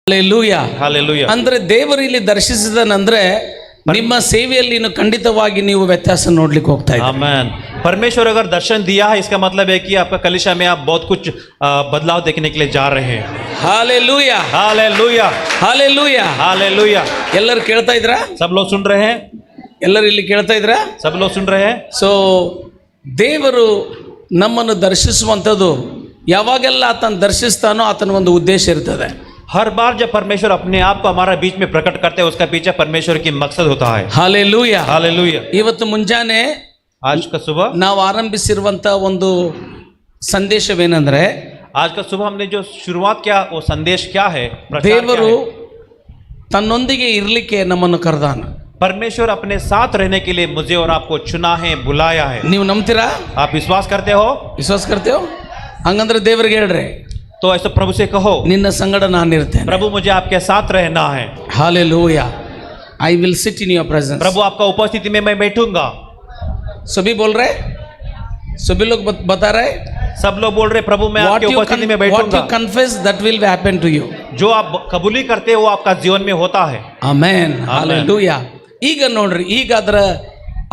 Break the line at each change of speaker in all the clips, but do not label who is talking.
Hallelujah
hallelujah.
ಅಂದ್ರೆ ದೇವರು ಇಲ್ಲಿ ದರ್ಶಿಸಿದನಂದ್ರೆ ನಿಮ್ಮ ಸೇವೆಯಲ್ಲಿ ಖಂಡಿತವಾಗಿ ನೀವು ವ್ಯತ್ಯಾಸ ನೋಡ್ಲಿಕ್ಕೆ ಹೋಗ್ತಾ ಇದ್ದೀರಿ.
आमेन। परमेश्वर अगर दर्शन दिया है इसका मतलब है कि आपका कलीसिया में आप बहुत कुछ बदलाव देखने के लिए जा रहे हैं।
Hallelujah
hallelujah
hallelujah
hallelujah.
ಎಲ್ಲರೂ ಕೇಳ್ತಾ ಇದ್ರಾ?
सब लोग सुन रहे हैं?
ಎಲ್ಲರೂ ಇಲ್ಲಿ ಕೇಳ್ತಾ ಇದ್ರಾ?
सब लोग सुन रहे हैं?
ಸೊ ದೇವರು ನಮ್ಮನ್ನು ದರ್ಶಿಸುವಂಥದ್ದು ಯಾವಾಗೆಲ್ಲ ಆತನ ದರ್ಶಿಸ್ತಾನೋ ಆತನ ಒಂದು ಉದ್ದೇಶ ಇರ್ತದೆ.
हर बार जब परमेश्वर अपने आप को हमारा बीच में प्रकट करते हैं उसका पीछे परमेश्वर की मकसद होता है।
Hallelujah
hallelujah.
ಇವತ್ತು ಮುಂಜಾನೆ
आज का सुबह
ನಾವು ಆರಂಭಿಸಿರುವಂತ ಒಂದು ಸಂದೇಶವೇನೆಂದ್ರೆ
आज का सुबह हमने जो शुरुआत किया वो संदेश क्या है? प्रचार क्या
ದೇವರು
है?
ತನ್ನೊಂದಿಗೆ ಇರಲಿಕ್ಕೆ ನಮ್ಮನ್ನು ಕರೆದಾನ.
परमेश्वर अपने साथ रहने के लिए मुझे और आपको चुना है, बुलाया है।
ನೀವು ನಂಬ್ತೀರಾ?
आप विश्वास करते हो?
ವಿಶ್ವಾಸ ಕರ್ತೇವೋ? ಹಂಗಂದ್ರೆ ದೇವರಿಗೆ ಹೇಳ್ರಿ,
तो ऐसा प्रभु से कहो,
ನಿನ್ನ ಸಂಗಡ ನಾನಿರ್ತೇನೆ.
प्रभु मुझे आपके साथ रहना है।
Hallelujah, I will sit in your presence.
प्रभु आपका उपस्थिति में मैं बैठूंगा।
सभी बोल रहे, सभी लोग बता रहे,
सब लोग बोल रहे प्रभु मैं आपके उपस्थिति में
what
बैठूंगा।
you confess that will happen to you.
जो आप कबूली करते हो वो आपका जीवन में होता है।
ಆಮೆನ್. ಹಾಲೆಲೂಯಾ. ಈಗ ನೋಡ್ರಿ, ಈಗ ಅದರ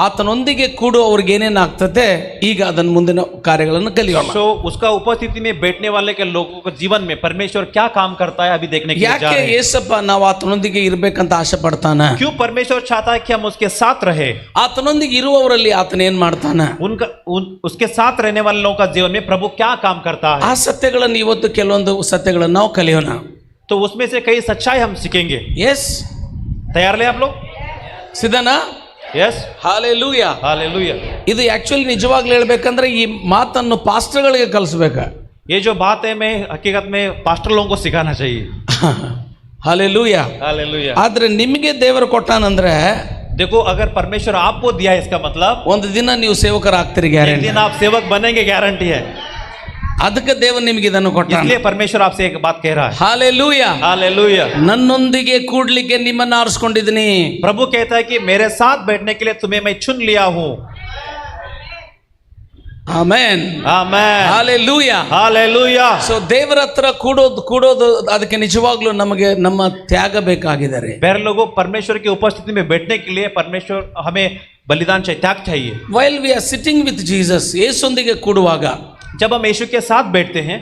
ಆತನೊಂದಿಗೆ ಕೂಡುವವರಿಗೆ ಏನೇನು ಆಗ್ತದೆ, ಈಗ ಅದನ್ನ ಮುಂದಿನ ಕಾರ್ಯಗಳನ್ನು ಕಲಿಯೋಣ.
तो उसका उपस्थिति में बैठने वाले के लोगों के जीवन में परमेश्वर क्या काम करता है अभी देखने के लिए जा
ಯಾಕೆ
रहे हैं।
ಯೇಸಪ್ಪ ನಾವು ಆತನೊಂದಿಗೆ ಇರ್ಬೇಕಂತ ಆಸೆ ಪಡ್ತಾನ?
क्यों परमेश्वर चाहता है कि हम उसके साथ रहे?
ಆತನೊಂದಿಗೆ ಇರುವವರಲ್ಲಿ ಆತನ ಏನ್ ಮಾಡ್ತಾನ?
उसके साथ रहने वाले लोगों का जीवन में प्रभु क्या काम करता है?
ಆ ಸತ್ಯಗಳನ್ನು ಇವತ್ತು ಕೆಲವೊಂದು ಸತ್ಯಗಳನ್ನು ನಾವು ಕಲಿಯೋಣ.
तो उसमें से कई सच्चाई हम सीखेंगे।
ಎಸ್,
तैयार ले आप लोग?
ಸಿದ್ಧನಾ?
यस।
ಹಾಲೆಲೂಯಾ.
हालेलुया।
ಇದು ಆಕ್ಚುಲಿ ನಿಜವಾಗ್ಲೂ ಹೇಳ್ಬೇಕಂದ್ರೆ ಈ ಮಾತನ್ನು ಪಾಸ್ಟರ್ಗಳಿಗೆ ಕಲಿಸ್ಬೇಕ.
ये जो बात है मैं हकीकत में पास्टर लोगों को सिखाना चाहिए।
ಹಾಲೆಲೂಯಾ.
हालेलुया।
ಆದ್ರೆ ನಿಮಗೆ ದೇವರು ಕೊಟ್ಟಾನಂದ್ರೆ
देखो अगर परमेश्वर आपको दिया है इसका मतलब
ಒಂದು ದಿನ ನೀವು ಸೇವಕರಾಗ್ತೀರಿ
एक
ಗ್ಯಾರಂಟಿ.
दिन आप सेवक बनेंगे, गारंटी है।
ಅದಕ್ಕೆ ದೇವರು ನಿಮಗೆ ಇದನ್ನು ಕೊಟ್ಟಾನ.
इसलिए परमेश्वर आपसे एक बात कह रहा है।
ಹಾಲೆಲೂಯಾ.
हालेलुया।
ನನ್ನೊಂದಿಗೆ ಕೂಡ್ಲಿಕ್ಕೆ ನಿಮ್ಮನ್ನು ಆರಿಸ್ಕೊಂಡಿದ್ದೀನಿ.
प्रभु कहता है कि मेरे साथ बैठने के लिए तुम्हें मैं चुन लिया हूँ।
ಆಮೆನ್.
आमेन।
ಹಾಲೆಲೂಯಾ.
हालेलुया।
ಸೊ ದೇವರ ಹತ್ರ ಕೂಡೋದು ಅದಕ್ಕೆ ನಿಜವಾಗ್ಲೂ ನಮಗೆ ನಮ್ಮ ತ್ಯಾಗ ಬೇಕಾಗಿದ್ದಾರೆ.
प्यारे लोगों, परमेश्वर की उपस्थिति में बैठने के लिए परमेश्वर हमें बलिदान चाहिए, त्याग चाहिए।
While we are sitting with Jesus, ಯೇಸುವಿನೊಂದಿಗೆ ಕೂಡುವಾಗ,
जब हम यीशु के साथ बैठते हैं।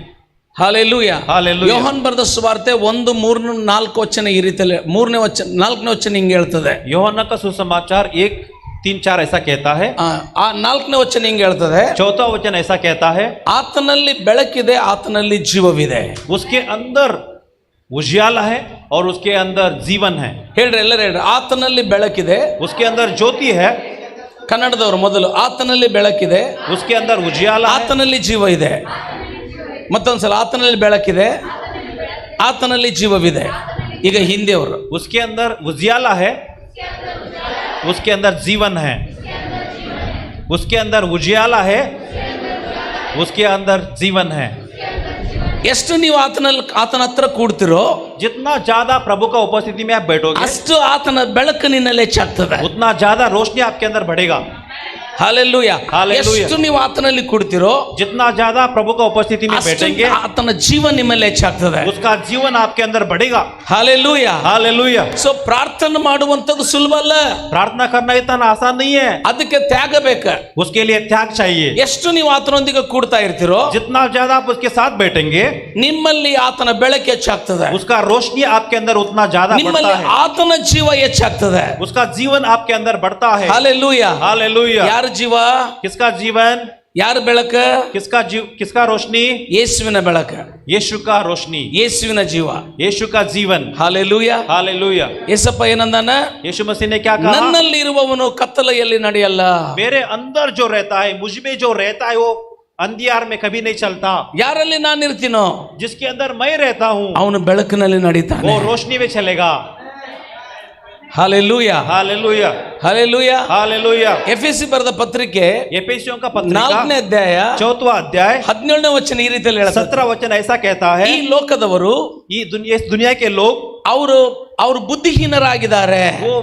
ಹಾಲೆಲೂಯಾ.
हालेलुया।
ಯೋಹಾನ್ ಬರೆದ ಸುವಾರ್ತೆ 1:3-4 ವಚನ ಈ ರೀತಿಯಲ್ಲಿ, 4ನೇ ವಚನ ಹಿಂಗೆ ಹೇಳ್ತದೆ.
यूहन्ना का सुसमाचार 1:3-4 ऐसा कहता है।
ಆ 4ನೇ ವಚನ ಹಿಂಗೆ ಹೇಳ್ತದೆ,
चौथा वचन ऐसा कहता है,
ಆತನಲ್ಲಿ ಬೆಳಕಿದೆ, ಆತನಲ್ಲಿ ಜೀವವಿದೆ.
उसके अंदर उजियाला है और उसके अंदर जीवन है।
ಹೇಳ್ರಿ, ಎಲ್ಲರೂ ಹೇಳ್ರಿ, ಆತನಲ್ಲಿ ಬೆಳಕಿದೆ.
उसके अंदर ज्योति है।
ಕನ್ನಡದವರು ಮೊದಲು, ಆತನಲ್ಲಿ ಬೆಳಕಿದೆ,
उसके अंदर उजियाला है।
ಆತನಲ್ಲಿ ಜೀವ ಇದೆ. ಮತ್ತೊಂದ್ಸಲ, ಆತನಲ್ಲಿ ಬೆಳಕಿದೆ, ಆತನಲ್ಲಿ ಜೀವವಿದೆ. ಈಗ ಹಿಂದಿಯವರು,
उसके अंदर उजियाला है, उसके अंदर जीवन है। उसके अंदर उजियाला है, उसके अंदर जीवन है।
ಎಷ್ಟು ನೀವು ಆತನ ಹತ್ರ ಕೂಡ್ತಿರೋ
जितना ज्यादा प्रभु का उपस्थिति में आप बैठोगे
ಅಷ್ಟು ಆತನ ಬೆಳಕು ನಿನ್ನಲ್ಲಿ ಹೆಚ್ಚಾಗ್ತದೆ.
उतना ज्यादा रोशनी आपके अंदर बढ़ेगा।
ಹಾಲೆಲೂಯಾ.
हालेलुया।
ಎಷ್ಟು ನೀವು ಆತನಲ್ಲಿ ಕೂಡ್ತಿರೋ
जितना ज्यादा प्रभु का उपस्थिति में
ಅಷ್ಟು
बैठेंगे
ಆತನ ಜೀವ ನಿಮ್ಮಲ್ಲಿ ಹೆಚ್ಚಾಗ್ತದೆ.
उसका जीवन आपके अंदर बढ़ेगा।
ಹಾಲೆಲೂಯಾ.
हालेलुया।
ಸೊ ಪ್ರಾರ್ಥನೆ ಮಾಡುವಂಥದ್ದು ಸುಲಭ ಅಲ್ಲ,
प्रार्थना करना इतना आसान नहीं है,
ಅದಕ್ಕೆ ತ್ಯಾಗ ಬೇಕು.
उसके लिए त्याग चाहिए।
ಎಷ್ಟು ನೀವು ಆತನೊಂದಿಗೆ ಕೂಡ್ತಾ ಇರ್ತೀರೋ
जितना ज्यादा आप उसके साथ बैठेंगे
ನಿಮ್ಮಲ್ಲಿ ಆತನ ಬೆಳಕು ಹೆಚ್ಚಾಗ್ತದೆ,
उसका रोशनी आपके अंदर उतना ज्यादा
ನಿಮ್ಮಲ್ಲಿ
बढ़ता है,
ಆತನ ಜೀವ ಹೆಚ್ಚಾಗ್ತದೆ.
उसका जीवन आपके अंदर बढ़ता है।
ಹಾಲೆಲೂಯಾ.
हालेलुया।
ಯಾರ ಜೀವ?
किसका जीवन?
ಯಾರ ಬೆಳಕು?
किसका रोशनी?
ಯೇಸುವಿನ ಬೆಳಕು,
यीशु का रोशनी,
ಯೇಸುವಿನ ಜೀವ.
यीशु का जीवन।
ಹಾಲೆಲೂಯಾ.
हालेलुया।
ಯೇಸಪ್ಪ ಏನಂದಾನ?
यीशु मसीह ने क्या कहा?
ನನ್ನಲ್ಲಿ ಇರುವವನು ಕತ್ತಲೆಯಲ್ಲಿ ನಡೆಯಲ್ಲ.
मेरे अंदर जो रहता है, मुझ में जो रहता है वो अंधियार में कभी नहीं चलता।
ಯಾರಲ್ಲಿ ನಾನು ಇರ್ತೀನೋ
जिसके अंदर मैं रहता हूँ
ಅವನು ಬೆಳಕಿನಲ್ಲಿ ನಡೀತಾನೆ.
वो रोशनी में चलेगा।
ಹಾಲೆಲೂಯಾ.
हालेलुया।
ಹಾಲೆಲೂಯಾ.
हालेलुया।
ಎಫೆಸಿ ಬರೆದ ಪತ್ರಿಕೆ
एफेसियों का पत्रिका
4ನೇ ಅಧ್ಯಾಯ
4वां अध्याय
17ನೇ ವಚನ ಈ ರೀತಿಯಲ್ಲಿ ಹೇಳ್ತಾರೆ,
17 वचन ऐसा कहता है,
ಈ ಲೋಕದವರು
इस दुनिया के लोग
ಅವರು ಬುದ್ಧಿಹೀನರಾಗಿದ್ದಾರೆ.
वो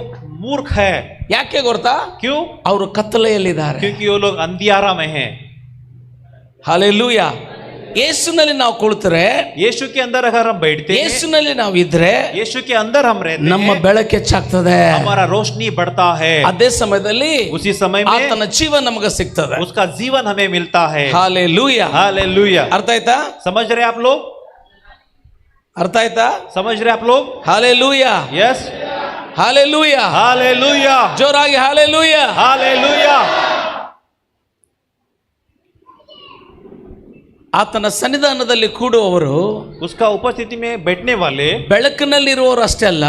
मूर्ख है।
ಯಾಕೆ ಗೊತ್ತಾ?
क्यों?
ಅವರು ಕತ್ತಲೆಯಲ್ಲಿದ್ದಾರೆ.
क्योंकि वो लोग अंधियारा में हैं।
ಹಾಲೆಲೂಯಾ. ಯೇಸುನಲ್ಲಿ ನಾವು ಕುಳಿತರೆ,
यीशु के अंदर अगर हम बैठते हैं,
ಯೇಸುನಲ್ಲಿ ನಾವು ಇದ್ರೆ
यीशु के अंदर हम रहते
ನಮ್ಮ
हैं,
ಬೆಳಕು ಹೆಚ್ಚಾಗ್ತದೆ.
हमारा रोशनी बढ़ता है.
ಅದೇ ಸಮಯದಲ್ಲಿ
उसी समय में
ಆತನ ಜೀವ ನಮಗೆ ಸಿಗ್ತದೆ.
उसका जीवन हमें मिलता है.
ಹಾಲೆಲೂಯಾ.
हालेलुया.
ಅರ್ಥ ಆಯ್ತಾ?
समझ रहे आप लोग?
ಅರ್ಥ ಆಯ್ತಾ?
समझ रहे आप लोग?
ಹಾಲೆಲೂಯಾ.
यस.
ಹಾಲೆಲೂಯಾ.
हालेलुया.
ಜೋರಾಗಿ ಹಾಲೆಲೂಯಾ.
हालेलुया.
ಆತನ ಸನ್ನಿಧಾನದಲ್ಲಿ ಕೂಡುವವರು
उसका उपस्थिति में बैठने वाले,
ಬೆಳಕಿನಲ್ಲಿರುವವರು ಅಷ್ಟೇ ಅಲ್ಲ,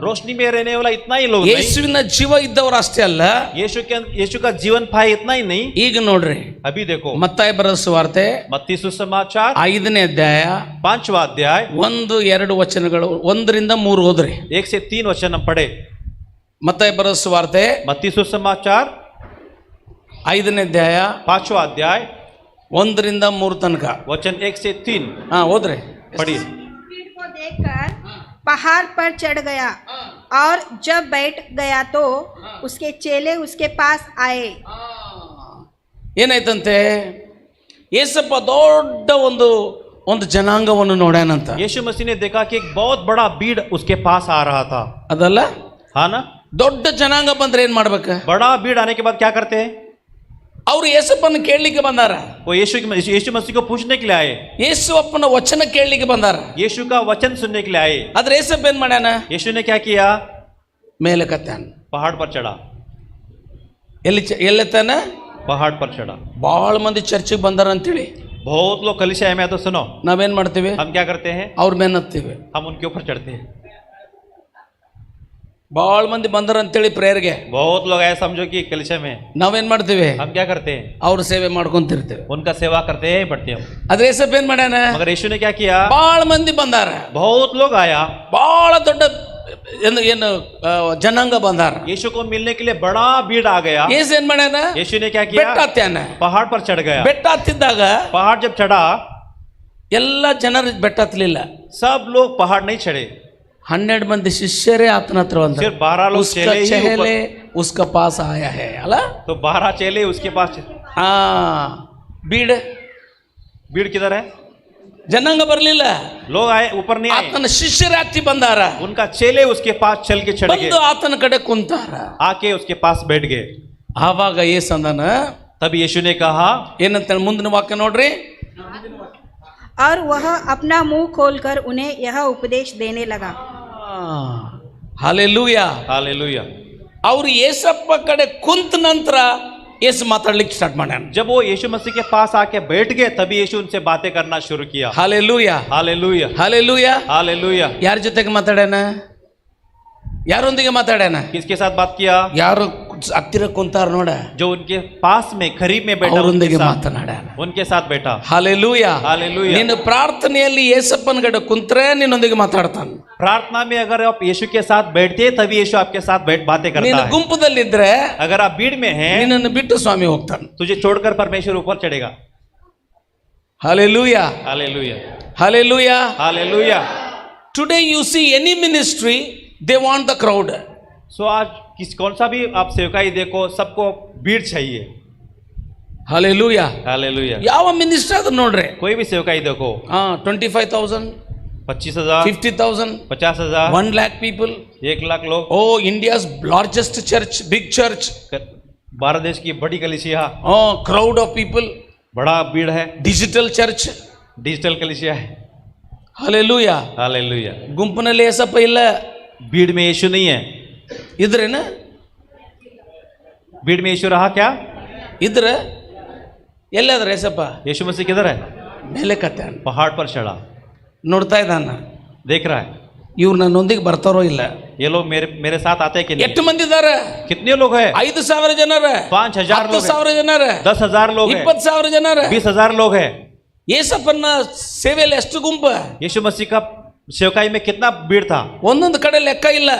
रोशनी में रहने वाला इतना ही लोग नहीं,
ಯೇಸುವಿನ ಜೀವ ಇದ್ದವರು ಅಷ್ಟೇ ಅಲ್ಲ.
यीशु का जीवन पाए इतना ही नहीं.
ಈಗ ನೋಡ್ರಿ,
अभी देखो
ಮತ್ತಾಯ ಬರೆದ ಸುವಾರ್ತೆ
मत्ती सुसमाचार
5ನೇ ಅಧ್ಯಾಯ
5वां अध्याय
1-2 ವಚನಗಳು, 1-3 ಓದ್ರಿ.
1 से 3 वचन हम पढ़े.
ಮತ್ತಾಯ ಬರೆದ ಸುವಾರ್ತೆ
मत्ती सुसमाचार
5ನೇ ಅಧ್ಯಾಯ
5वां अध्याय
1-3 ತನಕ.
वचन 1 से 3
ಓದ್ರಿ.
पढ़िए.
भीड़ को देखकर पहाड़ पर चढ़ गया और जब बैठ गया तो उसके चेले उसके पास आए.
ಏನಾಯ್ತಂತೆ? ಏಸಪ್ಪ ದೊಡ್ಡ ಒಂದು ಜನಾಂಗವನ್ನು ನೋಡ್ಯಾನಂತ.
यीशु मसीह ने देखा कि एक बहुत बड़ा भीड़ उसके पास आ रहा था.
ಅದಲ್ಲ,
हाँ ना?
ದೊಡ್ಡ ಜನಾಂಗ ಬಂದ್ರೆ ಏನ್ ಮಾಡ್ಬೇಕ?
बड़ा भीड़ आने के बाद क्या करते हैं?
ಅವ್ರು ಏಸಪ್ಪನ ಕೇಳಲಿಕ್ಕೆ ಬಂದಾರ.
वो यीशु मसीह को पूछने के लिए आए.
ಯೇಸುವಪ್ಪನ ವಚನ ಕೇಳಲಿಕ್ಕೆ ಬಂದಾರ.
यीशु का वचन सुनने के लिए आए.
ಆದ್ರೆ ಏಸಪ್ಪ ಏನ್ ಮಾಡ್ಯಾನ?
यीशु ने क्या किया?
ಮೇಲೆ ಕತ್ತಾನ.
पहाड़ पर चढ़ा.
ಎಲ್ಲತ್ತಾನ?
पहाड़ पर चढ़ा.
ಬಹಳ ಮಂದಿ ಚರ್ಚಿಗೆ ಬಂದಾರ ಅಂತೇಳಿ
बहुत लोग कलीसिया में, तो सुनो,
ನಾವೇನ್ ಮಾಡ್ತೀವಿ?
हम क्या करते हैं?
ಅವ್ರ ಮೇಲೆ ಹತ್ತೀವಿ.
हम उनके ऊपर चढ़ते हैं.
ಬಹಳ ಮಂದಿ ಬಂದಾರ ಅಂತೇಳಿ ಪ್ರೇಯರ್ಗೆ
बहुत लोग ऐसा समझो कि कलीसिया में
ನಾವೇನ್ ಮಾಡ್ತೀವಿ?
हम क्या करते हैं?
ಅವ್ರ ಸೇವೆ ಮಾಡ್ಕೊಂತಿರ್ತೀವಿ.
उनका सेवा करते हैं, बढ़ते हैं.
ಆದ್ರೆ ಏಸಪ್ಪ ಏನ್ ಮಾಡ್ಯಾನ?
मगर यीशु ने क्या किया?
ಬಹಳ ಮಂದಿ ಬಂದಾರ,
बहुत लोग आया,
ಬಹಳ ದೊಡ್ಡ ಏನು ಜನಾಂಗ ಬಂದಾರ.
यीशु को मिलने के लिए बड़ा भीड़ आ गया.
ಏಸು ಏನ್ ಮಾಡ್ಯಾನ?
यीशु ने क्या
ಬೆಟ್ಟ
किया?
ಹತ್ಯಾನ.
पहाड़ पर चढ़ गया.
ಬೆಟ್ಟ ಹತ್ತಿದ್ದಾಗ
पहाड़ जब चढ़ा,
ಎಲ್ಲ ಜನರು ಬೆಟ್ಟ ಹತ್ತಲಿಲ್ಲ.
सब लोग पहाड़ नहीं चढ़े.
12 ಮಂದಿ ಶಿಷ್ಯರೇ ಆತನ ಹತ್ರ ಬಂದ್ರು.
सिर्फ 12 लोग
उसका
चेले ही
चेले
ऊपर.
उसका पास आया है ಅಲ್ಲ?
तो 12 चेले उसके पास. भीड़ किधर है?
ಜನಾಂಗ ಬರಲಿಲ್ಲ,
लोग आए, ऊपर नहीं आए.
ಆತನ ಶಿಷ್ಯರೇ ಹತ್ತಿ ಬಂದಾರ.
उनका चेले उसके पास चल के चढ़
ಬಂದು
गए,
ಆತನ ಕಡೆ ಕುಂತಾರ.
आके उसके पास बैठ गए.
ಆವಾಗ ಯೇಸು ಅಂದನ,
तब यीशु ने कहा,
ಏನಂತ ಮುಂದಿನ ವಾಕ್ಯ ನೋಡ್ರಿ.
और वह अपना मुंह खोलकर उन्हें यह उपदेश देने लगा.
ಹಾಲೆಲೂಯಾ.
हालेलुया.
ಅವ್ರು ಏಸಪ್ಪ ಕಡೆ ಕುಂತ ನಂತರ ಏಸು ಮಾತಾಡ್ಲಿಕ್ಕೆ ಸ್ಟಾರ್ಟ್ ಮಾಡ್ಯಾನ.
जब वो यीशु मसीह के पास आके बैठ गए, तभी यीशु उनसे बातें करना शुरू किया.
ಹಾಲೆಲೂಯಾ.
हालेलुया.
ಹಾಲೆಲೂಯಾ.
हालेलुया.
ಯಾರ ಜೊತೆಗೆ ಮಾತಾಡ್ಯಾನ? ಯಾರೊಂದಿಗೆ ಮಾತಾಡ್ಯಾನ?
किसके साथ बात किया?
ಯಾರು ಹತ್ತಿರ ಕುಂತಾರ ನೋಡ,
जो उनके पास में करीब में बैठा,
ಅವರೊಂದಿಗೆ
उनके साथ,
ಮಾತನಾಡ್ಯಾನ.
उनके साथ बैठा.
ಹಾಲೆಲೂಯಾ.
हालेलुया.
ನಿನ್ನ ಪ್ರಾರ್ಥನೆಯಲ್ಲಿ ಏಸಪ್ಪನ ಕಡೆ ಕುಂತ್ರೆ ನಿನ್ನೊಂದಿಗೆ ಮಾತಾಡ್ತಾನ.
प्रार्थना में अगर आप यीशु के साथ बैठते हैं, तभी यीशु आपके साथ बातें करता
ನೀನು
है.
ಗುಂಪದಲ್ಲಿದ್ರೆ
अगर आप भीड़ में हैं,
ನಿನ್ನನ್ನು ಬಿಟ್ಟು ಸ್ವಾಮಿ ಹೋಗ್ತಾನ.
तुझे छोड़कर परमेश्वर ऊपर चढ़ेगा.
Hallelujah.
Hallelujah.
Hallelujah.
Hallelujah.
Today you see any ministry, they want the crowd.
सो आज कौन सा भी आप सेवकाई देखो, सबको भीड़ चाहिए.
ಹಾಲೆಲೂಯಾ.
हालेलुया.
ಯಾವ ಮಿನಿಸ್ಟ್ರಿ ಆದ್ರೂ ನೋಡ್ರಿ,
कोई भी सेवकाई देखो,
25,000,
25,000,
50,000,
50,000,
1 lakh people.
1 लाख लोग.
India's largest church, big church,
Bharat देश की बड़ी कलीसिया,
ಕ್ರೌಡ್ ಆಫ್ ಪೀಪಲ್,
बड़ा भीड़ है.
Digital church.
डिजिटल कलीसिया है.
ಹಾಲೆಲೂಯಾ.
हालेलुया.
ಗುಂಪಿನಲ್ಲಿ ಏಸಪ್ಪ ಇಲ್ಲ,
भीड़ में यीशु नहीं है.
ಇದ್ರೇನ?
भीड़ में यीशु रहा क्या?
ಇದ್ರ ಎಲ್ಲಾದ್ರ ಏಸಪ್ಪ?
यीशु मसीह किधर है?
ಮೇಲೆ ಕತ್ತಾನ,
पहाड़ पर चढ़ा,
ನೋಡ್ತಾ ಇದ್ದಾನ.
देख रहा है.
ಇವ್ರು ನನ್ನೊಂದಿಗೆ ಬರ್ತಾರೋ ಇಲ್ಲ?
ये लोग मेरे साथ आते हैं कि नहीं?
ಎಷ್ಟು ಮಂದಿ ಇದಾರೆ?
कितने लोग हैं?
5,000 ಜನರ,
5,000 लोग हैं.
10,000 ಜನರ,
10,000 लोग हैं.
20,000 ಜನರ.
20,000 लोग हैं.
ಏಸಪ್ಪನ ಸೇವೆಯಲ್ಲಿ ಎಷ್ಟು ಗುಂಪ?
यीशु मसीह का सेवकाई में कितना भीड़ था?
ಒಂದೊಂದು ಕಡೆ ಲೆಕ್ಕ ಇಲ್ಲ.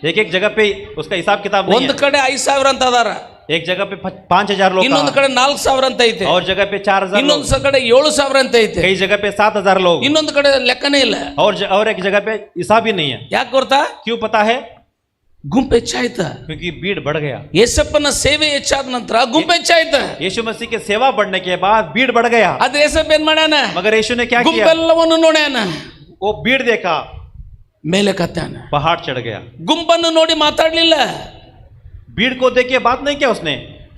एक एक जगह पे उसका हिसाब किताब नहीं
ಒಂದು
है.
ಕಡೆ 5,000 ಅಂತ ಅದಾರ,
एक जगह पे 5,000 लोग
ಇನ್ನೊಂದು
था,
ಕಡೆ 4,000 ಅಂತ ಐತೆ,
और जगह पे 4,000 लोग,
ಇನ್ನೊಂದು ಕಡೆ 7,000 ಅಂತ ಐತೆ,
कई जगह पे 7,000 लोग,
ಇನ್ನೊಂದು ಕಡೆ ಲೆಕ್ಕನೇ ಇಲ್ಲ.
और एक जगह पे हिसाब ही नहीं है.
ಯಾಕೆ ಗೊತ್ತಾ?
क्यों पता है?
ಗುಂಪು ಹೆಚ್ಚಾಯ್ತ.
क्योंकि भीड़ बढ़ गया।
ಯೇಸಪ್ಪನ ಸೇವೆ ಹೆಚ್ಚಾದ ನಂತರ ಗುಂಪು ಹೆಚ್ಚಾಯ್ತ.
यीशु मसीह के सेवा बढ़ने के बाद भीड़ बढ़ गया।
ಆದ್ರೆ ಯೇಸಪ್ಪ ಏನ್ ಮಾಡ್ಯಾನ?
मगर यीशु ने क्या किया?
ಗುಂಪೆಲ್ಲವನ್ನು ನೋಡ್ಯಾನ,
वो भीड़ देखा,
ಮೇಲೆ ಕತ್ತಾನ.
पहाड़ चढ़ गया।
ಗುಂಪನ್ನು ನೋಡಿ ಮಾತಾಡ್ಲಿಲ್ಲ,
भीड़ को देख के बात नहीं किया उसने,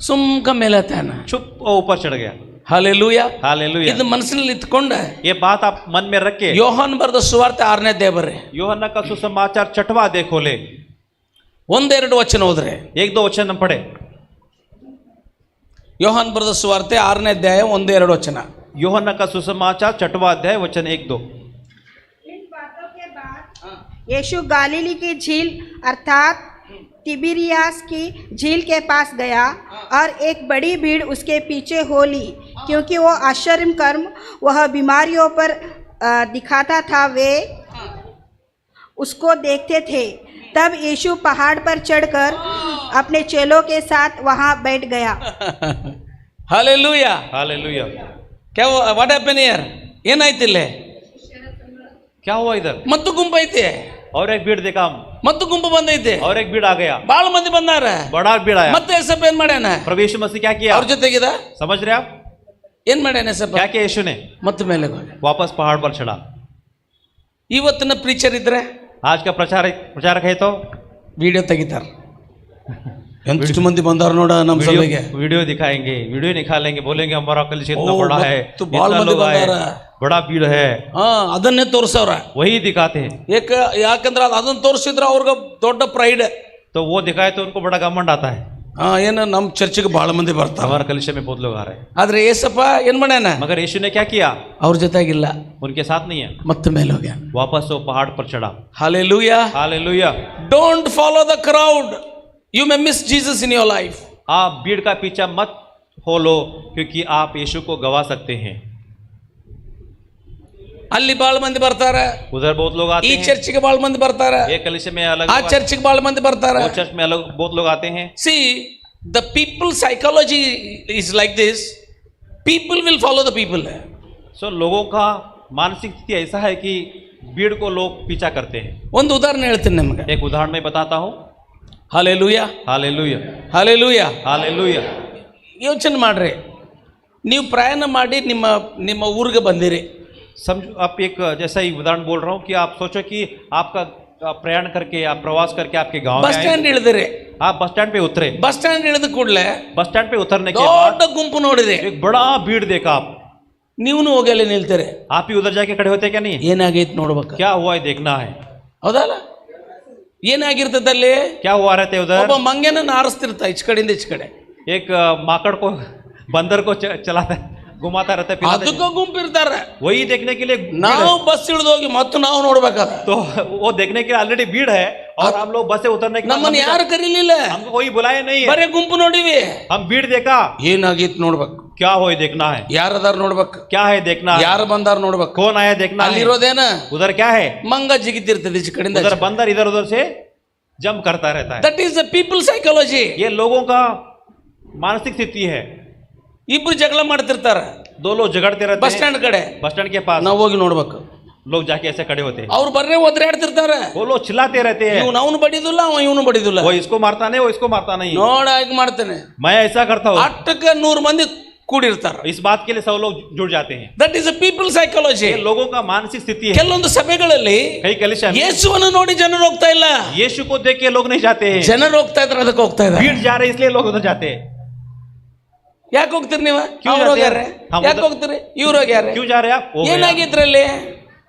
ಸುಮ್ಕ ಮೇಲೆ ಹತ್ತಾನ.
चुप ऊपर चढ़ गया।
ಹಲ್ಲೆಲೂಯಾ.
हालेलुया।
ಇದು ಮನಸ್ಸಿನಲ್ಲಿ ಇಟ್ಕೊಂಡ
ये बात आप मन में रख के
ಯೋಹಾನ್ ಬರೆದ ಸುವಾರ್ತೆ 6ನೇ ಅಧ್ಯಾಯ ಬರ್ರಿ.
यूहन्ना का सुसमाचार 6वां अध्याय खोले,
1-2 ವಚನ ಓದ್ರಿ.
1-2 वचन हम पढ़े।
ಯೋಹಾನ್ ಬರೆದ ಸುವಾರ್ತೆ 6ನೇ ಅಧ್ಯಾಯ 1-2 ವಚನ.
यूहन्ना का सुसमाचार 6वां अध्याय वचन 1-2।
इन बातों के बाद यीशु गालीली की झील अर्थात तिबिरियास की झील के पास गया और एक बड़ी भीड़ उसके पीछे हो ली, क्योंकि वो आश्चर्य कर्म वह बीमारियों पर दिखाता था, वे उसको देखते थे। तब यीशु पहाड़ पर चढ़कर अपने चेलों के साथ वहां बैठ गया।
Hallelujah.
Hallelujah.
What happen here? ಏನಾಯ್ತು ಇಲ್ಲಿ?
क्या हुआ इधर?
ಮತ್ತು ಗುಂಪು ಐತೆ,
और एक भीड़ देखा हम,
ಮತ್ತು ಗುಂಪು ಬಂದೈತೆ,
और एक भीड़ आ गया,
ಬಾಳ ಮಂದಿ ಬಂದಾರ.
बड़ा भीड़ आया।
ಮತ್ತೆ ಯೇಸಪ್ಪ ಏನ್ ಮಾಡ್ಯಾನ?
प्रभु यीशु मसीह क्या किया?
ಅವ್ರ ಜೊತೆಗಿದ
समझ रहे आप?
ಏನ್ ಮಾಡ್ಯಾನ ಯೇಸಪ್ಪ?
क्या किया यीशु ने?
ಮತ್ತೆ ಮೇಲೆ ಹೋದ.
वापस पहाड़ पर चढ़ा।
ಇವತ್ತಿನ ಪ್ರೀಚರ್ ಇದ್ರೆ
आज का प्रचारक है तो
ವಿಡಿಯೋ ತೆಗಿತಾರ. ಎಷ್ಟು ಮಂದಿ ಬಂದಾರ ನೋಡ ನಮ್ಮ ಸಭೆಗೆ.
वीडियो दिखाएंगे, वीडियो निकालेंगे, बोलेंगे हमारा कलीसिया इतना
ओ,
बड़ा है,
तो बाल
इतना
मंदी
लोग आए,
बंदारा।
बड़ा भीड़ है,
ಅದನ್ನೇ ತೋರ್ಸವ್ರ.
वही दिखाते हैं।
ಯಾಕಂದ್ರೆ ಅದನ್ನ ತೋರಿಸಿದ್ರೆ ಅವ್ರಿಗೆ ದೊಡ್ಡ ಪ್ರೈಡ್.
तो वो दिखाए तो उनको बड़ा घमंड आता है,
ಏನು ನಮ್ಮ ಚರ್ಚಿಗೆ ಬಹಳ ಮಂದಿ ಬರ್ತಾರ.
हमारे कलीसिया में बहुत लोग आ रहे हैं।
ಆದ್ರೆ ಏಸಪ್ಪ ಏನ್ ಮಾಡ್ಯಾನ?
मगर यीशु ने क्या किया?
ಅವ್ರ ಜೊತೆಗಿಲ್ಲ,
उनके साथ नहीं है,
ಮತ್ತೆ ಮೇಲೆ ಹೋಗ್ಯಾನ.
वापस वो पहाड़ पर चढ़ा।
Hallelujah.
Hallelujah.
Don't follow the crowd, you may miss Jesus in your life.
आप भीड़ का पीछा मत फॉलो, क्योंकि आप यीशु को गवा सकते हैं।
ಅಲ್ಲಿ ಬಹಳ ಮಂದಿ ಬರ್ತಾರ,
उधर बहुत लोग आते
ಈ
हैं,
ಚರ್ಚಿಗೆ ಬಹಳ ಮಂದಿ ಬರ್ತಾರ,
ये कलीसिया में अलग
ಆ
लोग
ಚರ್ಚಿಗೆ ಬಹಳ ಮಂದಿ ಬರ್ತಾರ.
आते हैं, वो चर्च में अलग बहुत लोग आते हैं।
See the people psychology is like this, people will follow the people.
सो लोगों का मानसिक स्थिति ऐसा है कि भीड़ को लोग पीछा करते हैं।
ಒಂದು ಉದಾಹರಣೆ ಹೇಳ್ತೀನಿ ನಿಮ್ಗೆ.
एक उदाहरण मैं बताता हूँ।
ಹಲ್ಲೆಲೂಯಾ.
हालेलुया।
ಹಲ್ಲೆಲೂಯಾ.
हालेलुया।
ಯೋಚನೆ ಮಾಡ್ರಿ, ನೀವು ಪ್ರಯಾಣ ಮಾಡಿ ನಿಮ್ಮ ಊರಿಗೆ ಬಂದಿರಿ.
समझो, आप एक जैसा ही उदाहरण बोल रहा हूँ कि आप सोचो कि आपका प्रयाण करके, आप प्रवास करके आपके गांव में
ಬಸ್
आए,
ಸ್ಟ್ಯಾಂಡ್ ಇಳಿದಿರಿ.
आप बस स्टैंड पे उतरे।
ಬಸ್ ಸ್ಟ್ಯಾಂಡ್ ಇಳಿದ ಕೂಡಲೇ
बस स्टैंड पे उतरने के
ದೊಡ್ಡ
बाद
ಗುಂಪು ನೋಡಿದೆ.
एक बड़ा भीड़ देखा आप,
ನೀವು ಹೋಗಿ ಅಲ್ಲಿ ನಿಲ್ತೀರಿ.
आप ही उधर जाके खड़े होते क्या? नहीं,
ಏನಾಗೈತೆ ನೋಡ್ಬೇಕು.
क्या हुआ है देखना है।
ಹೌದಲ್ಲ? ಏನಾಗಿರ್ತದಲ್ಲಿ?
क्या हुआ रहते उधर?
ಒಬ್ಬ ಮಂಗೆನ ಆರಿಸ್ತಿರ್ತ ಈಚ ಕಡೆಯಿಂದ ಈಚ ಕಡೆ.
एक माकड़ को, बंदर को चलाता, घुमाता रहता है,
ಅದಕ್ಕೂ ಗುಂಪು ಇರ್ತಾರ.
वही देखने के लिए
ನಾವು ಬಸ್ ಇಳಿದು ಹೋಗಿ ಮತ್ತೆ ನಾವು ನೋಡ್ಬೇಕಾದ.
तो वो देखने के लिए ऑलरेडी भीड़ है, और हम लोग बस से उतरने के बाद
ನಮ್ಮನ್ನ ಯಾರು ಕರೀಲಿಲ್ಲ,
हमको कोई बुलाया नहीं है,
ಬರೇ ಗುಂಪು ನೋಡಿವಿ.
हम भीड़ देखा।
ಏನಾಗಿತ್ತು ನೋಡ್ಬೇಕು,
क्या हो देखना है,
ಯಾರದಾರ ನೋಡ್ಬೇಕು,
क्या है देखना है,
ಯಾರು ಬಂದಾರ ನೋಡ್ಬೇಕು.
कौन आया देखना है।
ಅಲ್ಲಿರೋದೇನ
उधर क्या है?
ಮಂಗ ಜಿಗಿತಿರ್ತದೆ ಈಚ ಕಡೆಯಿಂದ.
उधर बंदर इधर उधर से जंप करता रहता है।
That is the people psychology.
ये लोगों का मानसिक स्थिति है।
ಇಬ್ರು ಜಗಳ ಮಾಡ್ತಿರ್ತಾರ
दो लोग झगड़ते रहते
ಬಸ್
हैं
ಸ್ಟ್ಯಾಂಡ್ ಕಡೆ.
बस स्टैंड के पास,
ನಾವು ಹೋಗಿ ನೋಡ್ಬೇಕು.
लोग जाके ऐसे खड़े होते हैं,
ಅವ್ರು ಬರ್ರೆ ಒದ್ರಾಡ್ತಿರ್ತಾರ.
वो लोग चिल्लाते रहते हैं,
ಇವ್ನು ಅವನು ಬಡಿದಿಲ್ಲ, ಅವ ಇವನು ಬಡಿದಿಲ್ಲ.
वो इसको मारता नहीं, वो इसको मारता नहीं।
ನೋಡ ಈಗ ಮಾಡ್ತೇನೆ.
मैं ऐसा करता हूँ।
ಅಟ್ಟಕ್ಕೆ 100 ಮಂದಿ ಕೂಡಿರ್ತಾರ.
इस बात के लिए सब लोग जुड़ जाते हैं।
That is a people psychology.
ये लोगों का मानसिक स्थिति है।
ಕೆಲವೊಂದು ಸಭೆಗಳಲ್ಲಿ
कई कलीसिया में
ಯೇಸುವನ್ನು ನೋಡಿ ಜನರು ಹೋಗ್ತಾ ಇಲ್ಲ,
यीशु को देख के लोग नहीं जाते हैं,
ಜನರು ಹೋಗ್ತಾ ಇದ್ರೆ ಅದಕ್ಕೆ ಹೋಗ್ತಾ ಇದ್ದಾರೆ.
भीड़ जा रहे हैं इसलिए लोग उधर जाते हैं।
ಯಾಕೆ ಹೋಗ್ತೀರಿ ನೀವು?
ಕ್ಯೂ
ಅವ್ರು
ಜಾತೆ?
ಹೋಗ್ಯಾರೆ.
ಹಮ್
ಯಾಕೆ
ಉಧರ್-
ಹೋಗ್ತೀರಿ? ಇವ್ರು ಹೋಗ್ಯಾರೆ.
क्यों जा रहे हैं आप? वो गया।
ಏನಾಗಿದ್ರಲ್ಲಿ?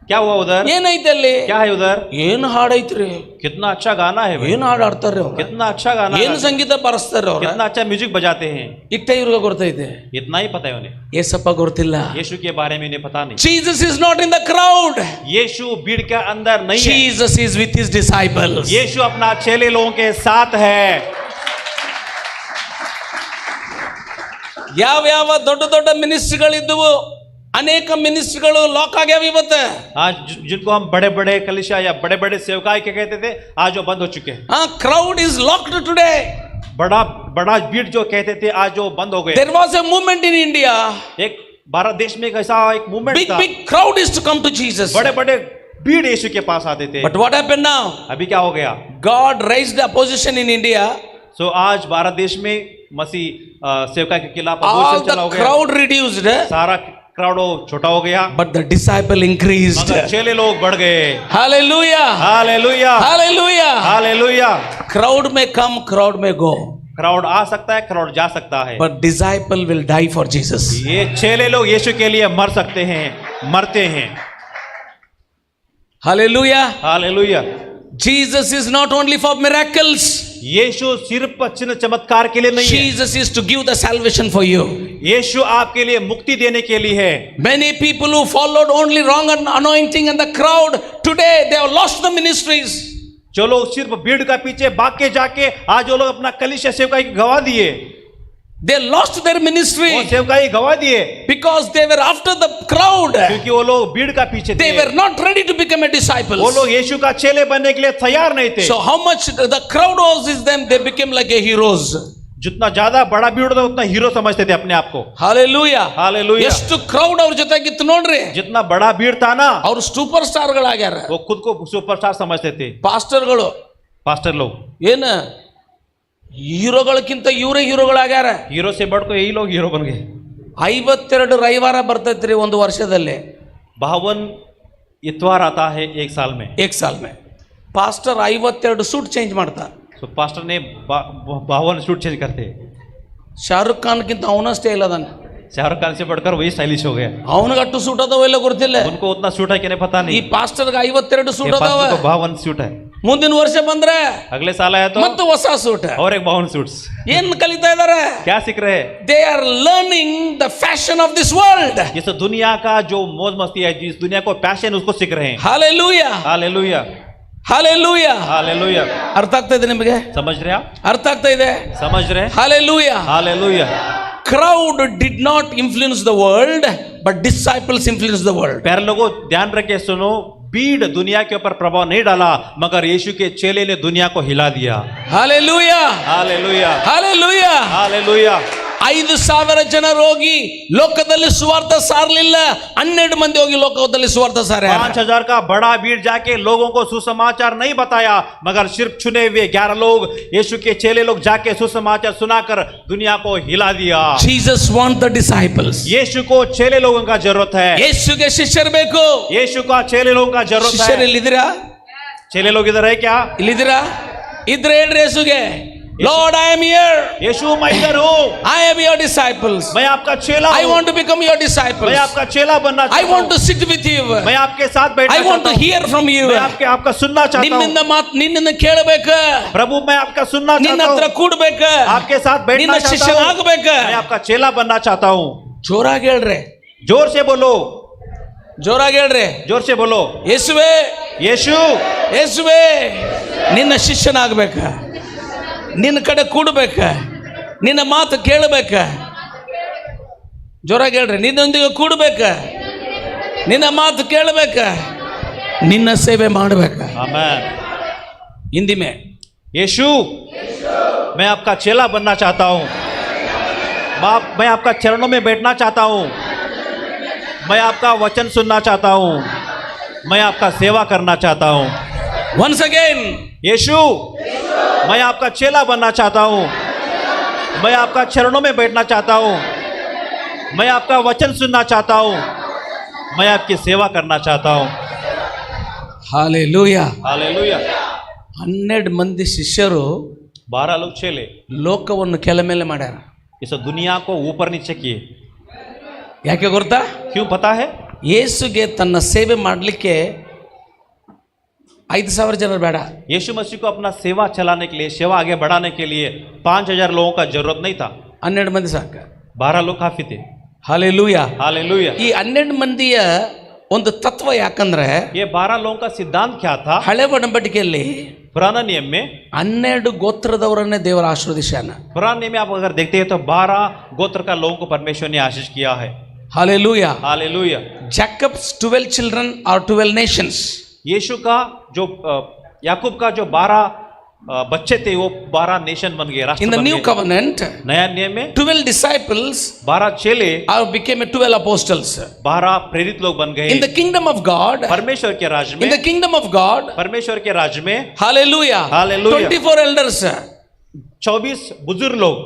क्या हुआ उधर?
ಏನೈತೆ ಅಲ್ಲಿ?
क्या है उधर?
ಏನು ಹಾಡೈತ್ರಿ?
कितना अच्छा गाना है भाई।
ಏನು ಹಾಡು ಆಡ್ತಾರ್ರಿ ಅವ್ರು?
कितना अच्छा गाना
ಏನು
है।
ಸಂಗೀತ ಬಾರಿಸ್ತಾರ್ರಿ ಅವ್ರು?
कितना अच्छा म्यूजिक बजाते हैं।
ಇಟ್ಟ ಇವ್ರಿಗೆ ಗೊತ್ತೈತೆ,
इतना ही पता है उन्हें,
ಏಸಪ್ಪ ಗೊತ್ತಿಲ್ಲ.
यीशु के बारे में इन्हें पता नहीं।
Jesus is not in the crowd.
यीशु भीड़ के अंदर नहीं है,
Jesus is with his disciples.
यीशु अपना चेले लोगों के साथ है।
ಯಾವ ದೊಡ್ಡ ದೊಡ್ಡ ಮಿನಿಸ್ಟ್ರಿಗಳಿದ್ದವು, ಅನೇಕ ಮಿನಿಸ್ಟ್ರಿಗಳು ಲಾಕ್ ಆಗ್ಯಾವ ಇವತ್ತು.
आज जिनको हम बड़े बड़े कलीसिया या बड़े बड़े सेवकाई के कहते थे, आज वो बंद हो चुके हैं।
crowd is locked today.
बड़ा बड़ा भीड़ जो कहते थे, आज वो बंद हो गए।
There was a movement in India.
एक भारत देश में एक ऐसा एक मूवमेंट था,
Big crowd is to come to Jesus.
बड़े बड़े भीड़ यीशु के पास आते थे।
But what happened now?
अभी क्या हो गया?
God raised the opposition in India.
सो आज भारत देश में मसीह सेवका के खिलाफ
All
अपोजिशन चला हो
the
गया,
crowd reduced,
सारा क्राउड छोटा हो गया,
but the disciple increased.
मगर चेले लोग बढ़ गए।
Hallelujah.
Hallelujah,
Hallelujah.
Hallelujah.
Crowd may come, crowd may go,
crowd आ सकता है, क्राउड जा सकता है,
but disciple will die for Jesus.
ये चेले लोग यीशु के लिए मर सकते हैं, मरते हैं।
Hallelujah.
Hallelujah.
Jesus is not only for miracles.
यीशु सिर्फ चिन्ह चमत्कार के लिए नहीं है,
Jesus is to give the salvation for you.
यीशु आपके लिए मुक्ति देने के लिए है।
Many people who followed only wrong anointing and the crowd, today they have lost the ministries.
जो लोग सिर्फ भीड़ का पीछे भाग के जाके आज वो लोग अपना कलीसिया सेवकाई गवा दिए,
They lost their
वो
ministry
सेवकाई गवा दिए
because they were after the crowd.
क्योंकि वो लोग भीड़ का पीछे
They
थे,
were not ready to become a disciple.
वो लोग यीशु का चेले बनने के लिए तैयार नहीं थे।
So how much the crowd was them, they became like a heroes.
जितना ज्यादा बड़ा भीड़ होता उतना हीरो समझते थे अपने आप को।
Hallelujah.
हालेलुया।
ಎಷ್ಟು crowd ಅವ್ರ ಜೊತೆಗಿತ್ತು ನೋಡ್ರಿ,
जितना बड़ा भीड़ था ना,
ಅವ್ರು ಸೂಪರ್ ಸ್ಟಾರ್ ಗಳಾಗ್ಯಾರ.
वो खुद को सुपरस्टार समझते थे।
ಪಾಸ್ಟರ್ಗಳು
पास्टर लोग
ಏನ ಹೀರೋಗಳಕ್ಕಿಂತ ಇವರೇ ಹೀರೋಗಳಾಗ್ಯಾರ.
हीरो से बढ़कर यही लोग हीरो बन गए।
52 ರವಿವಾರ ಬರ್ತೈತ್ರಿ ಒಂದು ವರ್ಷದಲ್ಲಿ,
52 इतवार आता है एक साल में।
एक साल में पास्टर 52 सूट चेंज ಮಾಡ್ತಾ.
तो पास्टर ने 52 सूट चेंज करते।
ಶಾರುಖ್ ಖಾನ್ ಗಿಂತ ಅವನ ಸ್ಟೈಲ್ ಅದಾನ.
शाहरुख खान से बढ़कर वही स्टाइलिश हो गया।
ಅವನಿಗೆ ಅಷ್ಟು ಸೂಟ್ ಅದಾವ ಇಲ್ಲ ಗೊತ್ತಿಲ್ಲ.
उनको उतना सूट है कि नहीं पता
ಈ
नहीं।
ಪಾಸ್ಟರ್ಗೆ 52 ಸೂಟ್
ये
ಅದಾವ.
पास्टर को 52 सूट है।
ಮುಂದಿನ ವರ್ಷ ಬಂದ್ರೆ
अगले साल आया तो
ಮತ್ತೆ ಹೊಸ ಸೂಟ್.
और एक 52 सूट्स।
ಏನ್ ಕಲಿತಾ ಇದಾರೆ?
क्या सीख रहे हैं?
They are learning the fashion of this world.
ये सब दुनिया का जो मौज मस्ती है, जिस दुनिया को पैशन उसको सीख रहे हैं।
Hallelujah,
hallelujah,
hallelujah.
हालेलुया।
ಅರ್ಥ ಆಗ್ತಾ ಇದೆ ನಿಮಗೆ?
समझ रहे आप?
ಅರ್ಥ ಆಗ್ತಾ ಇದೆ?
समझ रहे हैं?
Hallelujah.
Hallelujah.
Crowd did not influence the world, but disciples influenced the world.
प्यारे लोगों ध्यान रखे सुनो, भीड़ दुनिया के ऊपर प्रभाव नहीं डाला, मगर यीशु के चेले ने दुनिया को हिला दिया।
Hallelujah.
Hallelujah,
Hallelujah.
हालेलुया।
5,000 ಜನರು ಹೋಗಿ ಲೋಕದಲ್ಲಿ ಸುವಾರ್ಥ ಸಾರಲಿಲ್ಲ, 12 ಮಂದಿ ಹೋಗಿ ಲೋಕದಲ್ಲಿ ಸುವಾರ್ಥ ಸಾರ್ಯಾರ.
5,000 का बड़ा भीड़ जाके लोगों को सुसमाचार नहीं बताया, मगर सिर्फ चुने हुए 11 लोग, यीशु के चेले लोग जाके सुसमाचार सुनाकर दुनिया को हिला दिया।
Jesus want the disciples.
यीशु को चेले लोगों का जरूरत है।
ಯೇಸುಗೆ ಶಿಷ್ಯರು ಬೇಕು.
यीशु का चेले लोगों का जरूरत
ಶಿಷ್ಯರು
है।
ಇಲ್ಲಿದ್ದೀರಾ?
चेले लोग इधर है क्या?
ಇಲ್ಲಿದ್ದೀರಾ? ಇದ್ರೆ ಹೇಳ್ರಿ ಯೇಸುಗೆ, Lord, I am here.
यीशु मैं इधर हूँ,
I am your disciples.
मैं आपका चेला
I
हूँ,
want to become your disciples.
मैं आपका चेला बनना
I
चाहता
want to
हूँ,
sit with you.
मैं आपके साथ बैठना
I want
चाहता
to
हूँ,
hear from you.
मैं आपका सुनना चाहता
ನಿನ್ನಿಂದ
हूँ।
ಮಾತು ನಿನ್ನಿಂದ ಕೇಳಬೇಕು,
प्रभु मैं आपका सुनना
ನಿನ್ನ
चाहता
ಹತ್ರ
हूँ,
ಕೂಡ್ಬೇಕು,
आपके साथ बैठना
ನಿನ್ನ
चाहता
ಶಿಷ್ಯನ
हूँ,
ಆಗ್ಬೇಕು.
मैं आपका चेला बनना चाहता हूँ।
ಜೋರಾಗಿ ಹೇಳ್ರಿ,
जोर से बोलो,
ಜೋರಾಗಿ ಹೇಳ್ರಿ.
जोर से बोलो।
ಯೇಸುವೆ,
यीशु,
ಯೇಸುವೆ, ನಿನ್ನ ಶಿಷ್ಯನಾಗ್ಬೇಕ, ನಿನ್ನ ಕಡೆ ಕೂಡ್ಬೇಕ, ನಿನ್ನ ಮಾತು ಕೇಳಬೇಕ. ಜೋರಾಗಿ ಹೇಳ್ರಿ, ನಿನ್ನೊಂದಿಗೆ ಕೂಡ್ಬೇಕ, ನಿನ್ನ ಮಾತು ಕೇಳಬೇಕ, ನಿನ್ನ ಸೇವೆ ಮಾಡಬೇಕ.
आमेन।
हिंदी में
यीशु मैं आपका चेला बनना चाहता हूँ, बाप मैं आपका चरणों में बैठना चाहता हूँ, मैं आपका वचन सुनना चाहता हूँ, मैं आपका सेवा करना चाहता हूँ।
once again,
यीशु मैं आपका चेला बनना चाहता हूँ, मैं आपका चरणों में बैठना चाहता हूँ, मैं आपका वचन सुनना चाहता हूँ, मैं आपकी सेवा करना चाहता हूँ।
हालेलूया.
हालेलुया।
12 ಮಂದಿ ಶಿಷ್ಯರು
12 लोग चेले
ಲೋಕವನ್ನು ಕೆಲ ಮೇಲೆ ಮಾಡ್ಯಾರ.
इस दुनिया को ऊपर नीचे किए।
ಯಾಕೆ ಗೊತ್ತಾ?
क्यों पता है?
ಯೇಸುಗೆ ತನ್ನ ಸೇವೆ ಮಾಡಲಿಕ್ಕೆ 5,000 ಜನರು ಬೇಡ.
यीशु मसीह को अपना सेवा चलाने के लिए, सेवा आगे बढ़ाने के लिए 5,000 लोगों का जरूरत नहीं था,
12 ಮಂದಿ ಸಾಕ.
12 लोग काफी थे।
ಹಾಲೆಲೂಯಾ.
हालेलुया।
ಈ 12 ಮಂದಿಯ ಒಂದು ತತ್ವ ಯಾಕಂದ್ರೆ,
ये 12 लोगों का सिद्धांत क्या था?
ಹಳೆ ಒಡಂಬಡಿಕೆಯಲ್ಲಿ
पुराना नियम में,
12 ಗೋತ್ರದವರನ್ನೇ ದೇವರ ಆಶೀರ್ವದಿಸ್ಯಾನ.
पुराने नियम में आप अगर देखते हैं तो 12 गोत्र का लोगों को परमेश्वर ने आशीष किया है।
Hallelujah.
Hallelujah.
Jacob's 12 children are 12 nations.
यीशु का जो याकूब का जो 12 बच्चे थे वो 12 नेशन बन गए,
In
राष्ट्र
the
बन
new
गए।
covenant,
नया नियम में
12 disciples
12 चेले
became 12 apostles.
12 प्रेरित लोग बन गए।
In the kingdom of God,
परमेश्वर के राज्य
in the
में,
kingdom of God,
परमेश्वर के राज्य में
hallelujah,
Hallelujah.
24 elders
24 बुजुर्ग लोग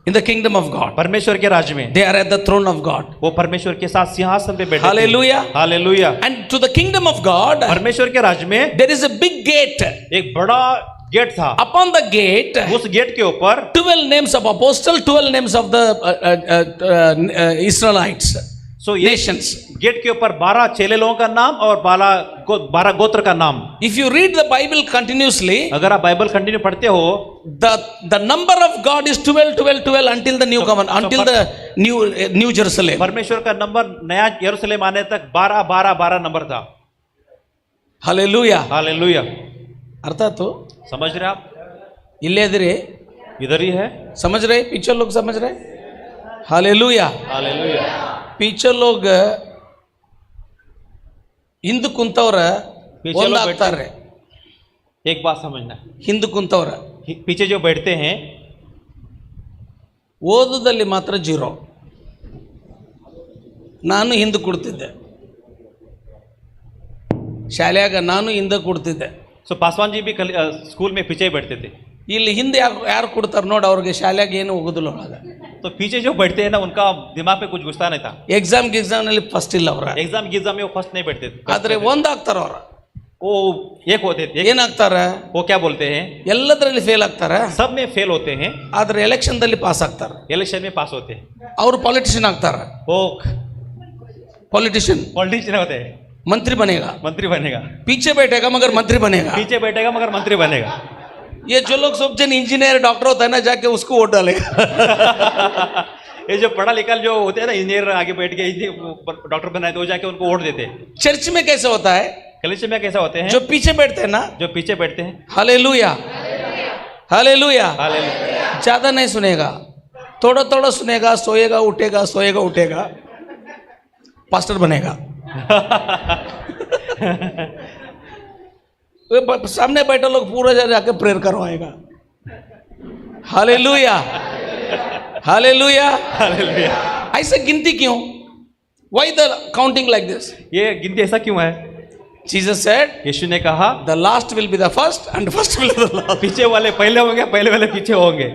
in the kingdom of God.
परमेश्वर के राज्य में
They are at the throne of God.
वो परमेश्वर के साथ सिंहासन पे बैठे थे।
Hallelujah.
Hallelujah.
And to the kingdom of God,
परमेश्वर के राज्य में
there is a big gate.
एक बड़ा गेट था।
Upon the gate,
उस गेट के ऊपर
12 names of apostles, 12 names of the Israelites,
सो ये
nations.
गेट के ऊपर 12 चेले लोगों का नाम और 12 गोत्र का नाम।
If you read the Bible continuously,
अगर आप बाइबल कंटिन्यू पढ़ते हो
the number of God is 12, 12, 12 until the new covenant, until the new Jerusalem.
परमेश्वर का नंबर नया यरूशलेम आने तक 12 12 12 नंबर था।
Hallelujah.
हालेलुया।
अर्थ आतो
समझ रहे आप?
इल्ले इधरे
इधर ही है।
समझ रहे, पीछे लोग समझ रहे। हालेलुया।
हालेलुया।
पीछे लोग ಹಿಂದೆ ಕುಂತವ್ರ ಒಂದಾಗ್ತಾರೆ,
एक बात समझना,
ಹಿಂದೆ ಕುಂತವ್ರ
पीछे जो बैठते हैं
ಓದುದಲ್ಲಿ ಮಾತ್ರ ಜೀರೋ. ನಾನು ಹಿಂದೆ ಕೊಡ್ತಿದ್ದೆ, ಶಾಲೆಯಾಗ ನಾನು ಹಿಂದೆ ಕೊಡ್ತಿದ್ದೆ.
सो पासवान जी भी स्कूल में पीछे बैठते थे।
ಇಲ್ಲಿ ಹಿಂದೆ ಯಾರು ಕೊಡ್ತಾರೆ ನೋಡಿ, ಅವ್ರಿಗೆ ಶಾಲೆಯಾಗ ಏನು ಹೋಗೋದಿಲ್ಲ ಒಳಗೆ.
तो पीछे जो बैठते हैं ना उनका दिमाग पे कुछ घुसता नहीं था।
ಎಕ್ಸಾಮ್ನಲ್ಲಿ ಫಸ್ಟ್ ಇಲ್ಲ ಅವ್ರ,
एग्जाम में वो फर्स्ट नहीं बैठते थे।
ಆದ್ರೆ ಒಂದಾಗ್ತಾರ ಅವ್ರ.
वो एक होते थे।
ಏನಾಗ್ತಾರ?
वो क्या बोलते हैं?
ಎಲ್ಲದರಲ್ಲಿ ಫೇಲ್ ಆಗ್ತಾರ,
सब में फेल होते हैं,
ಆದ್ರೆ ಎಲೆಕ್ಷನ್ದಲ್ಲಿ ಪಾಸ್ ಆಗ್ತಾರ.
इलेक्शन में पास होते हैं।
ಅವರು ಪೊಲಿಟಿಷಿಯನ್ ಆಗ್ತಾರ.
वो
पॉलिटिशियन
पॉलिटिशियन होते हैं,
मंत्री बनेगा,
मंत्री बनेगा।
पीछे बैठेगा मगर मंत्री बनेगा.
पीछे बैठेगा मगर मंत्री बनेगा।
ये जो लोग सब जन इंजीनियर डॉक्टर होता है ना, जाके उसको वोट डालेगा.
ये जो पढ़ा लिखा जो होते हैं ना इंजीनियर, आगे बैठ के डॉक्टर बनाए तो वो जाके उनको वोट देते हैं।
चर्च में कैसे होता है?
कलीसिया में कैसा होते हैं?
जो पीछे बैठते हैं ना,
जो पीछे बैठते हैं।
Hallelujah, hallelujah.
हालेलुया।
ज्यादा नहीं सुनेगा, थोड़ा थोड़ा सुनेगा, सोएगा उठेगा, सोएगा उठेगा, पास्टर बनेगा. सामने बैठे लोग पूरा जाके प्रेयर करवाएगा. Hallelujah, hallelujah,
hallelujah.
ऐसे गिनती क्यों? Why the counting like this?
ये गिनती ऐसा क्यों है?
Jesus said,
यीशु ने कहा
the last will be the first and the first will be the last.
पीछे वाले पहले होंगे, पहले वाले पीछे होंगे।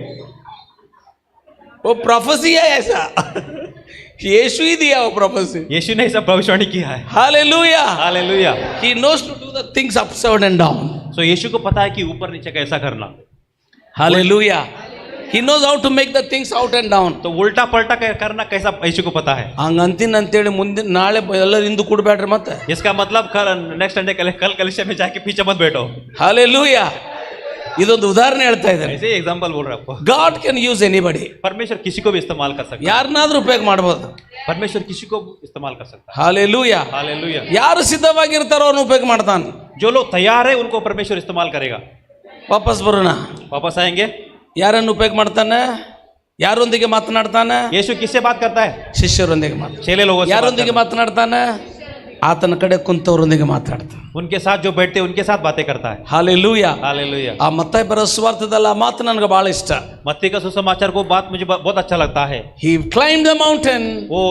वो प्रोफेसी है ऐसा. यीशु ही दिया वो प्रोफेसी.
यीशु ने ऐसा भविष्यवाणी किया है।
Hallelujah.
Hallelujah.
He knows to do the things upside and down.
सो यीशु को पता है कि ऊपर नीचे कैसा करना।
Hallelujah. He knows how to make the things out and down.
तो उल्टा पलटा करना कैसा यीशु को पता है।
ಹಂಗಂತೀನಿ ಅಂತೇಳಿ ಮುಂದೆ ನಾಳೆ ಎಲ್ಲರೂ ಹಿಂದೆ ಕೂಡಬೇಡ್ರಿ ಮತ್ತೆ.
इसका मतलब कल नेक्स्ट संडे कल कलीसिया में जाके पीछे मत बैठो।
हालेलुया. ಇದೊಂದು ಉದಾಹರಣೆ ಹೇಳ್ತಾ ಇದ್ದಾರೆ.
ऐसे एग्जांपल बोल रहा आपको।
God can use anybody.
परमेश्वर किसी को भी इस्तेमाल कर सकता है।
ಯಾರನ್ನಾದ್ರೂ ಉಪಯೋಗ ಮಾಡಬಹುದು.
परमेश्वर किसी को इस्तेमाल कर सकता है।
ಹಾಲೆಲೂಯಾ.
हालेलुया।
ಯಾರು ಸಿದ್ಧವಾಗಿರ್ತಾರೋ ಅವನು ಉಪಯೋಗ ಮಾಡ್ತಾನೆ.
जो लोग तैयार है उनको परमेश्वर इस्तेमाल करेगा।
ವಾಪಸ್ ಬರೋಣ.
वापस आएंगे।
ಯಾರನ್ನು ಉಪಯೋಗ ಮಾಡ್ತಾನೆ? ಯಾರೊಂದಿಗೆ ಮಾತನಾಡ್ತಾನೆ?
यीशु किससे बात करता है?
ಶಿಷ್ಯರೊಂದಿಗೆ ಮಾತನಾಡ್ತಾನೆ.
चेले लोगों से।
ಯಾರೊಂದಿಗೆ ಮಾತನಾಡ್ತಾನೆ? ಆತನ ಕಡೆ ಕುಂತವರೊಂದಿಗೆ ಮಾತನಾಡ್ತಾನೆ.
उनके साथ जो बैठते हैं उनके साथ बातें करता है।
ಹಾಲೆಲೂಯಾ.
हालेलुया।
ಆ ಮತ್ತಾಯ ಬರೋ ಸುವಾರ್ತೆದಲ್ಲ ಆ ಮಾತು ನನಗೆ ಬಹಳ ಇಷ್ಟ.
मत्ती का सुसमाचार को बात मुझे बहुत अच्छा लगता है।
He climbed the mountain.
वो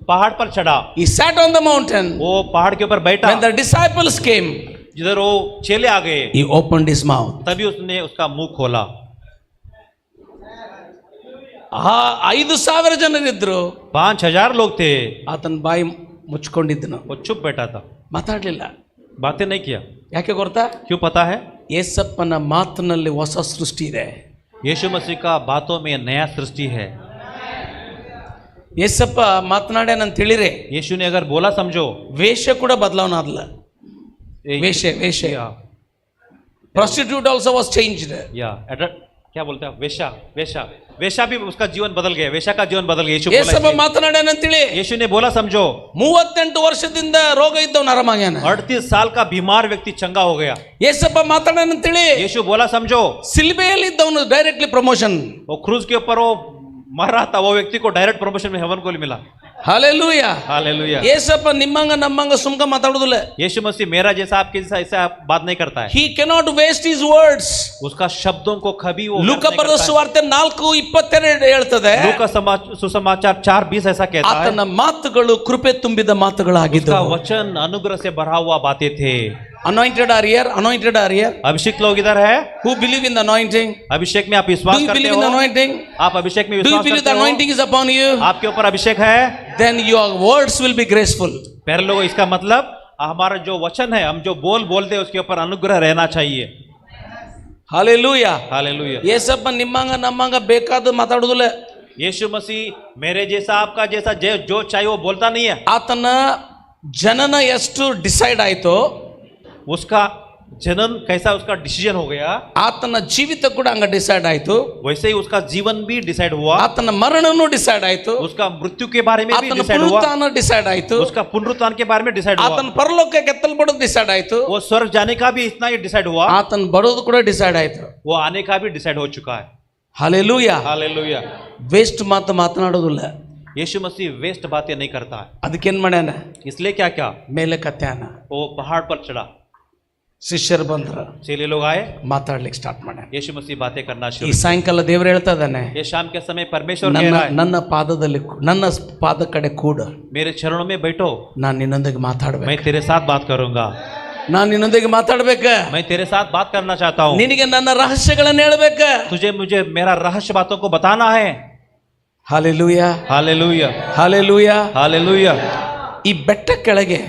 पहाड़ पर चढ़ा।
He sat on the mountain.
वो पहाड़ के ऊपर बैठा।
When the disciples came,
जिधर वो चेले आ गए,
he opened his mouth.
तभी उसने उसका मुंह खोला।
5,000 ಜನರಿದ್ರು.
5,000 लोग थे।
ಆತನ ಬಾಯಿ ಮುಚ್ಕೊಂಡಿದ್ದನು.
वो चुप बैठा था,
ಮಾತಾಡ್ಲಿಲ್ಲ.
बातें नहीं किया।
ಯಾಕೆ ಗೊತ್ತಾ?
क्यों पता है?
ಯೇಸಪ್ಪನ ಮಾತಿನಲ್ಲಿ ಹೊಸ ಸೃಷ್ಟಿ ಇದೆ.
यीशु मसीह का बातों में नया सृष्टि है।
ಯೇಸಪ್ಪ ಮಾತನಾಡ್ಯಾನಂತ ಹೇಳಿರೆ
यीशु ने अगर बोला समझो,
ವೇಷ ಕೂಡ ಬದಲಾವಣೆ ಆದ್ಲ. ವೇಷ ವೇಷ prostitute also was changed.
या क्या बोलते हैं? वेश्या वेश्या वेश्या भी उसका जीवन बदल गया। वेश्या का जीवन बदल गया। यीशु बोला
ಯೇಸಪ್ಪ ಮಾತನಾಡ್ಯಾನಂತೇಳಿ
यीशु ने बोला समझो।
38 ವರ್ಷದಿಂದ ರೋಗ ಇದ್ದವನು ಆರಾಮಾಗ್ಯಾನ.
38 साल का बीमार व्यक्ति चंगा हो गया।
ಯೇಸಪ್ಪ ಮಾತನಾಡ್ಯಾನಂತೇಳಿ
यीशु बोला समझो।
ಸಿಲ್ಬೆಯಲ್ಲಿ ಇದ್ದವನು ಡೈರೆಕ್ಟ್ಲಿ ಪ್ರಮೋಷನ್.
वो क्रूज के ऊपर वो मर रहा था, वो व्यक्ति को डायरेक्ट प्रमोशन में हेवन को मिला।
ಹಾಲೆಲೂಯ.
हालेलुया।
ಏಸಪ್ಪ ನಿಮ್ಮಂಗ ನಮ್ಮಂಗ ಸುಮ್ಕ ಮಾತಾಡುದಿಲ್ಲ.
यीशु मसीह मेरा जैसा आपके जैसा ऐसा बात नहीं करता है।
He cannot waste his words.
उसका शब्दों को कभी वो
ಲೂಕ
व्यर्थ नहीं
ಬರೆದ
करता है।
ಸುವಾರ್ತೆ 4:22 ಹೇಳ್ತದೆ,
लूका सुसमाचार 4:20 ऐसा कहता है,
ಆತನ ಮಾತುಗಳು ಕೃಪೆ ತುಂಬಿದ
उसका
ಮಾತುಗಳಾಗಿದ್ದವು.
वचन अनुग्रह से भरा हुआ बातें थे।
Anointed are here, anointed are here.
अभिषेक लोग इधर है,
Who believe in the anointing?
अभिषेक में आप
Do
विश्वास
you
करते
believe in the
हो?
anointing?
आप अभिषेक में
Do you
विश्वास
believe the
करते हो?
anointing is upon you?
आपके ऊपर अभिषेक है,
Then your words will be graceful.
पहले लोग इसका मतलब हमारा जो वचन है, हम जो बोलते हैं उसके ऊपर अनुग्रह रहना चाहिए।
Hallelujah.
हालेलुया।
ಏಸಪ್ಪ ನಿಮ್ಮಂಗ ನಮ್ಮಂಗ ಬೇಕಾದ ಮಾತಾಡುದಿಲ್ಲ.
यीशु मसीह मेरे जैसा आपका जैसा जो चाहिए वो बोलता नहीं है।
ಆತನ ಜನನ ಎಷ್ಟು ಡಿಸೈಡ್ ಆಯ್ತೋ,
उसका जनन कैसा उसका डिसीजन हो गया,
ಆತನ ಜೀವಿತ ಕೂಡ ಹಂಗ ಡಿಸೈಡ್ ಆಯ್ತು.
वैसे ही उसका जीवन भी डिसाइड हुआ,
ಆತನ ಮರಣನೂ ಡಿಸೈಡ್ ಆಯ್ತು.
उसका मृत्यु के बारे में भी
ಆತನ
डिसाइड हुआ,
ಪುನರುತ್ಥಾನ ಡಿಸೈಡ್ ಆಯ್ತು.
उसका पुनरुत्थान के बारे में डिसाइड हुआ,
ಆತನ ಪರಲೋಕಕ್ಕೆ ಎತ್ತಲ್ಪಡೋದು ಡಿಸೈಡ್ ಆಯ್ತು.
वो स्वर्ग जाने का भी इतना ही डिसाइड हुआ,
ಆತನ ಬರೋದು ಕೂಡ ಡಿಸೈಡ್ ಆಯ್ತು.
वो आने का भी डिसाइड हो चुका है।
ಹಾಲೆಲೂಯಾ.
हालेलुया।
ವೇಸ್ಟ್ ಮಾತು ಮಾತನಾಡೋದಿಲ್ಲ.
यीशु मसीह वेस्ट बातें नहीं करता है।
ಅದಕ್ಕೇನ್ ಮಾಡ್ಯಾನ,
इसलिए क्या क्या
ಮೇಲೆ ಕತ್ಯಾನ.
वो पहाड़ पर चढ़ा,
ಶಿಷ್ಯರು ಬಂದ್ರ,
चेले लोग आए,
ಮಾತಾಡ್ಲಿಕ್ಕೆ ಸ್ಟಾರ್ಟ್ ಮಾಡ್ಯಾನ.
यीशु मसीह बातें करना
ಈ
शुरू।
ಸಾಯಂಕಾಲ ದೇವ್ರು ಹೇಳ್ತಾ ಇದ್ದಾನೆ,
ये शाम के समय परमेश्वर कह
ನನ್ನ
रहा है,
ನನ್ನ ಪಾದದಲ್ಲಿ ನನ್ನ ಪಾದ ಕಡೆ ಕೂಡ
मेरे चरणों में बैठो,
ನಾನು ನಿನ್ನೊಂದಿಗೆ
मैं
ಮಾತಾಡ್ಬೇಕು.
तेरे साथ बात करूंगा,
ನಾನು ನಿನ್ನೊಂದಿಗೆ ಮಾತಾಡ್ಬೇಕ.
मैं तेरे साथ बात करना चाहता हूँ,
ನಿನಗೆ ನನ್ನ ರಹಸ್ಯಗಳನ್ನ ಹೇಳ್ಬೇಕ.
मुझे मेरा रहस्य बातों को बताना है।
ಹಾಲೆಲೂಯಾ.
हालेलुया।
ಹಾಲೆಲೂಯಾ.
हालेलुया।
ಈ ಬೆಟ್ಟ ಕೆಳಗೆ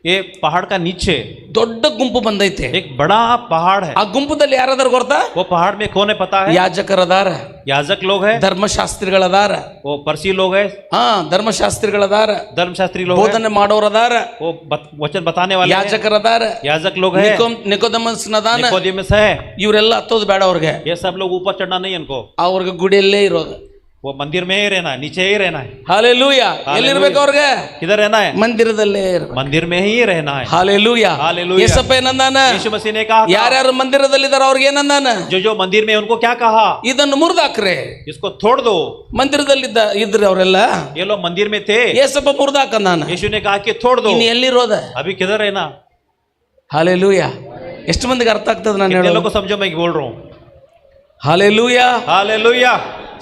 ये पहाड़ का नीचे
ದೊಡ್ಡ ಗುಂಪು ಬಂದೈತೆ.
एक बड़ा पहाड़ है।
ಆ ಗುಂಪದಲ್ಲಿ ಯಾರದಾರ ಗೊತ್ತಾ?
वो पहाड़ में कौन है पता है?
ಯಾಜಕರದಾರ,
याजक लोग है,
ಧರ್ಮಶಾಸ್ತ್ರಿಗಳದಾರ.
वो परसी लोग है,
ಹಾ, ಧರ್ಮಶಾಸ್ತ್ರಿಗಳದಾರ,
धर्मशास्त्री लोग है,
ಬೋಧನೆ ಮಾಡೋರದಾರ,
वो वचन बताने वाले हैं,
ಯಾಜಕರದಾರ,
याजक लोग है,
ನಿಕೋದೇಮಸ್ನದಾನ.
निकोदेमुस है।
ಇವರೆಲ್ಲ ಹತ್ತೋದು ಬೇಡ ಅವ್ರಿಗೆ.
ये सब लोग ऊपर चढ़ना नहीं इनको,
ಅವ್ರಿಗೆ ಗುಡಿಯಲ್ಲೇ ಇರೋದು.
वो मंदिर में ही रहना है, नीचे ही रहना है।
ಹಾಲೆಲೂಯಾ. ಎಲ್ಲಿರ್ಬೇಕು ಅವ್ರಿಗೆ?
किधर रहना है?
ಮಂದಿರದಲ್ಲೇ ಇರ್ಬೇಕು.
मंदिर में ही रहना है।
ಹಾಲೆಲೂಯಾ.
हालेलुया।
ಯೇಸಪ್ಪ ಏನಂದಾನ?
यीशु मसीह ने कहा,
ಯಾರ್ಯಾರು ಮಂದಿರದಲ್ಲಿದ್ದಾರ ಅವ್ರಿಗೆ ಏನಂದಾನ?
जो मंदिर में उनको क्या कहा?
ಇದನ್ನು ಮುರಿದಾಕ್ರೆ.
इसको तोड़ दो।
ಮಂದಿರದಲ್ಲಿದ್ದ ಇದ್ರು ಅವರೆಲ್ಲ,
ये लोग मंदिर में थे,
ಯೇಸಪ್ಪ ಮುರಿದಾಕಂದಾನ.
यीशु ने कहा कि तोड़ दो।
ಇನ್ನು ಎಲ್ಲಿರೋದ?
अभी किधर रहना?
ಹಾಲೆಲೂಯಾ. ಎಷ್ಟು ಮಂದಿಗೆ ಅರ್ಥ ಆಗ್ತದೆ ನಾನು
कितने
ಹೇಳೋದು?
लोग को समझो मैं बोल रहा हूँ।
Hallelujah.
Hallelujah.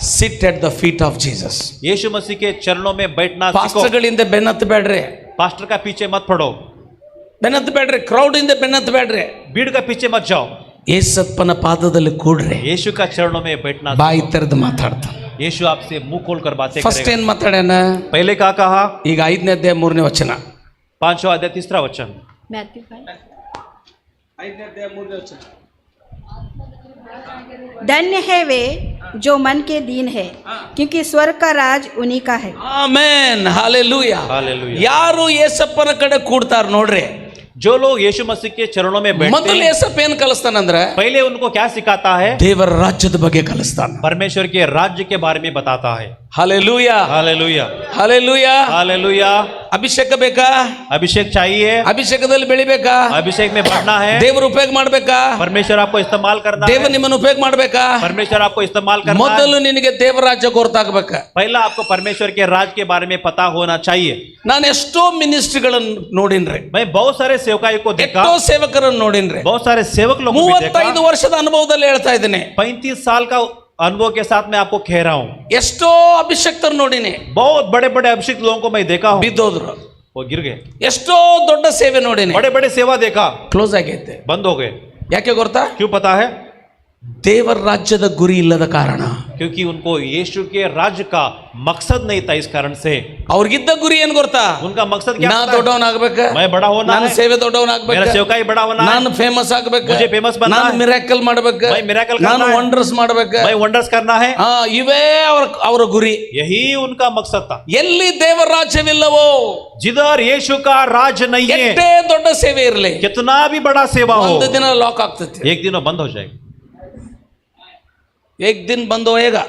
Sit at the feet of Jesus.
यीशु मसीह के चरणों में बैठना सीखो।
ಪಾಸ್ಟರ್ಗಳಿಂದ ಬೆನ್ನತ್ತು ಬೇಡ್ರಿ.
पास्टर का पीछे मत पड़ो,
ಬೆನ್ನತ್ತು ಬೇಡ್ರಿ. ಕ್ರೌಡ್ ಇಂದ ಬೆನ್ನತ್ತು ಬೇಡ್ರಿ.
भीड़ का पीछे मत जाओ,
ಯೇಸಪ್ಪನ ಪಾದದಲ್ಲಿ ಕೂಡ್ರಿ.
यीशु का चरणों में बैठना
ಬಾಯಿ
सीखो।
ತೆರೆದು ಮಾತಾಡ್ತಾನೆ.
यीशु आपसे मुंह खोलकर बातें
ಫಸ್ಟ್
करेगा।
ಏನ್ ಮಾತಾಡ್ಯಾನ?
पहले क्या कहा?
ಈಗ 5ನೇ ಅಧ್ಯಾಯ 3ನೇ ವಚನ.
5वां अध्याय 3रा वचन।
मैथ्यू 5।
5ನೇ ಅಧ್ಯಾಯ 3ನೇ ವಚನ.
धन्य है वे जो मन के दीन है, क्योंकि स्वर्ग का राज उन्हीं का है।
ಆಮೆನ್. ಹಾಲೆಲೂಯಾ.
हालेलुया।
ಯಾರು ಯೇಸಪ್ಪನ ಕಡೆ ಕೂಡ್ತಾರ ನೋಡ್ರಿ,
जो लोग यीशु मसीह के चरणों में बैठते
ಮೊದಲು
हैं,
ಯೇಸಪ್ಪ ಏನ್ ಕಲಿಸ್ತಾನಂದ್ರೆ
पहले उनको क्या सिखाता है?
ದೇವರ ರಾಜ್ಯದ ಬಗ್ಗೆ ಕಲಿಸ್ತಾನ.
परमेश्वर के राज्य के बारे में बताता है।
ಹಾಲೆಲೂಯಾ.
हालेलुया।
ಹಾಲೆಲೂಯಾ.
हालेलुया।
ಅಭಿಷೇಕ ಬೇಕಾ?
अभिषेक चाहिए,
ಅಭಿಷೇಕದಲ್ಲಿ ಬೆಳಿಬೇಕಾ?
अभिषेक में बढ़ना है,
ದೇವರು ಉಪಯೋಗ ಮಾಡ್ಬೇಕಾ?
परमेश्वर आपको इस्तेमाल करना
ದೇವ
है,
ನಿಮ್ಮನ್ನು ಉಪಯೋಗ ಮಾಡ್ಬೇಕಾ?
परमेश्वर आपको इस्तेमाल करना है।
ಮೊದಲು ನಿನಗೆ ದೇವರ ರಾಜ್ಯ ಗೊತ್ತಾಗಬೇಕ.
पहला आपको परमेश्वर के राज के बारे में पता होना चाहिए।
ನಾನು ಎಷ್ಟೋ ಮಿನಿಸ್ಟ್ರಿಗಳನ್ನು ನೋಡಿನ್ರಿ,
मैं बहुत सारे सेवकाई को देखा,
ಎಷ್ಟೋ ಸೇವಕರನ್ನು ನೋಡಿನ್ರಿ.
बहुत सारे सेवक लोगों को भी
35
देखा।
ವರ್ಷದ ಅನುಭವದಲ್ಲಿ ಹೇಳ್ತಾ ಇದ್ದೇನೆ.
35 साल का अनुभव के साथ मैं आपको कह रहा हूँ,
ಎಷ್ಟೋ ಅಭಿಷೇಕ್ತರು ನೋಡಿನಿ,
बहुत बड़े बड़े अभिषेक लोगों को मैं देखा हूँ,
ಬಿದ್ದೋದ್ರು.
वो गिर गए।
ಎಷ್ಟೋ ದೊಡ್ಡ ಸೇವೆ ನೋಡಿನಿ,
बड़े बड़े सेवा देखा,
ಕ್ಲೋಸ್ ಆಗೈತೆ.
बंद हो गए।
ಯಾಕೆ ಗೊತ್ತಾ?
क्यों पता है?
ದೇವರ ರಾಜ್ಯದ ಗುರಿ ಇಲ್ಲದ ಕಾರಣ.
क्योंकि उनको यीशु के राज्य का मकसद नहीं था। इस कारण से
ಅವ್ರಿಗಿದ್ದ ಗುರಿ ಏನ್ ಗೊತ್ತಾ?
उनका मकसद क्या
ನಾ
था?
ದೊಡ್ಡವನ್ ಆಗ್ಬೇಕ,
मैं बड़ा होना
ನಾನು
है,
ಸೇವೆ ದೊಡ್ಡವನ್
मेरा
ಆಗ್ಬೇಕ,
सेवकाई बड़ा होना है,
ನಾನು ಫೇಮಸ್ ಆಗ್ಬೇಕ,
मुझे famous बनना
ನಾನು
है,
ಮಿರಾಕಲ್ ಮಾಡ್ಬೇಕ,
मैं miracle करना
ನಾನು
है,
ವಂಡರ್ಸ್ ಮಾಡ್ಬೇಕ.
मैं वंडर्स करना है,
ಇವೇ ಅವರ ಗುರಿ.
यही उनका मकसद था।
ಎಲ್ಲಿ ದೇವರ ರಾಜ್ಯವಿಲ್ಲವೋ,
जिधर यीशु का राज नहीं है,
ಎಷ್ಟೇ ದೊಡ್ಡ ಸೇವೆ ಇರಲಿ,
कितना भी बड़ा सेवा हो,
ಒಂದು ದಿನ ಲಾಕ್ ಆಗ್ತೈತಿ.
एक दिन वो बंद हो जाएगा।
एक दिन बंद होएगा.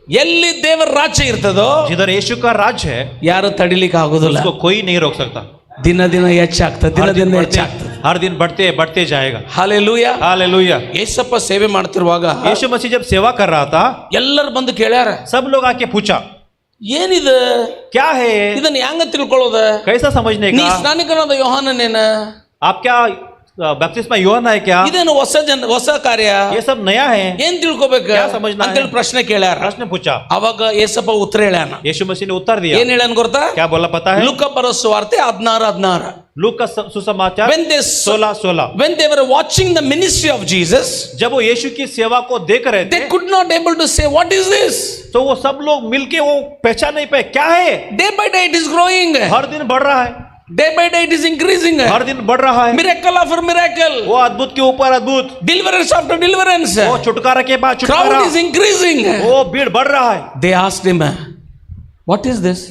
ಎಲ್ಲಿ ದೇವರ ರಾಜ್ಯ ಇರ್ತದೋ,
जिधर यीशु का राज है,
ಯಾರು ತಡಿಲಿಕ್ಕೆ ಆಗೋದಿಲ್ಲ.
उसको कोई नहीं रोक सकता।
ದಿನ ದಿನ ಹೆಚ್ಚಾಗ್ತದೆ, ದಿನ ದಿನ ಹೆಚ್ಚಾಗ್ತದೆ.
हर दिन बढ़ते बढ़ते जाएगा।
ಹಾಲೆಲೂಯಾ.
हालेलुया।
ಯೇಸಪ್ಪ ಸೇವೆ ಮಾಡ್ತಿರುವಾಗ
यीशु मसीह जब सेवा कर रहा था,
ಎಲ್ಲರೂ ಬಂದು ಕೇಳ್ಯಾರ,
सब लोग आके पूछा,
ಏನಿದು
क्या है
ಇದನ್ನ ಹೆಂಗ ತಿಳ್ಕೊಳ್ಳೋದ?
कैसा समझने
ನೀ
का
ಸ್ನಾನಿಕನಾದ ಯೋಹಾನನೇನ?
आप क्या बपतिस्मा यूहन्ना है क्या
ಇದೇನು ಹೊಸ ಕಾರ್ಯ?
ये सब नया है
ಏನ್ ತಿಳ್ಕೊಬೇಕು
क्या समझना है?
ಅಂತೇಳಿ ಪ್ರಶ್ನೆ ಕೇಳ್ಯಾರ.
प्रश्न पूछा
ಅವಾಗ ಯೇಸಪ್ಪ ಉತ್ತರ ಹೇಳ್ಯಾನ.
यीशु मसीह ने उत्तर दिया
ಏನ್ ಹೇಳ್ಯಾನ ಗೊತ್ತಾ?
क्या बोला पता है
ಲೂಕ ಬರೋ ಸುವಾರ್ತೆ 16:16.
लूक का सुसमाचार
When they
16:16
when they were watching the ministry of Jesus,
जब वो यीशु की सेवा को देख रहे
they
थे
could not able to say what is this.
तो वो सब लोग मिलके वो पहचान नहीं पाए क्या है
Day by day it is growing.
हर दिन बढ़ रहा है
Day by day it is increasing.
हर दिन बढ़ रहा है
Miracle after miracle.
वो अद्भुत के ऊपर अद्भुत
Deliverance after deliverance.
वो छुटकारा के बाद छुटकारा
Crowd is increasing.
वो भीड़ बढ़ रहा है
They asked him, what is this?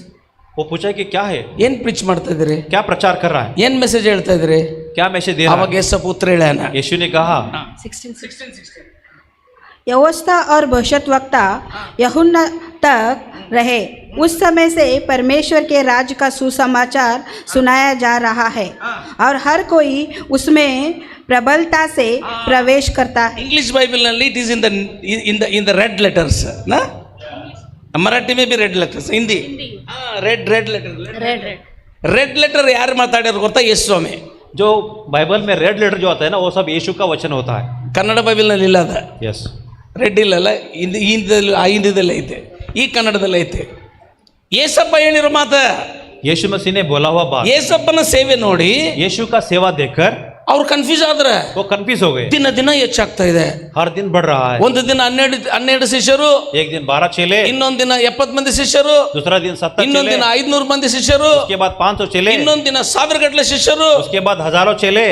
वो पूछा कि क्या है
ಏನ್ ಪ್ರೀಚ್ ಮಾಡ್ತಾ ಇದ್ರಿ?
क्या प्रचार कर रहा है
ಏನ್ ಮೆಸೇಜ್ ಹೇಳ್ತಾ ಇದ್ರಿ?
क्या मैसेज दे रहा
ಅವಾಗ
है
ಯೇಸಪ್ಪ ಉತ್ತರ ಹೇಳ್ಯಾನ.
यीशु ने कहा
16 व्यवस्था और भविष्यद्वक्ता यूहन्ना तक रहे। उस समय से परमेश्वर के राज्य का सुसमाचार सुनाया जा रहा है और हर कोई उसमें प्रबलता से प्रवेश करता है।
इंग्लिश बाइबल ನಲ್ಲಿ it is in the red letters ना? मराठी में भी red letters. Hindi red letter ಯಾರು ಮಾತಾಡ್ಯಾರ ಗೊತ್ತಾ? ಯೇಸು ಸ್ವಾಮಿ.
जो बाइबल में रेड लेटर जो आता है ना वो सब यीशु का वचन होता है
ಕನ್ನಡ ಬೈಬಲ್ ನಲ್ಲಿ ಇಲ್ಲ ಅದ.
यस
ರೆಡ್ ಇಲ್ಲಲ್ಲ, ಹಿಂದಿದಲ್ಲಿ ಐತೆ, ಈ ಕನ್ನಡದಲ್ಲಿ ಐತೆ. ಯೇಸಪ್ಪ ಹೇಳಿರೋ ಮಾತ,
यीशु मसीह ने बोला हुआ बात
ಯೇಸಪ್ಪನ ಸೇವೆ ನೋಡಿ
यीशु का सेवा देखकर
ಅವ್ರು ಕನ್ಫ್ಯೂಸ್ ಆದ್ರ.
वो कंफ्यूज हो गए
ದಿನ ಹೆಚ್ಚಾಗ್ತಾ ಇದೆ.
हर दिन बढ़ रहा है
ಒಂದು ದಿನ 12 ಶಿಷ್ಯರು,
एक दिन 12 चेले
ಇನ್ನೊಂದು ದಿನ 70 ಮಂದಿ ಶಿಷ್ಯರು,
दूसरा दिन 70
ಇನ್ನೊಂದು
चेले
ದಿನ 500 ಮಂದಿ ಶಿಷ್ಯರು,
उसके बाद 500 चेले
ಇನ್ನೊಂದು ದಿನ 1000 ಗಟ್ಟಲೆ ಶಿಷ್ಯರು.
उसके बाद हजारों चेले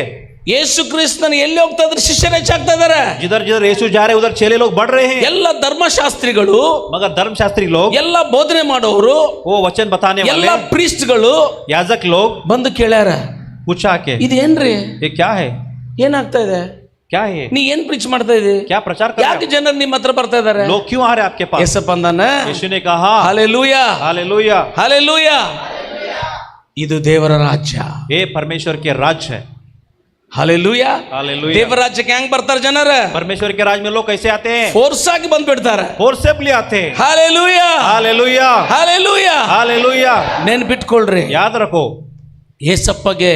ಯೇಸು ಕ್ರಿಸ್ತನ ಎಲ್ಲಿ ಹೋಗ್ತಾ ಇದ್ರೆ ಶಿಷ್ಯರು ಹೆಚ್ಚಾಗ್ತಾ ಇದಾರೆ.
जिधर जिधर यीशु जा रहे उधर चेले लोग बढ़ रहे हैं
ಎಲ್ಲ ಧರ್ಮಶಾಸ್ತ್ರಿಗಳು,
मगर धर्मशास्त्री लोग
ಎಲ್ಲ ಬೋಧನೆ ಮಾಡೋರು,
वो वचन बताने
ಎಲ್ಲ
वाले
ಪ್ರೀಸ್ಟ್ಗಳು
याजक लोग
ಬಂದು ಕೇಳ್ಯಾರ,
पूछा के
ಇದೇನ್ರಿ,
ये क्या है
ಏನಾಗ್ತಾ ಇದೆ,
क्या है
ನೀ ಏನ್ ಪ್ರೀಚ್ ಮಾಡ್ತಾ ಇದ್ದೀ,
क्या प्रचार कर
ಯಾಕೆ
रहे
ಜನರು ನಿಮ್ಮ ಹತ್ರ ಬರ್ತಾ ಇದಾರೆ?
हो? लोग क्यों आ रहे हैं आपके पास
ಯೇಸಪ್ಪ ಅಂದಾನ,
यीशु ने कहा
ಹಲ್ಲೆಲೂಯಾ
हालेलुया
ಹಲ್ಲೆಲೂಯಾ, ಇದು ದೇವರ ರಾಜ್ಯ.
ये परमेश्वर के राज्य है
ಹಲ್ಲೆಲೂಯಾ.
हालेलुया
ದೇವರ ರಾಜ್ಯಕ್ಕೆ ಹೆಂಗ್ ಬರ್ತಾರ ಜನರ?
परमेश्वर के राज्य में लोग कैसे आते हैं
ಫೋರ್ಸ್ ಆಗಿ ಬಂದ್ಬಿಡ್ತಾರೆ.
फोर्सेबली आते हैं
ಹಲ್ಲೆಲೂಯಾ
हालेलुया
ಹಲ್ಲೆಲೂಯಾ.
हालेलुया
ನೆನ್ಪಿಟ್ಕೊಳ್ರಿ,
याद रखो
ಯೇಸಪ್ಪಗೆ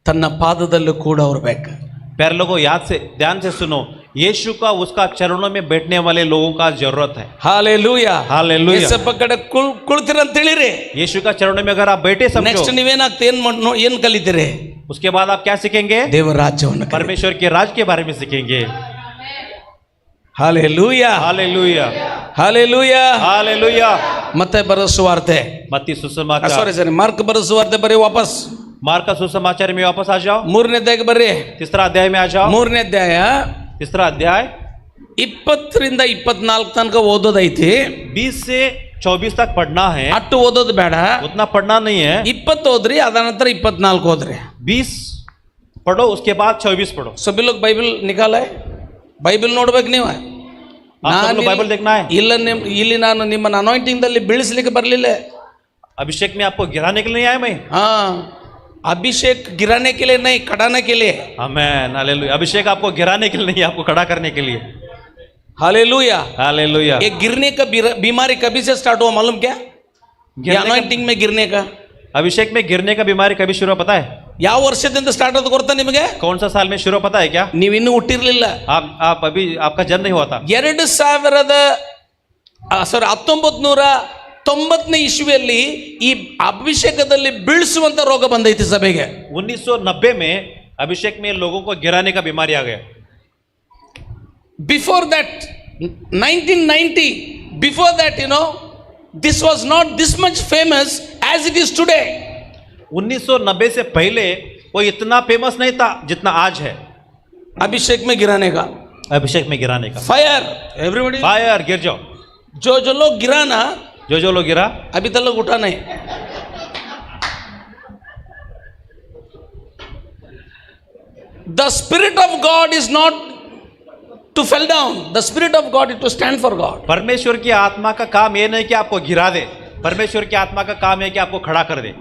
ತನ್ನ ಪಾದದಲ್ಲೂ ಕೂಡ ಅವ್ರು ಬೇಕು.
प्यारे लोगों याद से ध्यान से सुनो यीशु का उसका चरणों में बैठने वाले लोगों का जरूरत है
ಹಾಲೆಲೂಯಾ
हालेलुया
ಯೇಸಪ್ಪ ಕಡೆ ಕುಳಿತಿರಂತ ತಿಳಿರಿ.
यीशु का चरणों में अगर आप बैठे
ನೆಕ್ಸ್ಟ್
समझो
ನೀವೇನಾಗ್ತ ಏನ್ ಕಲಿತೀರಿ?
उसके बाद आप क्या सीखेंगे
ದೇವರ ರಾಜ್ಯವನ್ನು.
परमेश्वर के राज के बारे में सीखेंगे
ಹಾಲೆಲೂಯಾ
हालेलुया
ಹಾಲೆಲೂಯಾ.
हालेलुया
ಮತ್ತೆ ಬರೋ ಸುವಾರ್ತೆ,
मत्ती सुसमाचार
ಸಾರಿ ಮಾರ್ಕ್ ಬರೋ ಸುವಾರ್ತೆ ಬರ್ರಿ ವಾಪಸ್.
मार्क का सुसमाचार में वापस आ जाओ
3ನೇ ಅಧ್ಯಾಯಕ್ಕೆ ಬರ್ರಿ.
तीसरा अध्याय में आ जाओ
3ನೇ ಅಧ್ಯಾಯ
तीसरा अध्याय
20ರಿಂದ 24 ತನಕ ಓದೋದೈತಿ.
20 से 24 तक पढ़ना है
ಅಟ್ಟು ಓದೋದು ಬೇಡ.
उतना पढ़ना नहीं है
20 ಓದ್ರಿ, ಅದ ನಂತರ 24 ಓದ್ರಿ.
20 पढ़ो उसके बाद 24 पढ़ो
ಸಭಿ ಲೋಗ್ ಬೈಬಲ್ ನಿಕಾಲ, ಬೈಬಲ್ ನೋಡ್ಬೇಕು ನೀವು.
आप सब लोग बाइबल देखना है
ಇಲ್ಲಿ ನಾನು ನಿಮ್ಮನ್ನ ಅನಾಯಿಂಟಿಂಗ್ ದಲ್ಲಿ ಬೀಳಿಸ್ಲಿಕ್ಕೆ ಬರಲಿಲ್ಲ.
अभिषेक में आपको गिराने के लिए नहीं आया मैं
ಹಾ, अभिषेक गिराने के लिए नहीं, कड़ाने के लिए.
आमेन हालेलुया अभिषेक आपको गिराने के लिए नहीं आपको खड़ा करने के लिए
हालेलुया.
हालेलुया
ये गिरने का बीमारी कभी से स्टार्ट हुआ मालूम क्या? ये अनाइंटिंग में गिरने का
अभिषेक में गिरने का बीमारी कभी शुरू पता है
ಯಾವ ವರ್ಷದಿಂದ ಸ್ಟಾರ್ಟ್ ಆದ ಗೊತ್ತಾ ನಿಮಗೆ?
कौन सा साल में शुरू पता है क्या
ನೀವು ಇನ್ನೂ ಹುಟ್ಟಿರ್ಲಿಲ್ಲ.
आप अभी आपका जन्म नहीं हुआ था
1990ನೇ ಇಸ್ವಿಯಲ್ಲಿ ಈ ಅಭಿಷೇಕದಲ್ಲಿ ಬೀಳಿಸುವಂತ ರೋಗ ಬಂದೈತಿ ಸಭೆಗೆ.
1990 में अभिषेक में लोगों को गिराने का बीमारी आ गया.
Before that 1990, before that this was not this much famous as it is today.
1990 से पहले वो इतना फेमस नहीं था जितना आज है.
अभिषेक में गिराने का,
अभिषेक में गिराने का
फायर एवरीबॉडी,
फायर गिर जाओ.
जो लोग गिरा ना,
जो लोग गिरा
अभी तक लोग उठा नहीं. The spirit of God is not to fall down. The spirit of God is to stand for God.
परमेश्वर की आत्मा का काम ये नहीं कि आपको गिरा दे. परमेश्वर की आत्मा का काम है कि आपको खड़ा कर दे.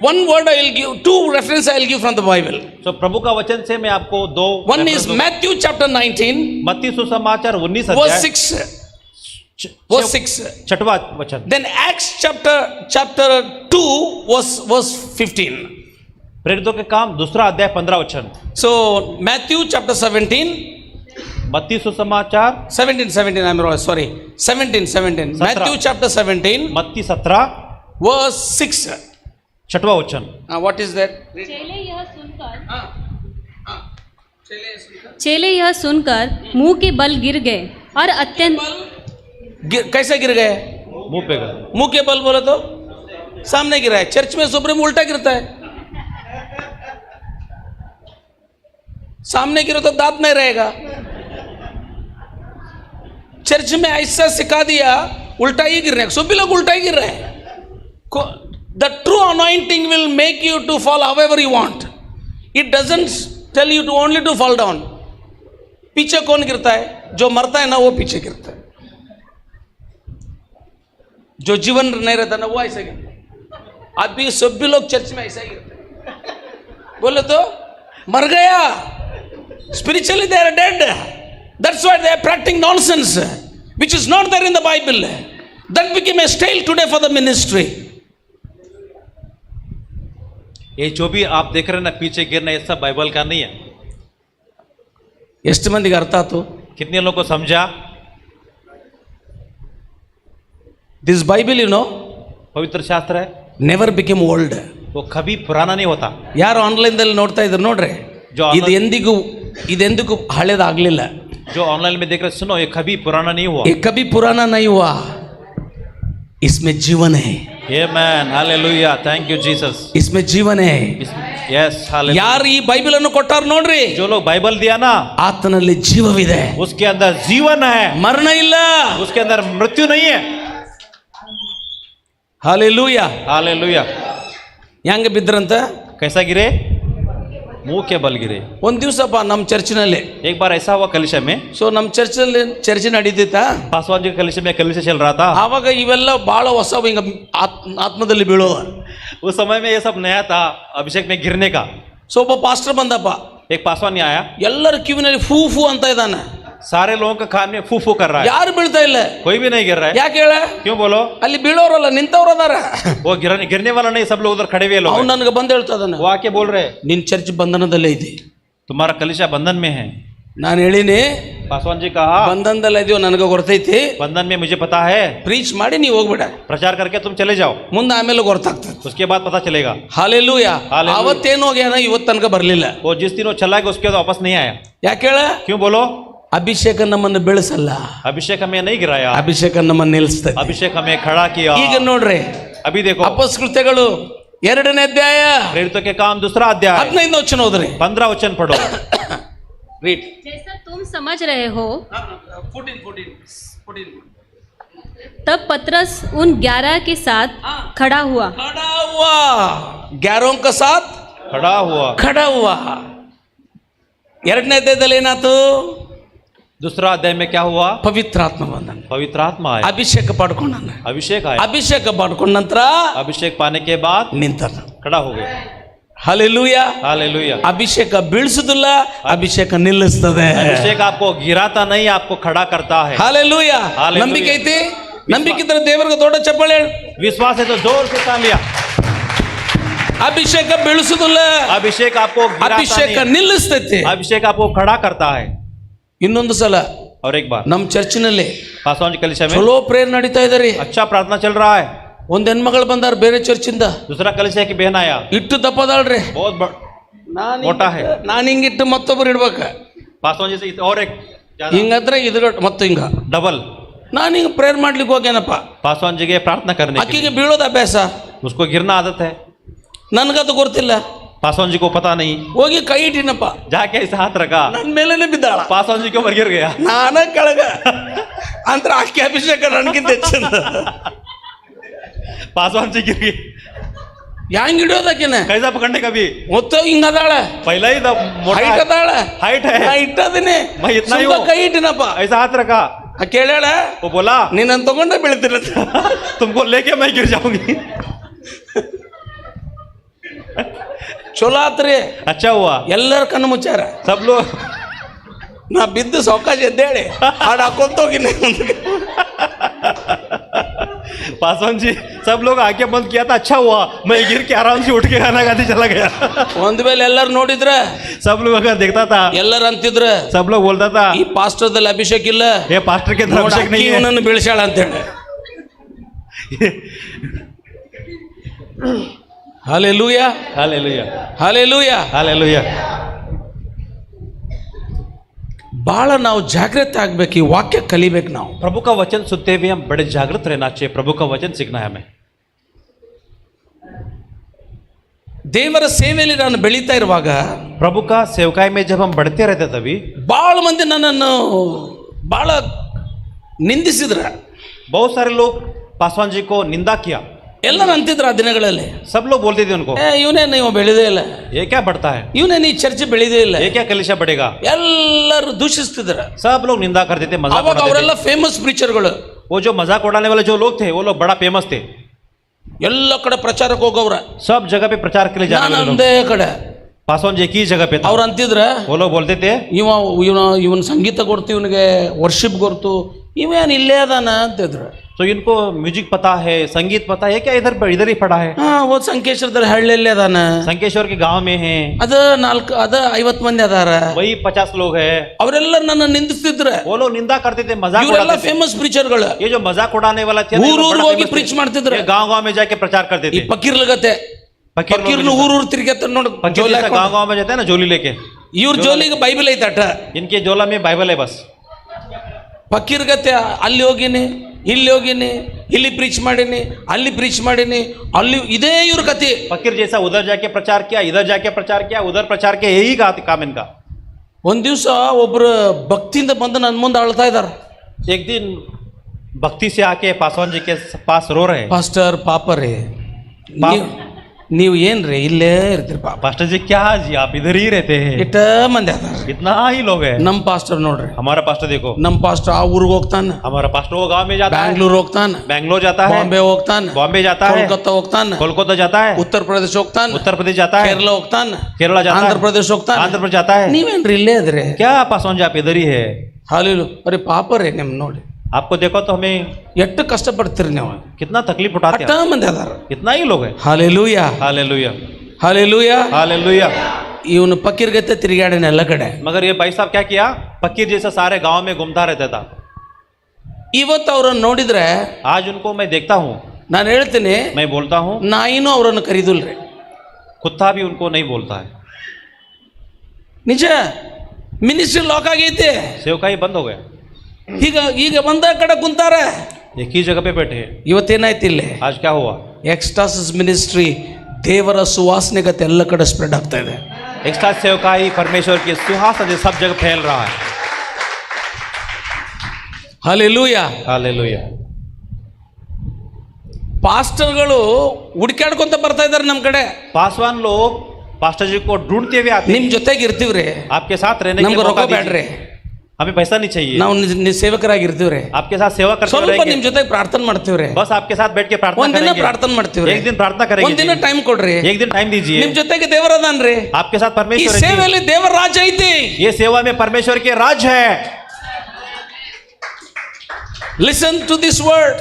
One word I will give, two references I will give from the Bible.
तो प्रभु का वचन से मैं आपको दो.
One is Matthew chapter 19,
मत्ती सुसमाचार 19
verse
अध्याय
6. verse 6.
छठवां वचन।
Then Acts chapter 2 verse 15.
प्रेरितों के काम दूसरा अध्याय 15 वचन।
So Matthew chapter 17.
मत्ती सुसमाचार
17 I'm wrong, sorry. 17 Matthew chapter 17
मत्ती 17
verse 6.
छठवां वचन।
What is that?
चेले यह सुनकर मुंह के बल गिर गए और अत्यंत
कैसे गिर गए?
मुंह पे गए।
मुंह के बल बोले तो सामने गिरा है। चर्च में सुप्रीम उल्टा गिरता है। सामने गिरो तो दांत नहीं रहेगा। चर्च में ऐसा सिखा दिया, उल्टा ही गिर रहे हैं। सभी लोग उल्टा ही गिर रहे हैं। The true anointing will make you to fall however you want. It doesn't tell you to only to fall down. पीछे कौन गिरता है? जो मरता है ना वो पीछे गिरता है। जो जीवन नहीं रहता ना वो ऐसा गिरता है। अभी सभी लोग चर्च में ऐसा ही गिरते हैं। बोले तो मर गया। Spiritually they are dead. That's why they are practicing nonsense, which is not there in the Bible. That became a style today for the ministry.
ये जो भी आप देख रहे हैं ना पीछे गिरना, ये सब बाइबल का नहीं है।
ಎಷ್ಟು ಮಂದಿಗೆ ಅರ್ಥ ಆಯ್ತು?
कितने लोगों को समझा?
This Bible, you know,
पवित्र शास्त्र है,
never became old.
वो कभी पुराना नहीं होता।
ಯಾರು ಆನ್ಲೈನ್ದಲ್ಲಿ ನೋಡ್ತಾ ಇದ್ರು ನೋಡ್ರಿ, ಇದೆಂದಿಗೂ ಹಳೇದಾಗಲಿಲ್ಲ।
जो ऑनलाइन में देख रहे सुनो, ये कभी पुराना नहीं हुआ।
ये कभी पुराना नहीं हुआ। इसमें जीवन है।
आमेन, हालेलुया, थैंक यू जीसस।
इसमें जीवन है।
Yes, hallelujah.
ಯಾರು ಈ ಬೈಬಲ್ ಅನ್ನು ಕೊಟ್ಟಾರ ನೋಡ್ರಿ,
जो लोग बाइबल दिया ना,
ಆತನಲ್ಲಿ ಜೀವವಿದೆ,
उसके अंदर जीवन है,
ಮರಣ ಇಲ್ಲ,
उसके अंदर मृत्यु नहीं है।
Hallelujah,
hallelujah.
ಹೆಂಗೆ ಬಿದ್ರಂತ?
कैसा गिरे? मुंह के बल गिरे।
ಒಂದು ದಿವಸಪ್ಪ ನಮ್ಮ ಚರ್ಚಿನಲ್ಲಿ,
एक बार ऐसा हुआ कलिशा में,
ಸೊ ನಮ್ಮ ಚರ್ಚ್ ನಡೀತಿತ್ತಾ,
पासवान जी कलिशा में कलिशा चल रहा था।
ಆವಾಗ ಇವೆಲ್ಲ ಬಹಳ ಹೊಸ ಹಿಂಗ ಆತ್ಮದಲ್ಲಿ ಬೀಳೋವ।
उस समय में ये सब नया था, अभिषेक में गिरने का।
ಸೊ ಒಬ್ಬ ಪಾಸ್ಟರ್ ಬಂದಪ್ಪ,
एक पासवान आया,
ಎಲ್ಲರ ಕಿವಿನಲ್ಲಿ ಫೂ ಫೂ ಅಂತ ಇದ್ದಾನೆ।
सारे लोगों का कान में फू फू कर रहा है,
ಯಾರು ಬೀಳ್ತಾ ಇಲ್ಲ,
कोई भी नहीं गिर रहा है।
ಯಾಕೆ ಹೇಳ?
क्यों बोलो?
ಅಲ್ಲಿ ಬೀಳೋರಲ್ಲ, ನಿಂತವ್ರು ಅದಾರ।
वो गिरने वाला नहीं, सब लोग उधर खड़े हुए लोग
ಅವ್ನು
हैं।
ನನಗೆ ಬಂದು ಹೇಳ್ತಾ ಇದ್ದಾನೆ,
वो आके बोल रहे,
ನಿನ್ ಚರ್ಚ್ ಬಂಧನದಲ್ಲೇ ಇದೆ।
तुम्हारा कलिशा बंधन में है।
ನಾನು ಹೇಳಿನಿ,
पासवान जी कहा,
ಬಂಧನದಲ್ಲ ಇದೆಯೋ ನನಗೆ ಗೊತ್ತೈತಿ,
बंधन में मुझे पता है,
ಪ್ರೀಚ್ ಮಾಡಿ ನೀವು ಹೋಗ್ಬೇಡ,
प्रचार करके तुम चले जाओ,
ಮುಂದೆ ಆಮೇಲೆ ಗೊತ್ತಾಗ್ತದೆ।
उसके बाद पता चलेगा।
ಹಾಲೆಲೂಯಾ।
ಹಾಲೆಲೂಯಾ।
ಅವತ್ತೇನು ಹೋಗ್ಯಾನ, ಇವತ್ತು ತನಕ ಬರಲಿಲ್ಲ।
वो जिस दिन वो चला गया उसके बाद वापस नहीं आया।
ಯಾಕೆ ಹೇಳ?
क्यों बोलो?
ಅಭಿಷೇಕ ನಮ್ಮನ್ನು ಬೆಳೆಸಲ್ಲ,
अभिषेक हमें नहीं गिराया,
ಅಭಿಷೇಕ ನಮ್ಮನ್ನು ನಿಲ್ಲಿಸ್ತದೆ।
अभिषेक हमें खड़ा किया।
ಈಗ ನೋಡ್ರಿ,
अभी देखो
ಅಪೊಸ್ತಲಗಳು 2ನೇ ಅಧ್ಯಾಯ
प्रेरितों के काम 2रा अध्याय
15 ವಚನ ಓದ್ರಿ।
15 वचन पढ़ो।
Read.
जैसा तुम समझ रहे हो,
14.
तब पतरस उन 11 के साथ खड़ा हुआ।
खड़ा हुआ, 11 के साथ
खड़ा हुआ।
खड़ा हुआ। 2ನೇ ಅಧ್ಯಾಯದಲ್ಲಿ ಏನಾಯ್ತು?
2रा अध्याय में क्या हुआ?
ಪವಿತ್ರಾತ್ಮ ಬಂದನು,
पवित्र आत्मा आया,
ಅಭಿಷೇಕ ಪಡ್ಕೊಂಡಾನ।
अभिषेक आया,
ಅಭಿಷೇಕ ಪಡ್ಕೊಂಡ ನಂತರ
अभिषेक पाने के बाद
ನಿಂತನ।
खड़ा हो गए।
Hallelujah,
hallelujah.
ಅಭಿಷೇಕ ಬೀಳಿಸುವುದಿಲ್ಲ, ಅಭಿಷೇಕ ನಿಲ್ಲಿಸ್ತದೆ।
अभिषेक आपको गिराता नहीं, आपको खड़ा करता है।
ಹಾಲೆಲೂಯಾ।
ಹಾಲೆಲೂಯಾ।
ನಂಬಿಕೆ ಐತಿ? ನಂಬಿಕೆ ಇದ್ರೆ ದೇವರಿಗೆ ದೊಡ್ಡ ಚಪ್ಪಾಳೆ ಹೇಳು।
विश्वास है तो जोर से तालियां।
ಅಭಿಷೇಕ ಬೀಳಿಸುವುದಿಲ್ಲ,
अभिषेक आपको गिराता
ಅಭಿಷೇಕ
नहीं,
ನಿಲ್ಲಿಸ್ತೈತಿ।
अभिषेक आपको खड़ा करता है।
ಇನ್ನೊಂದು ಸಲ
और एक बार
ನಮ್ಮ ಚರ್ಚಿನಲ್ಲಿ
पासवान जी कलिशा में
ಚಲೋ ಪ್ರೇಯರ್ ನಡೀತಾ ಇದಾರೆ।
अच्छा प्रार्थना चल रहा है।
ಒಂದ್ ಹೆಣ್ಮಗಳು ಬಂದಾರ ಬೇರೆ ಚರ್ಚಿಂದ,
2रा कलिशा की बहन आया,
ಇಟ್ಟು ದಪ್ಪದಾಳ್ರಿ,
बहुत मोटा है।
ನಾನು ಹಿಂಗಿಟ್ಟು ಮತ್ತೊಬ್ಬರು ಇಡ್ಬೇಕ,
पासवान जी से और एक
ಹಿಂಗಂದ್ರೆ ಇದು ಮತ್ತೆ ಹಿಂಗ
डबल।
ನಾನು ಹಿಂಗ ಪ್ರೇಯರ್ ಮಾಡ್ಲಿಕ್ಕೆ ಹೋಗ್ಯಾನಪ್ಪ,
पासवान जी के प्रार्थना करने के लिए।
ಆಕಿಗೆ ಬೀಳೋದು ಅಭ್ಯಾಸ,
उसको गिरना आदत है,
ನನ್ಗದು ಗೊತ್ತಿಲ್ಲ।
पासवान जी को पता नहीं,
ಹೋಗಿ ಕೈ ಇಟ್ಟಿನಪ್ಪ,
जाके ऐसे हाथ रखा,
ನನ್ನ ಮೇಲೇನೆ ಬಿದ್ದಾಳ,
पासवान जी के ऊपर गिर गया।
ನಾನ ಕೆಳಗ ಅಂತ ಆಕೆ ಅಭಿಷೇಕ ನನಗಿಂತ ಹೆಚ್ಚಿಂದ
पासवान जी गिर गए।
ಹೆಂಗ್ ಹಿಡಿಯೋದಾಕಿನ?
कैसा पकड़ने का भी?
ಮೊತ್ತ ಹಿಂಗದಾಳ,
पहला ही
ಹೈಟ್ ಅದಾಳ,
हाइट है,
ನಾ ಇಟ್ಟದಿನಿ,
मैं इतना ही
ಸುಮ್ನೆ
हूँ।
ಕೈ ಇಟ್ಟಿನಪ್ಪ,
ऐसा हाथ रखा,
ಕೇಳ್ಯಾಳ,
वो बोला
ನೀನನ್ ತಗೊಂಡ ಬೀಳ್ತಿರ
तुमको लेके मैं गिर जाऊंगी।
ಚಲೋ ಆತ್ರಿ।
अच्छा हुआ,
ಎಲ್ಲರ ಕಣ್ಣು ಮುಚ್ಚಾರ,
सब लोग
ನಾ ಬಿದ್ದು ಸೌಕಾಶ ಎದ್ದೇಳಿ ಹಾಡು ಹಾಕೊಂತ ಹೋಗಿನಿ।
पासवान जी सब लोग आके बंद किया था, अच्छा हुआ मैं गिर के आराम से उठ के खाना खाते चला गया।
ಒಂದ್ ವೇಳೆ ಎಲ್ಲರೂ ನೋಡಿದ್ರ
सब लोग अगर देखता था,
ಎಲ್ಲರೂ ಅಂತಿದ್ರ
सब लोग बोलता था
ಈ ಪಾಸ್ಟರ್ದಲ್ಲಿ ಅಭಿಷೇಕ ಇಲ್ಲ,
ये पास्टर के तरफ अभिषेक नहीं है।
ಇವನನ್ನು ಬೀಳ್ಸಾಳ ಅಂತೇಳಿ. Hallelujah,
hallelujah
hallelujah.
हालेलुया।
ಬಹಳ ನಾವು ಜಾಗೃತಿ ಆಗ್ಬೇಕು, ಈ ವಾಕ್ಯ ಕಲಿಬೇಕು ನಾವು.
प्रभु का वचन सुनते हुए हम बड़े जागृत रहना चाहिए, प्रभु का वचन सीखना है हमें।
ದೇವರ ಸೇವೆಯಲ್ಲಿ ನಾನು ಬೆಳೀತಾ ಇರುವಾಗ
प्रभु का सेवकाई में जब हम बढ़ते रहते तभी
ಬಹಳ ಮಂದಿ ನನ್ನನ್ನು ಬಹಳ ನಿಂದಿಸಿದ್ರ.
बहुत सारे लोग पासवान जी को निंदा किया।
ಎಲ್ಲರೂ ಅಂತಿದ್ರು ಆ ದಿನಗಳಲ್ಲಿ,
सब लोग बोलते थे उनको,
ಇವನೇ ನೀವು ಬೆಳೆದೇ ಇಲ್ಲ,
ये क्या बढ़ता है,
ಇವನೇ ನೀ ಚರ್ಚೆ ಬೆಳೆದೇ ಇಲ್ಲ,
ये क्या कलीसिया बढ़ेगा।
ಎಲ್ಲರೂ ದೂಷಿಸ್ತಿದ್ರ.
सब लोग निंदा करते थे, मजाक
ಅವಾಗ
उड़ाते
ಅವರೆಲ್ಲ
थे।
ಫೇಮಸ್ ಪ್ರೀಚರ್ಗಳು,
वो जो मजाक उड़ाने वाले जो लोग थे वो लोग बड़ा फेमस थे,
ಎಲ್ಲ ಕಡೆ ಪ್ರಚಾರಕ್ಕೆ ಹೋಗವ್ರ.
सब जगह पे प्रचार के लिए जाने
ನಾನು
वाले लोग।
ಒಂದೇ ಕಡೆ.
पासवान जी एक ही जगह पे था,
ಅವ್ರು ಅಂತಿದ್ರ,
वो लोग बोलते थे
ಇವನ್ ಸಂಗೀತ ಗೊತ್ತು, ಇವನಿಗೆ ವರ್ಷಿಪ್ ಗೊತ್ತು, ಇವೇನು ಇಲ್ಲೇ ಅದಾನ ಅಂತಿದ್ರು.
तो इनको म्यूजिक पता है, संगीत पता है, क्या इधर ही पड़ा है,
ಹಾ, ಓದ್ ಸಂಕೇಶ್ವರದಲ್ಲಿ ಹಳ್ಳಿಯಲ್ಲಿ ಅದಾನ,
संकेश्वर के गांव में है,
ಅದ 50 ಮಂದಿ ಅದಾರ.
वही 50 लोग है।
ಅವರೆಲ್ಲ ನನ್ನ ನಿಂದಿಸ್ತಿದ್ರ.
वो लोग निंदा करते थे, मजाक
ಇವರೆಲ್ಲ
उड़ाते थे।
ಫೇಮಸ್ ಪ್ರೀಚರ್ಗಳು,
ये जो मजाक उड़ाने वाला थे,
ಊರೂರು ಹೋಗಿ ಪ್ರೀಚ್ ಮಾಡ್ತಿದ್ರ.
गांव गांव में जाके प्रचार करते
ಈ
थे।
ಪಕೀರ್ಲಗತ್ತೆ ಪಕೀರ್ನು ಊರೂರು ತಿರ್ಗತ್ತ ನೋಡು,
गांव गांव में जाते हैं ना जोली लेके,
ಇವ್ರ ಜೋಲಿಗೆ ಬೈಬಲ್ ಐತಟ,
इनके जोला में बाइबल है बस।
ಪಕೀರ್ಗತ್ತೆ ಅಲ್ಲಿ ಹೋಗಿನಿ, ಇಲ್ಲಿ ಹೋಗಿನಿ, ಇಲ್ಲಿ ಪ್ರೀಚ್ ಮಾಡೀನಿ, ಅಲ್ಲಿ ಪ್ರೀಚ್ ಮಾಡೀನಿ, ಅಲ್ಲಿ ಇದೇ ಇವ್ರ ಕತೆ.
फकीर जैसा उधर जाके प्रचार किया, इधर जाके प्रचार किया, उधर प्रचार किया, यही काम इनका।
ಒಂದ್ ದಿವಸ ಒಬ್ರು ಭಕ್ತಿಯಿಂದ ಬಂದು ನನ್ನ ಮುಂದೆ ಅಳ್ತಾ ಇದಾರ.
एक दिन भक्ति से आके पासवान जी के पास रो रहे हैं,
ಪಾಸ್ಟರ್ ಪಾಪರೇ, ನೀವು ಏನ್ರಿ ಇಲ್ಲೇ ಇರ್ತೀರಿ ಪಾಪ,
पास्टर जी क्या जी आप इधर ही रहते हैं,
ಇಟ್ಟ ಮಂದಿ ಅದಾರ.
इतना ही लोग हैं।
ನಮ್ ಪಾಸ್ಟರ್ ನೋಡ್ರಿ,
हमारा पास्टर देखो,
ನಮ್ ಪಾಸ್ಟರ್ ಆ ಊರಿಗೆ ಹೋಗ್ತಾನ,
हमारा पास्टर वो गांव में जाता है,
ಬ್ಯಾಂಗ್ಳೂರ್ ಹೋಗ್ತಾನ,
बैंगलोर जाता है,
ಬಾಂಬೆ ಹೋಗ್ತಾನ,
बॉम्बे जाता है,
ಕೋಲ್ಕತ್ತಾ ಹೋಗ್ತಾನ,
कोलकाता जाता है,
ಉತ್ತರ ಪ್ರದೇಶ ಹೋಗ್ತಾನ,
उत्तर प्रदेश जाता है,
ಕೇರಳ ಹೋಗ್ತಾನ,
केरला जाता
ಆಂಧ್ರ
है,
ಪ್ರದೇಶ ಹೋಗ್ತಾನ.
आंध्र प्रदेश जाता है।
ನೀವೇನ್ರಿ ಇಲ್ಲೇ ಇದ್ರಿ?
क्या पासवान जी आप इधर ही है,
ಹಾಲಿಲು ಬರೀ ಪಾಪರೇ ನಿಮ್ ನೋಡಿ,
आपको देखो तो हमें
ಎಷ್ಟು ಕಷ್ಟಪಡ್ತೀರಿ ನೀವು,
कितना तकलीफ उठाते
ಅಟ್ಟ
हैं,
ಮಂದಿ ಅದಾರ.
कितना ही लोग हैं।
Hallelujah,
hallelujah
hallelujah.
हालेलुया।
ಇವನು ಪಕೀರ್ಗತ್ತೆ ತಿರುಗಾಡನ ಎಲ್ಲ ಕಡೆ.
मगर ये भाई साहब क्या किया, फकीर जैसा सारे गांव में घूमता रहता था।
ಇವತ್ತು ಅವ್ರನ್ನ ನೋಡಿದ್ರೆ
आज उनको मैं देखता हूँ,
ನಾನು ಹೇಳ್ತೀನಿ,
मैं बोलता हूँ,
ನಾಯಿನೂ ಅವರನ್ನು ಕರೀದಿಲ್ರಿ.
कुत्ता भी उनको नहीं बोलता है।
ನಿಜ, ಮಿನಿಸ್ಟ್ರಿ ಲಾಕ್ ಆಗೈತಿ,
सेवकाई बंद हो गया,
ಈಗ ಬಂದ ಕಡೆ ಕುಂತಾರ.
एक ही जगह पे बैठे हैं।
ಇವತ್ತೇನಾಯ್ತು ಇಲ್ಲಿ,
आज क्या हुआ,
ಎಕ್ಸ್ಟಾಸಿಸ್ ಮಿನಿಸ್ಟ್ರಿ ದೇವರ ಸುವಾಸನೆಗತೆ ಎಲ್ಲ ಕಡೆ ಸ್ಪ್ರೆಡ್ ಆಗ್ತಾ ಇದೆ.
एक्स्ट्रा सेवकाई परमेश्वर के सुहासन से सब जगह फैल रहा है।
ಹಾಲೆಲೂಯಾ.
हालेलुया।
ಪಾಸ್ಟರ್ಗಳು ಹುಡುಕಾಡ್ಕೊಂತ ಬರ್ತಾ ಇದಾರೆ ನಮ್ಮ ಕಡೆ.
पासवान लोग पास्टर जी को ढूंढते हुए आते
ನಿಮ್ ಜೊತೆಗೆ ಇರ್ತೀವ್ರಿ,
हैं। आपके साथ रहने के लिए
ನಮ್ಗೆ ರೊಕ್ಕ
मौका दीजिए।
ಬೇಡ್ರಿ,
हमें पैसा नहीं चाहिए,
ನಾವು ಸೇವಕರಾಗಿರ್ತೀವ್ರಿ,
आपके साथ सेवा करते
ಸ್ವಲ್ಪ
रहेंगे,
ನಿಮ್ ಜೊತೆಗೆ ಪ್ರಾರ್ಥನೆ ಮಾಡ್ತೀವ್ರಿ,
बस आपके साथ बैठ के प्रार्थना
ಒಂದಿನ
करेंगे,
ಪ್ರಾರ್ಥನೆ ಮಾಡ್ತೀವ್ರಿ,
एक दिन प्रार्थना करेंगे,
ಒಂದಿನ ಟೈಮ್ ಕೊಡ್ರಿ,
एक दिन टाइम दीजिए,
ನಿಮ್ ಜೊತೆಗೆ ದೇವರದಾನ್ರಿ.
आपके साथ
ಈ
परमेश्वर है जी।
ಸೇವೆಯಲ್ಲಿ ದೇವರ ರಾಜ ಐತಿ.
ये सेवा में परमेश्वर के राज है।
Listen to this word.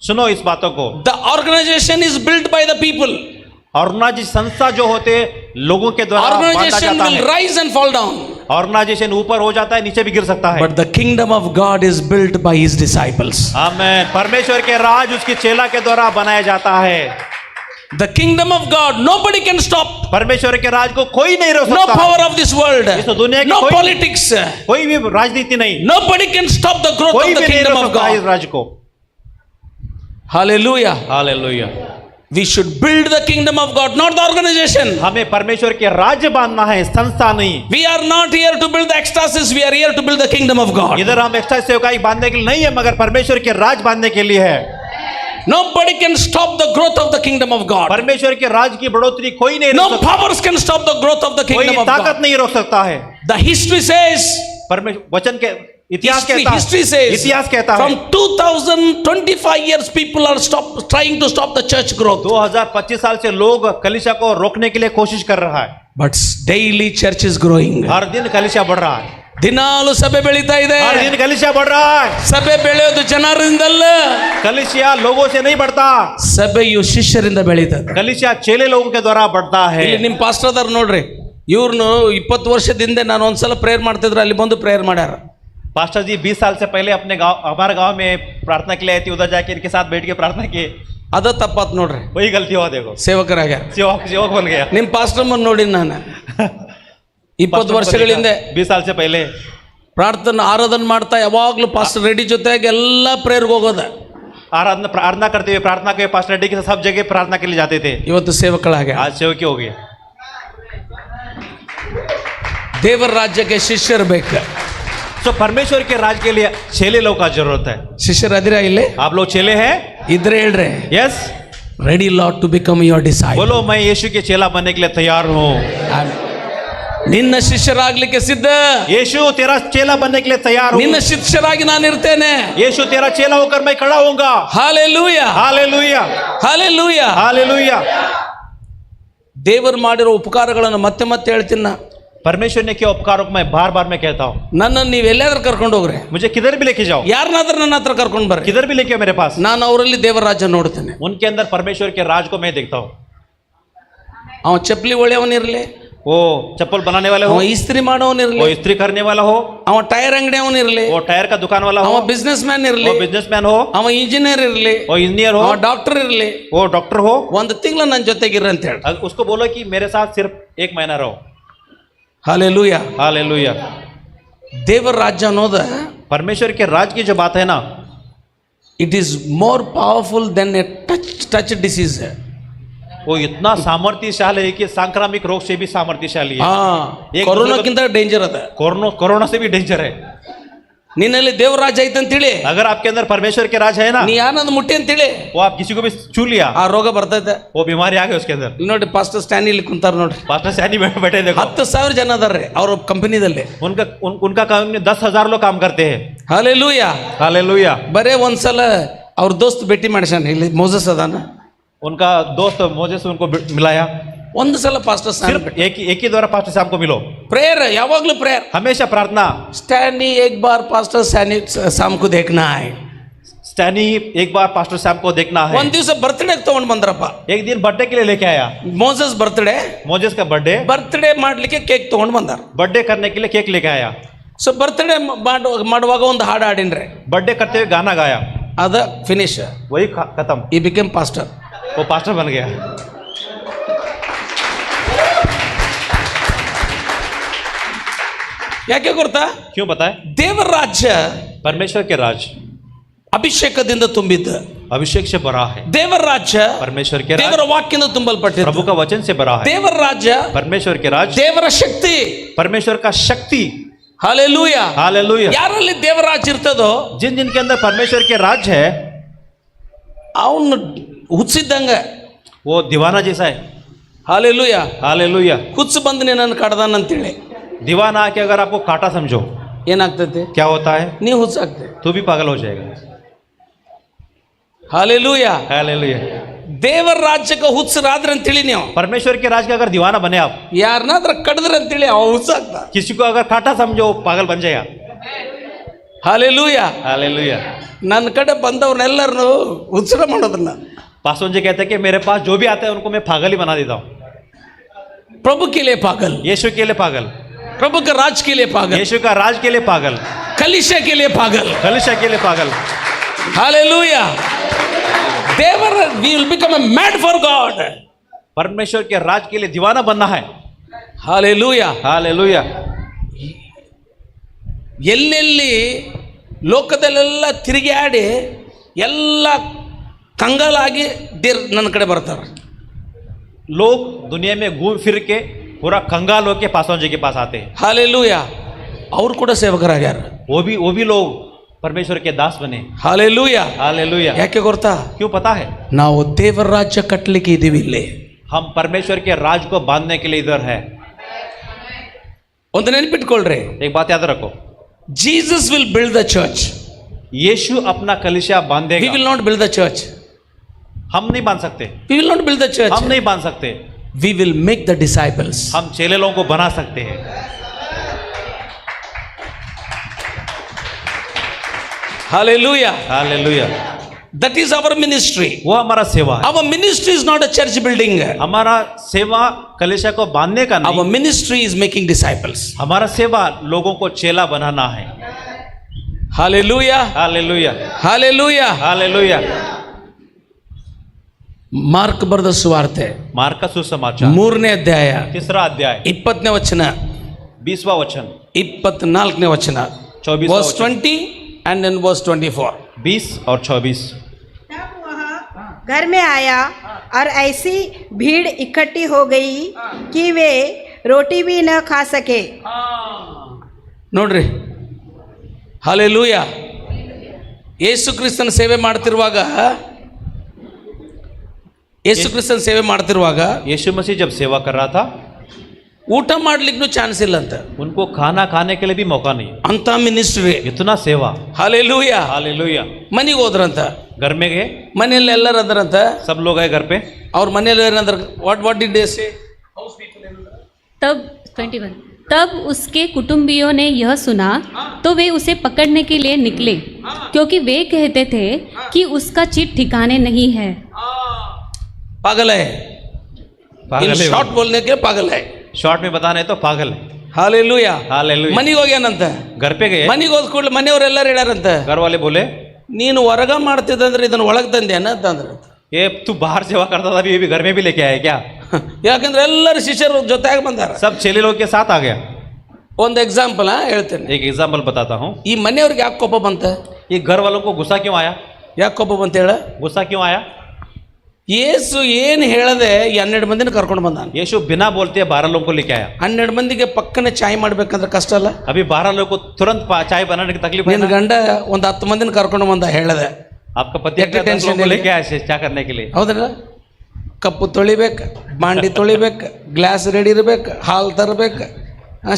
सुनो इस बातों को,
the organisation is built by the people.
Organisation संस्था जो होते लोगों के द्वारा बांधा
Organization
जाता
will
है।
rise and fall down.
Organisation ऊपर हो जाता है, नीचे भी गिर सकता है।
But the kingdom of God is built by his disciples.
आमीन। परमेश्वर के राज उसकी चेला के द्वारा बनाया जाता है।
The kingdom of God, nobody can stop.
परमेश्वर के राज को कोई नहीं रोक
No
सकता।
power of this world.
इस दुनिया की
No
कोई-
politics.
कोई भी राजनीति नहीं,
Nobody can stop the growth
कोई
of the
भी नहीं
kingdom
रोक
of
सकता इस
God.
राज को।
Hallelujah.
Hallelujah.
We should build the kingdom of God, not the organization.
हमें परमेश्वर के राज्य बांधना है, संस्था नहीं।
We are not here to build the ecstasis. We are here to build the kingdom of God.
इधर हम एक्स्ट्रा सेवकाई बांधने के लिए नहीं है, मगर परमेश्वर के राज बांधने के लिए है।
Nobody can stop the growth of the kingdom of God.
परमेश्वर के राज की बढ़ोतरी कोई नहीं रोक
No
सकता,
powers can stop the growth of the
कोई
kingdom of
ताकत
God.
नहीं रोक सकता है।
The history says,
परमेश्वर वचन के इतिहास
history says,
इतिहास कहता है
from 2025 years people are trying to stop the church growth.
2025 साल से लोग कलीसिया को रोकने के लिए कोशिश कर रहा है,
But daily church is growing.
हर दिन कलीसिया बढ़ रहा है।
ದಿನಾಲು ಸಭೆ ಬೆಳೀತಾ ಇದೆ.
हर दिन कलीसिया बढ़ रहा है.
ಸಭೆ ಬೆಳೆಯೋದು ಜನರಿಂದಲ್ಲ,
कलीसिया लोगों से नहीं बढ़ता,
ಸಭೆಯು ಶಿಷ್ಯರಿಂದ ಬೆಳೀತದೆ.
कलीसिया चेले लोगों के द्वारा बढ़ता है.
ಇಲ್ಲಿ ನಿಮ್ಮ ಪಾಸ್ಟರ್ ಅದಾರ ನೋಡ್ರಿ, ಇವ್ರನ್ನು 20 ವರ್ಷದಿಂದ ನಾನು ಒಂದ್ಸಲ ಪ್ರೇಯರ್ ಮಾಡ್ತಿದ್ರು, ಅಲ್ಲಿ ಬಂದು ಪ್ರೇಯರ್ ಮಾಡ್ಯಾರ.
पास्टर जी 20 साल से पहले अपने गांव, हमारे गांव में प्रार्थना के लिए आई थी, उधर जाके इनके साथ बैठ के प्रार्थना की.
ಅದ ತಪ್ಪಾತ್ ನೋಡ್ರಿ,
वही गलती हुआ. देखो
ಸೇವಕರಾಗ್ಯಾರ.
सेवक बन गया.
ನಿಮ್ಮ ಪಾಸ್ಟರ್ ನೋಡಿ ನಾನು 20 ವರ್ಷಗಳಿಂದ
20 साल से पहले
ಪ್ರಾರ್ಥನೆ ಆರಾಧನೆ ಮಾಡ್ತಾ ಯಾವಾಗ್ಲೂ ಪಾಸ್ಟರ್ ರೆಡ್ಡಿ ಜೊತೆಗೆ ಎಲ್ಲ ಪ್ರೇಯರ್ಗೆ ಹೋಗೋದ.
प्रार्थना करते हुए, प्रार्थना के पास्टर रेड्डी के साथ सब जगह प्रार्थना के लिए जाते थे.
ಇವತ್ತು ಸೇವಕಳಾಗ್ಯಾರ.
आज सेवकी हो गए.
ದೇವರ ರಾಜ್ಯಕ್ಕೆ ಶಿಷ್ಯರು ಬೇಕು.
तो परमेश्वर के राज के लिए चेले लोग का जरूरत है.
ಶಿಷ್ಯರು ಅದಿರಾ ಇಲ್ಲಿ?
आप लोग चेले हैं?
ಇದ್ರೆ ಹೇಳ್ರಿ,
yes.
Ready lord to become your disciple.
बोलो मैं यीशु के चेला बनने के लिए तैयार हूँ.
ನಿನ್ನ ಶಿಷ್ಯರಾಗ್ಲಿಕ್ಕೆ ಸಿದ್ಧ.
यीशु तेरा चेला बनने के लिए तैयार हूँ.
ನಿನ್ನ ಶಿಷ್ಯರಾಗಿ ನಾನು ಇರ್ತೇನೆ.
यीशु तेरा चेला होकर मैं खड़ा होऊंगा.
Hallelujah,
hallelujah,
hallelujah,
hallelujah.
ದೇವರು ಮಾಡಿರೋ ಉಪಕಾರಗಳನ್ನು ಮತ್ತೆ ಮತ್ತೆ ಹೇಳ್ತೀನಿ ನಾ.
परमेश्वर ने किया उपकारों को मैं बार बार मैं कहता हूँ.
ನನ್ನನ್ನು ನೀವು ಎಲ್ಲಾದ್ರೂ ಕರ್ಕೊಂಡು ಹೋಗ್ರಿ,
मुझे किधर भी लेके जाओ,
ಯಾರನ್ನಾದ್ರೂ ನನ್ನ ಹತ್ರ ಕರ್ಕೊಂಡು ಬರ್ರಿ,
किधर भी लेके आओ मेरे पास.
ನಾನು ಅವರಲ್ಲಿ ದೇವರ ರಾಜ್ಯ ನೋಡ್ತೇನೆ.
उनके अंदर परमेश्वर के राज को मैं देखता हूँ.
ಅವ ಚಪ್ಪಲಿ ಒಳ್ಳೆಯವನಿರ್ಲಿ,
वो चप्पल बनाने वाले हो,
ಅವ ಇಸ್ತ್ರಿ ಮಾಡೋನಿರ್ಲಿ,
वो इस्त्री करने वाला हो,
ಅವ ಟೈರ್ ಅಂಗಡಿ ಅವನಿರ್ಲಿ,
वो टायर का दुकान वाला
ಅವ
हो,
ಬಿಸ್ನೆಸ್ ಮ್ಯಾನ್ ಇರ್ಲಿ,
वो बिजनेसमैन हो,
ಅವ ಇಂಜಿನಿಯರ್ ಇರ್ಲಿ,
वो इंजीनियर हो,
ಅವ ಡಾಕ್ಟರ್ ಇರ್ಲಿ,
वो डॉक्टर हो.
ಒಂದು ತಿಂಗಳು ನನ್ನ ಜೊತೆಗಿರ್ರಿ ಅಂತ ಹೇಳಿ.
उसको बोलो कि मेरे साथ सिर्फ 1 महीना रहो.
ಹಾಲೆಲೂಯಾ.
हालेलुया.
ದೇವರ ರಾಜ್ಯ ಅನ್ನೋದು
परमेश्वर के राज की जो बात है ना,
it is more powerful than a touch disease.
वो इतना सामर्थ्यशाली है कि सांक्रामिक रोग से भी सामर्थ्यशाली है. एक
ಕೊರೋನಾಕ್ಕಿಂತ ಡೇಂಜರ್ ಅದ.
कोरोना से भी डेंजर है.
ನಿನ್ನಲ್ಲಿ ದೇವರ ರಾಜ್ಯ ಐತೆ ಅಂತೇಳಿ,
अगर आपके अंदर परमेश्वर के राज है ना,
ನೀ ಯಾರನ್ನ ಮುಟ್ಟಿ ಅಂತೇಳಿ
वो आप किसी को भी छू लिया,
ಆ ರೋಗ ಬರ್ತೈತೆ.
वो बीमारी आ गई उसके अंदर.
ಇಲ್ಲಿ ನೋಡಿ, ಪಾಸ್ಟರ್ ಸ್ಟ್ಯಾನಿ ಇಲ್ಲಿ ಕುಂತಾರ ನೋಡ್ರಿ,
पास्टर सैनी बैठे देखो,
10,000 ಜನ ಅದಾರ್ರಿ ಅವ್ರ ಕಂಪನಿದಲ್ಲಿ.
उनका काम में 10,000 लोग काम करते हैं.
ಹಾಲೆಲೂಯಾ.
हालेलुया.
ಬರೇ ಒಂದ್ಸಲ ಅವ್ರ ದೋಸ್ತ್ ಭೇಟಿ ಮಾಡಿಸ್ಯಾನ, ಇಲ್ಲಿ ಮೋಸಸ್ ಅದಾನ,
उनका दोस्त मोजेस उनको मिलाया.
ಒಂದು ಸಲ ಪಾಸ್ಟರ್
सिर्फ एक ही द्वारा पास्टर साहब को मिलो.
ಪ್ರೇಯರ್, ಯಾವಾಗ್ಲೂ ಪ್ರೇಯರ್.
हमेशा प्रार्थना.
स्टैनी एक बार पास्टर सैनी शाम को देखना है.
स्टैनी एक बार पास्टर साहब को देखना है.
ಒಂದ್ ದಿವಸ ಬರ್ತ್ಡೇ ತಗೊಂಡ್ ಬಂದ್ರಪ್ಪ.
एक दिन बर्थडे के लिए लेके आया.
ಮೋಸಸ್ ಬರ್ತ್ಡೇ,
मोजेस का
ಬರ್ತ್ಡೇ ಮಾಡ್ಲಿಕ್ಕೆ ಕೇಕ್ ತಗೊಂಡ್ ಬಂದಾರ.
बर्थडे करने के लिए केक लेके आया.
ಸೊ ಬರ್ತ್ಡೇ ಮಾಡುವಾಗ ಒಂದು ಹಾಡು ಹಾಡಿನ್ರಿ,
बर्थडे करते हुए गाना गाया,
ಅದ ಫಿನಿಶ್,
वही खत्म.
ಈ ಬಿಕಮ್ ಪಾಸ್ಟರ್.
वो पास्टर बन गया.
ಯಾಕೆ ಗೊತ್ತಾ?
क्यों बताए?
ದೇವರ ರಾಜ್ಯ
परमेश्वर के राज
ಅಭಿಷೇಕದಿಂದ ತುಂಬಿದ್ದ.
अभिषेक से भरा है.
ದೇವರ ರಾಜ್ಯ
परमेश्वर के
ದೇವರ
राज
ವಾಕ್ಯದಿಂದ ತುಂಬಲ್ಪಟ್ಟಿದೆ.
प्रभु का वचन से भरा है.
ದೇವರ ರಾಜ್ಯ
परमेश्वर के राज
ದೇವರ ಶಕ್ತಿ.
परमेश्वर का शक्ति.
ಹಾಲೆಲೂಯಾ.
हालेलुया.
ಯಾರಲ್ಲಿ ದೇವರ ರಾಜ್ಯ ಇರ್ತದೋ
जिनके अंदर परमेश्वर के राज है,
ಅವನು ಹುಚ್ಚಿದ್ದಂಗ.
वो दीवाना जैसा है.
ಹಾಲೆಲೂಯಾ.
हालेलुया.
ಹುಚ್ಚು ಬಂದು ನಿನ್ನನ್ನು ಕಡ್ದಾನ ಅಂತೇಳಿ
दीवाना आके अगर आपको काटा समझो,
ಏನಾಗ್ತೈತಿ?
क्या होता है?
ನೀ ಹುಚ್ಚಾಗ್ತದೆ.
तू भी पागल हो जाएगा.
ಹಾಲೆಲೂಯಾ.
हालेलुया.
ದೇವರ ರಾಜ್ಯಕ್ಕೆ ಹುಚ್ಚರಾದ್ರೆ ಅಂತೇಳಿ ನೀವು
परमेश्वर के राज का अगर दीवाना बने आप,
ಯಾರನ್ನಾದ್ರ ಕಡಿದ್ರೆ ಅಂತೇಳಿ ಅವ ಹುಚ್ಚಾಗ್ತ.
किसी को अगर काटा समझो, वो पागल बन जाएगा.
ಹಾಲೆಲೂಯಾ.
हालेलुया.
ನನ್ನ ಕಡೆ ಬಂದವ್ರನ್ನೆಲ್ಲರನ್ನು ಹುಚ್ಚರ ಮಾಡೋದನ್ನ
पासवान जी कहते हैं कि मेरे पास जो भी आता है उनको मैं पागल ही बना देता हूँ.
प्रभु के लिए पागल,
यीशु के लिए पागल,
प्रभु के राज के लिए पागल,
यीशु का राज के लिए पागल,
कलीसिया के लिए पागल.
कलीसिया के लिए पागल.
हालेलुया. देवर we will become a mad for God.
परमेश्वर के राज के लिए दीवाना बनना है.
हालेलुया.
हालेलुया.
ಎಲ್ಲೆಲ್ಲಿ ಲೋಕದಲ್ಲೆಲ್ಲ ತಿರುಗಾಡಿ ಎಲ್ಲ ಕಂಗಾಲಾಗಿ ದೇವ್ರ ನನ್ನ ಕಡೆ ಬರ್ತಾರೆ.
लोग दुनिया में घूम फिर के पूरा कंगाल होके पासवान जी के पास आते हैं.
हालेलुया. ಅವ್ರು ಕೂಡ ಸೇವಕರಾಗ್ಯಾರ.
वो भी लोग परमेश्वर के दास बने.
ಹಾಲೆಲೂಯಾ.
हालेलुया.
ಯಾಕೆ ಗೊತ್ತಾ?
क्यों पता है?
ನಾವು ದೇವರ ರಾಜ್ಯ ಕಟ್ಟಲಿಕ್ಕೆ ಇದೀವಿ ಇಲ್ಲಿ.
हम परमेश्वर के राज को बांधने के लिए इधर है.
ಒಂದು ನೆನಪಿಟ್ಕೊಳ್ರಿ,
एक बात याद रखो,
Jesus will build the church.
यीशु अपना कलीसिया
we
बांधेगा.
Will not build the church.
हम नहीं बांध सकते.
We will not build the church.
हम नहीं बांध सकते.
We will make the disciples.
हम चेले लोगों को बना सकते हैं.
Hallelujah.
Hallelujah.
That is our ministry.
वो हमारा सेवा है।
Our ministry is not a church building.
हमारा सेवा कलीसिया को बांधने का
Our
नहीं,
ministry is making disciples.
हमारा सेवा लोगों को चेला बनाना है।
Hallelujah.
Hallelujah,
Hallelujah.
Hallelujah.
Mark ಬರೆದ ಸುವಾರ್ತೆ
मार्क का सुसमाचार
3ನೇ ಅಧ್ಯಾಯ
तीसरा अध्याय
20ನೇ ವಚನ
20वां वचन
24ನೇ ವಚನ
24वां
verse
वचन
20 and then verse 24.
20 और 24।
तब वह घर में आया और ऐसी भीड़ इकट्ठी हो गई कि वे रोटी भी न खा सके।
ನೋಡ್ರಿ ಹಾಲೆಲೂಯ. ಯೇಸು ಕ್ರಿಸ್ತನ ಸೇವೆ ಮಾಡ್ತಿರುವಾಗ
यीशु मसीह जब सेवा कर रहा था,
ಊಟ ಮಾಡ್ಲಿಕ್ಕೂ ಚಾನ್ಸ್ ಇಲ್ಲ ಅಂತ,
उनको खाना खाने के लिए भी मौका नहीं।
ಅಂತ ಮಿನಿಸ್ಟ್ರಿ.
इतना सेवा।
ಹಾಲೆಲೂಯ.
हालेलुया।
ಮನೆಗೆ ಹೋದ್ರಂತ,
घर में गए,
ಮನೆಯಲ್ಲಿ ಎಲ್ಲರೂ ಅದರಂತ,
सब लोग गए घर पे।
ಅವ್ರ ಮನೆಯಲ್ಲಿ ಏನಂದ್ರ, ವಾಟ್ ಡಿಡ್ ದೇ ಸೇ?
तब 21 तब उसके कुटुंबियों ने यह सुना तो वे उसे पकड़ने के लिए निकले, क्योंकि वे कहते थे कि उसका चित ठिकाने नहीं है।
पागल है।
पागल है।
शॉर्ट बोलने के पागल है।
शॉर्ट में बताने तो पागल है।
ಹಾಲೆಲೂಯ.
हालेलुया।
ಮನೆಗೆ ಹೋಗ್ಯಾನಂತ,
घर पे गए,
ಮನೆಗೆ ಹೋದ ಕೂಡಲೇ ಮನೆಯವರೆಲ್ಲರೂ ಹೇಳ್ಯಾರಂತ,
घर वाले बोले
ನೀನು ಹೊರಗ ಮಾಡ್ತಿದ್ದಂದ್ರೆ ಇದನ್ನ ಒಳಗೆ ತಂದೇನ ಅಂತಂದ್ರೆ,
ये तू बाहर सेवा करता था, अभी ये भी घर में भी लेके आया क्या?
ಯಾಕಂದ್ರೆ ಎಲ್ಲರೂ ಶಿಷ್ಯರು ಜೊತೆಯಾಗಿ ಬಂದಾರ.
सब चेले लोग के साथ आ गया।
ಒಂದು ಎಕ್ಸಾಂಪಲ್ ಹೇಳ್ತೇನೆ.
एक एग्जाम्पल बताता हूँ।
ಈ ಮನೆಯವ್ರಿಗೆ ಯಾಕೆ ಕೋಪ ಬಂತ?
ये घर वालों को गुस्सा क्यों आया?
ಯಾಕೆ ಕೋಪ ಬಂತ ಹೇಳ?
गुस्सा क्यों आया?
ಯೇಸು ಏನು ಹೇಳದೆ 12 ಮಂದಿನ ಕರ್ಕೊಂಡು ಬಂದಾನ.
यीशु बिना बोलते 12 लोगों को लेके आया।
12 ಮಂದಿಗೆ ಪಕ್ಕನೆ ಚಾಯ್ ಮಾಡ್ಬೇಕಂದ್ರೆ ಕಷ್ಟ ಅಲ್ಲ?
अभी 12 लोगों को तुरंत चाय बनाने की तकलीफ है
ನಿನ್ನ
ना?
ಗಂಡ ಒಂದು 10 ಮಂದಿನ ಕರ್ಕೊಂಡು ಬಂದ ಹೇಳದೆ,
आपका पति
एक
अपने 10
टेंशन
लोगों को
नहीं
लेके आया चाय करने के लिए।
ಹೌದಲ್ಲ? ಕಪ್ಪು ತೊಳಿಬೇಕು, ಬಾಂಡಿ ತೊಳಿಬೇಕು, ಗ್ಲಾಸ್ ರೆಡಿ ಇರಬೇಕು, ಹಾಲು ತರಬೇಕು,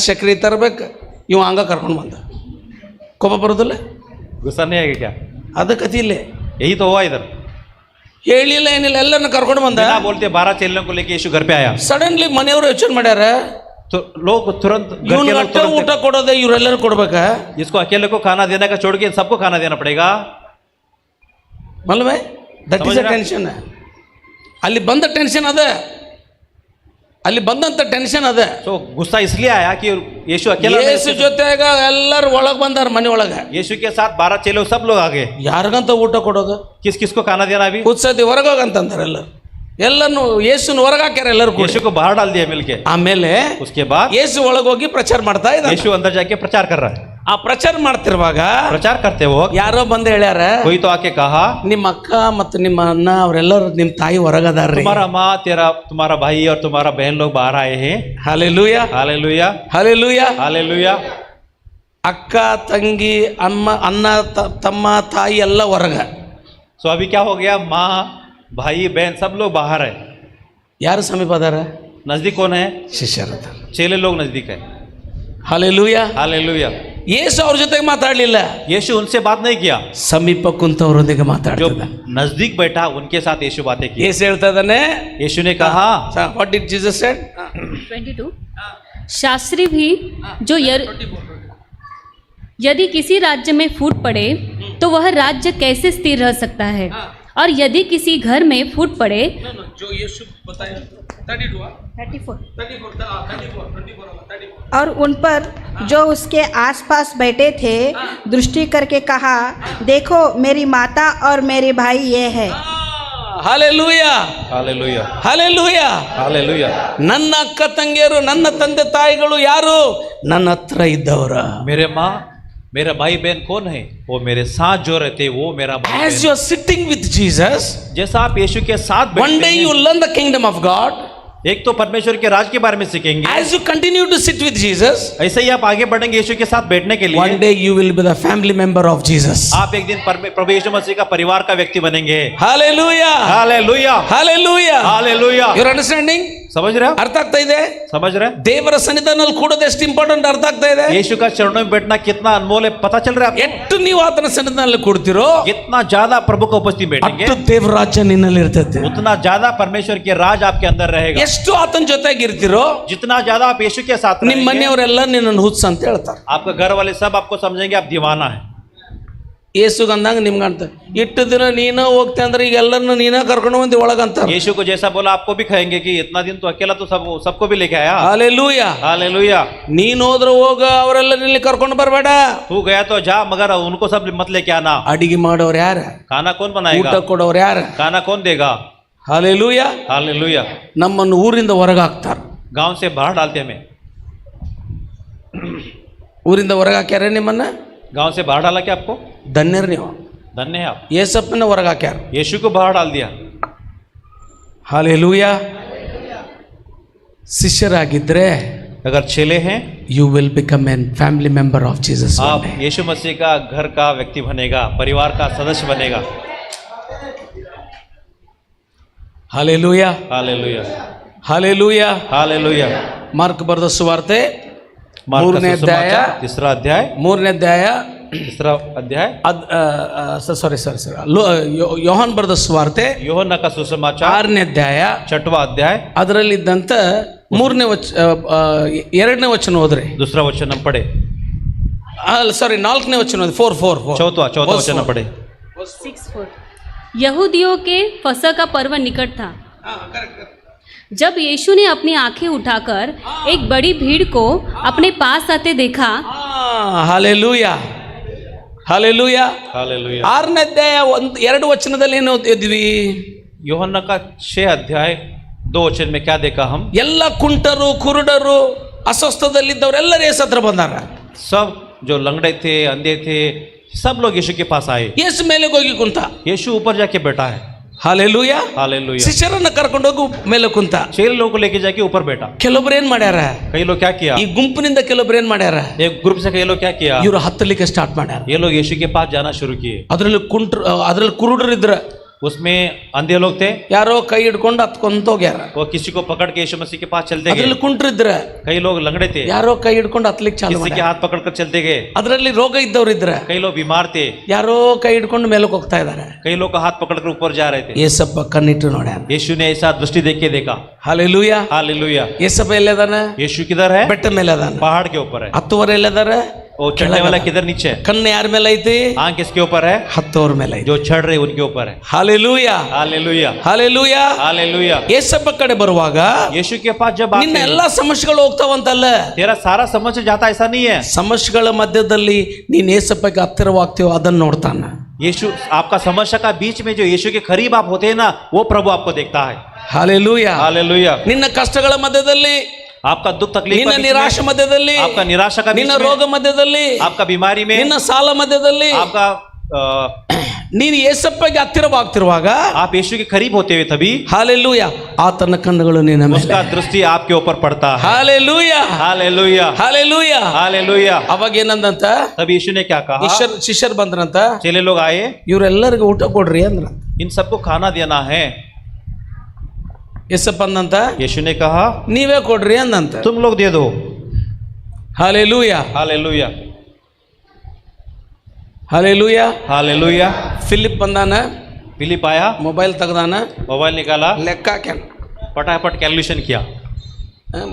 ಸಕ್ರೆ ತರಬೇಕು. ಇವ ಹಂಗ ಕರ್ಕೊಂಡು ಬಂದ. ಕೋಪ ಬರೋದಿಲ್ಲ?
गुस्सा नहीं आएगा क्या?
ಅದ ಕಥೆ ಇಲ್ಲೇ.
यही तो हुआ इधर।
ಹೇಳಿಲ್ಲ ಏನಿಲ್ಲ, ಎಲ್ಲರನ್ನ ಕರ್ಕೊಂಡು ಬಂದ.
बिना बोलते 12 चेलों को लेके यीशु घर पे आया।
ಸಡನ್ಲಿ ಮನೆಯವರು ಯೋಚನೆ ಮಾಡ್ಯಾರ,
तो लोग तुरंत घर के
ಇವ್ನ
लोग
ಅಷ್ಟೇ ಊಟ
तुरंत,
ಕೊಡೋದೆ ಇವರೆಲ್ಲರೂ ಕೊಡ್ಬೇಕಾ?
इसको अकेले को खाना देने का छोड़ के सबको खाना देना पड़ेगा।
ಮಲ್ವೇ? ದಟ್ ಇಸ್ ಅ
ಸಮझ
ಟೆನ್ಷನ್. ಅಲ್ಲಿ ಬಂದ ಟೆನ್ಷನ್ ಅದ, ಅಲ್ಲಿ ಬಂದಂತ ಟೆನ್ಷನ್ ಅದ.
तो गुस्सा इसलिए आया कि यीशु अकेला नहीं,
ಯೇಸು ಜೊತೆಗ ಎಲ್ಲರೂ ಒಳಗೆ ಬಂದಾರ, ಮನೆ ಒಳಗೆ.
यीशु के साथ 12 चेले सब लोग आ गए।
ಯಾರಿಗಂತ ಊಟ ಕೊಡೋದು?
किस किस को खाना देना? अभी
ಕುತ್ಸತಿ ಹೊರಗೆ ಹೋಗಂತಂದಾರ ಎಲ್ಲರೂ. ಎಲ್ಲರನ್ನು ಯೇಸುನ ಹೊರಗೆ ಹಾಕ್ಯಾರ ಎಲ್ಲರೂ ಕೂಡ.
यीशु को बाहर डाल दिया मिलके।
ಆಮೇಲೆ
उसके बाद
ಯೇಸು ಒಳಗೆ ಹೋಗಿ ಪ್ರಚಾರ ಮಾಡ್ತಾ ಇದ್ದ.
यीशु अंदर जाके प्रचार कर रहा है।
ಆ ಪ್ರಚಾರ ಮಾಡ್ತಿರುವಾಗ
प्रचार करते वक्त
ಯಾರೋ ಬಂದು ಹೇಳ್ಯಾರ,
कोई तो आके कहा,
ನಿಮ್ಮ ಅಕ್ಕ ಮತ್ತು ನಿಮ್ಮ ಅಣ್ಣ ಅವರೆಲ್ಲರೂ ನಿಮ್ಮ ತಾಯಿ ಹೊರಗದಾರ್ರಿ.
तुम्हारा माँ, तुम्हारा भाई और तुम्हारा बहन लोग बाहर आए हैं।
Hallelujah,
hallelujah,
hallelujah.
हालेलुया।
ಅಕ್ಕ ತಂಗಿ ಅಣ್ಣ ತಮ್ಮ ತಾಯಿ ಎಲ್ಲ ಹೊರಗ.
सो अभी क्या हो गया? माँ भाई बहन सब लोग बाहर है।
ಯಾರು ಸಮೀಪ ಅದಾರ?
नजदीक कौन है?
ಶಿಷ್ಯರು.
चेले लोग नजदीक है।
ಹಾಲೆಲೂಯ.
हालेलुया।
ಯೇಸು ಅವ್ರ ಜೊತೆಗೆ ಮಾತಾಡಲಿಲ್ಲ,
यीशु उनसे बात नहीं किया।
ಸಮೀಪ ಕುಂತವರೊಂದಿಗೆ
जो
ಮಾತಾಡ್ತಿದ್ದ.
नजदीक बैठा उनके साथ यीशु बातें की।
ಯೇಸು ಹೇಳ್ತಾ ಇದ್ದಾನೆ,
यीशु ने कहा,
what did Jesus shed?
22 Shastri भी जो यदि किसी राज्य में फूट पड़े तो वह राज्य कैसे स्थिर रह सकता है, और यदि किसी घर में फूट पड़े
34 और उन पर जो उसके आसपास बैठे थे दृष्टि करके कहा, देखो मेरी माता और मेरे भाई ये है।
Hallelujah,
hallelujah,
hallelujah.
हालेलुया।
ನನ್ನ ಅಕ್ಕ ತಂಗಿಯರು, ನನ್ನ ತಂದೆ ತಾಯಿಗಳು ಯಾರು? ನನ್ನ ಹತ್ರ ಇದ್ದವರ.
मेरे माँ मेरा भाई बहन कौन है? वो मेरे साथ जो रहते वो मेरा भाई
As
बहन।
you are sitting with Jesus,
जैसा आप यीशु के साथ
one
बैठते
day
हैं,
you learn the kingdom of God.
एक तो परमेश्वर के राज के बारे में सीखेंगे।
As you continue to sit with Jesus,
ऐसे ही आप आगे बढ़ेंगे यीशु के साथ बैठने के
one
लिए।
day you will be the family member of Jesus.
आप एक दिन प्रभु यीशु मसीह का परिवार का व्यक्ति बनेंगे।
Hallelujah,
hallelujah,
hallelujah.
Hallelujah.
You're understanding?
समझ रहे हो?
ಅರ್ಥ ಆಗ್ತಾ ಇದೆ?
समझ रहे हैं?
ದೇವರ ಸನ್ನಿಧಾನದಲ್ಲಿ ಕೂಡೋದು ಎಷ್ಟು ಇಂಪಾರ್ಟೆಂಟ್ ಅರ್ಥ ಆಗ್ತಾ ಇದೆ?
यीशु का चरणों में बैठना कितना अनमोल है, पता चल रहा है आपको?
ಎಷ್ಟು ನೀವು ಆತನ ಸನ್ನಿಧಾನದಲ್ಲಿ ಕೂಡ್ತಿರೋ
जितना ज्यादा प्रभु का उपस्थिति बैठेंगे
ಅಷ್ಟು ದೇವರ ರಾಜ್ಯ ನಿನ್ನಲ್ಲಿ ಇರ್ತೈತೆ.
उतना ज्यादा परमेश्वर के राज आपके अंदर रहेगा।
ಎಷ್ಟು ಆತನ ಜೊತೆಗೆ ಇರ್ತಿರೋ
जितना ज्यादा आप यीशु के साथ
ನಿಮ್ಮ
रहेंगे,
ಮನೆಯವರೆಲ್ಲ ನಿನ್ನನ್ನು ಹುಚ್ಚ ಅಂತ ಹೇಳ್ತಾರೆ.
आपका घर वाले सब आपको समझेंगे आप दीवाना है।
ಏಸುಗೆ ಅಂದಂಗೆ ನಿಮ್ಗೆ ಅಂತ ಇಟ್ಟು ದಿನ ನೀನ ಹೋಗ್ತೆ ಅಂದ್ರೆ ಈಗ ಎಲ್ಲರನ್ನು ನೀನ ಕರ್ಕೊಂಡು ಬಂದು ಒಳಗಂತ
यीशु को जैसा बोला आपको भी खाएंगे कि इतना दिन तो अकेला तो सबको भी लेके आया।
Hallelujah
hallelujah.
ನೀನ್ ಹೋದ್ರೆ ಹೋಗ ಅವರೆಲ್ಲ ನಿಲ್ಲಿ ಕರ್ಕೊಂಡು ಬರಬೇಡ
तू गया तो जा मगर उनको सब मत लेके आना।
ಅಡಿಗೆ ಮಾಡೋರು ಯಾರ
खाना कौन
ಊಟ
बनाएगा?
ಕೊಡೋರು ಯಾರ
खाना कौन देगा?
Hallelujah
hallelujah.
ನಮ್ಮನ್ನು ಊರಿಂದ ಹೊರಗೆ ಹಾಕ್ತಾರ
गांव से बाहर डालते हमें।
ಊರಿಂದ ಹೊರಗೆ ಹಾಕ್ಯಾರ ನಿಮ್ಮನ್ನ
गांव से बाहर डाला क्या आपको?
ಧನ್ಯರು ನೀವು
धन्य है आप।
ಏಸಪ್ಪನ ಹೊರಗೆ ಹಾಕ್ಯಾರ
यीशु को बाहर डाल दिया।
ಹಾಲೆಲೂಯಾ ಶಿಷ್ಯರಾಗಿದ್ರೆ
अगर चेले हैं
you will become an family member of Jesus
आप यीशु मसीह का घर का व्यक्ति बनेगा, परिवार का सदस्य बनेगा।
Hallelujah
hallelujah.
Hallelujah
hallelujah.
Mark ಬರೆದ ಸುವಾರ್ತೆ
मार्क का
ಮೂರನೇ ಅಧ್ಯಾಯ
सुसमाचार, तीसरा अध्याय,
ಮೂರನೇ ಅಧ್ಯಾಯ
तीसरा अध्याय,
ಸಾರಿ ಯೋಹಾನ್ ಬರೆದ ಸುವಾರ್ತೆ
यूहन्ना का सुसमाचार,
6ನೇ ಅಧ್ಯಾಯ
छठवां अध्याय,
ಅದರಲ್ಲಿದ್ದಂತ ಮೂರನೇ ಎರಡನೇ ವಚನ ಹೋದ್ರೆ
दूसरा वचन हम पढ़े।
ಸಾರಿ 4ನೇ ವಚನ ಹೋದ್ರೆ 4
चौथा वचन हम पढ़े।
6:4 यहूदियों के फसह का पर्व निकट था। जब यीशु ने अपनी आंखें उठाकर एक बड़ी भीड़ को अपने पास आते देखा
ಹಾಲೆಲೂಯಾ ಹಾಲೆಲೂಯಾ
हालेलुया।
6ನೇ ಅಧ್ಯಾಯ 2 ವಚನದಲ್ಲಿ ಏನು ಓದಿದ್ವಿ?
यूहन्ना का 6 अध्याय 2 वचन में क्या देखा हम?
ಎಲ್ಲ ಕುಂಟರು ಕುರುಡರು ಅಸ್ವಸ್ಥದಲ್ಲಿದ್ದವರೆಲ್ಲರೂ ಯೇಸು ಹತ್ರ ಬಂದಾರ.
सब जो लंगड़े थे, अंधे थे, सब लोग यीशु के पास आए।
ಯೇಸು ಮೇಲೆ ಹೋಗಿ ಕುಂತ.
यीशु ऊपर जाके बैठा है।
Hallelujah
hallelujah.
ಶಿಷ್ಯರನ್ನ ಕರ್ಕೊಂಡು ಹೋಗಿ ಮೇಲೆ ಕುಂತ.
6 लोगों को लेके जाके ऊपर बैठा।
ಕೆಲವೊಬ್ರು ಏನ್ ಮಾಡ್ಯಾರ?
कई लोग क्या किया?
ಈ ಗುಂಪಿನಿಂದ ಕೆಲವೊಬ್ರು ಏನ್ ಮಾಡ್ಯಾರ?
एक ग्रुप से कई लोग क्या किया?
ಇವರು ಹತ್ತಲಿಕ್ಕೆ ಸ್ಟಾರ್ಟ್ ಮಾಡ್ಯಾರ.
ये लोग यीशु के पास जाना शुरू किए।
ಅದ್ರಲ್ಲಿ ಅದ್ರಲ್ಲಿ ಕುರುಡರು ಇದ್ರ,
उसमें अंधे लोग थे,
ಯಾರೋ ಕೈ ಹಿಡ್ಕೊಂಡು ಹತ್ಕೊಂತ ಹೋಗ್ಯಾರ.
वो किसी को पकड़ के यीशु मसीह के पास चलते
ಅದ್ರಲ್ಲಿ
गए।
ಕುಂಟ್ರು ಇದ್ರ,
कई लोग लंगड़े थे,
ಯಾರೋ ಕೈ ಹಿಡ್ಕೊಂಡು ಹತ್ಲಿಕ್ಕೆ ಚಾಲು
किसी के
ಮಾಡ್ಯಾರ.
हाथ पकड़ कर चलते गए।
ಅದ್ರಲ್ಲಿ ರೋಗ ಇದ್ದವ್ರು ಇದ್ರ,
कई लोग बीमार थे,
ಯಾರೋ ಕೈ ಹಿಡ್ಕೊಂಡು ಮೇಲಕ್ಕೆ ಹೋಗ್ತಾ ಇದಾರೆ.
कई लोग का हाथ पकड़ कर ऊपर जा रहे थे।
ಏಸಪ್ಪ ಕಣ್ಣಿಟ್ಟು ನೋಡ್ಯಾನ.
यीशु ने ऐसा दृष्टि देख के देखा।
Hallelujah
hallelujah.
ಏಸಪ್ಪ ಎಲ್ಲದಾನ?
यीशु किधर है?
ಬೆಟ್ಟ ಮೇಲೆ ಅದಾನ.
पहाड़ के ऊपर है।
ಹತ್ತುವರೆ ಎಲ್ಲದಾರ?
वो चढ़ने वाला किधर नीचे है?
ಕಣ್ಣು ಯಾರ ಮೇಲೆ ಐತಿ?
आंख किसके ऊपर है?
ಹತ್ತೋರ್ ಮೇಲೆ ಐತಿ.
जो चढ़ रहे उनके ऊपर है।
Hallelujah
hallelujah.
Hallelujah
hallelujah.
ಏಸಪ್ಪ ಕಡೆ ಬರುವಾಗ
यीशु के पास जब
ನಿನ್ನ
आते हैं,
ಎಲ್ಲಾ ಸಮಸ್ಯೆಗಳು ಹೋಗ್ತಾವಂತಲ್ಲ.
तेरा सारा समझ से जाता ऐसा नहीं है।
ಸಮಸ್ಯೆಗಳ ಮಧ್ಯದಲ್ಲಿ ನೀನ್ ಏಸಪ್ಪಗೆ ಹತ್ತಿರವಾಗ್ತೀವೋ ಅದನ್ನ ನೋಡ್ತಾನ.
यीशु आपका समस्या का बीच में जो यीशु के करीब आप होते हैं ना, वो प्रभु आपको देखता है।
Hallelujah
hallelujah.
ನಿನ್ನ ಕಷ್ಟಗಳ ಮಧ್ಯದಲ್ಲಿ,
आपका दुख तकलीफ
ನಿನ್ನ
का बीच
ನಿರಾಶೆ
में,
ಮಧ್ಯದಲ್ಲಿ,
आपका निराशा का बीच
ನಿನ್ನ
में,
ರೋಗ ಮಧ್ಯದಲ್ಲಿ,
आपका बीमारी में,
ನಿನ್ನ ಸಾಲ ಮಧ್ಯದಲ್ಲಿ
आपका
ನೀನು ಏಸಪ್ಪಗೆ ಹತ್ತಿರವಾಗ್ತಿರುವಾಗ
आप यीशु के करीब होते हुए तभी
ಹಾಲೆಲೂಯಾ ಆತನ ಕಣ್ಣುಗಳು ನಿನ್ನ ಮೇಲೆ.
उसका दृष्टि आपके ऊपर पड़ता है।
Hallelujah
hallelujah.
Hallelujah
hallelujah.
ಅವಾಗ ಏನಂದಂತ?
तब यीशु ने क्या कहा?
ಶಿಷ್ಯರು ಬಂದ್ರಂತ,
चेले लोग आए,
ಇವ್ರೆಲ್ಲರಿಗೂ ಊಟ ಕೊಡ್ರಿ ಅಂದ್ರ.
इन सबको खाना देना है।
ಏಸಪ್ಪ ಅಂದಂತ,
यीशु ने कहा
ನೀವೇ ಕೊಡ್ರಿ ಅಂದಂತ.
तुम लोग दे दो।
Hallelujah
hallelujah.
Hallelujah
hallelujah.
Philip ಬಂದಾನ,
फिलिप आया,
ಮೊಬೈಲ್ ತೆಗ್ದಾನ,
मोबाइल निकाला,
ಲೆಕ್ಕ ಹಾಕ್ಯಾನ.
फटाफट कैलकुलेशन किया,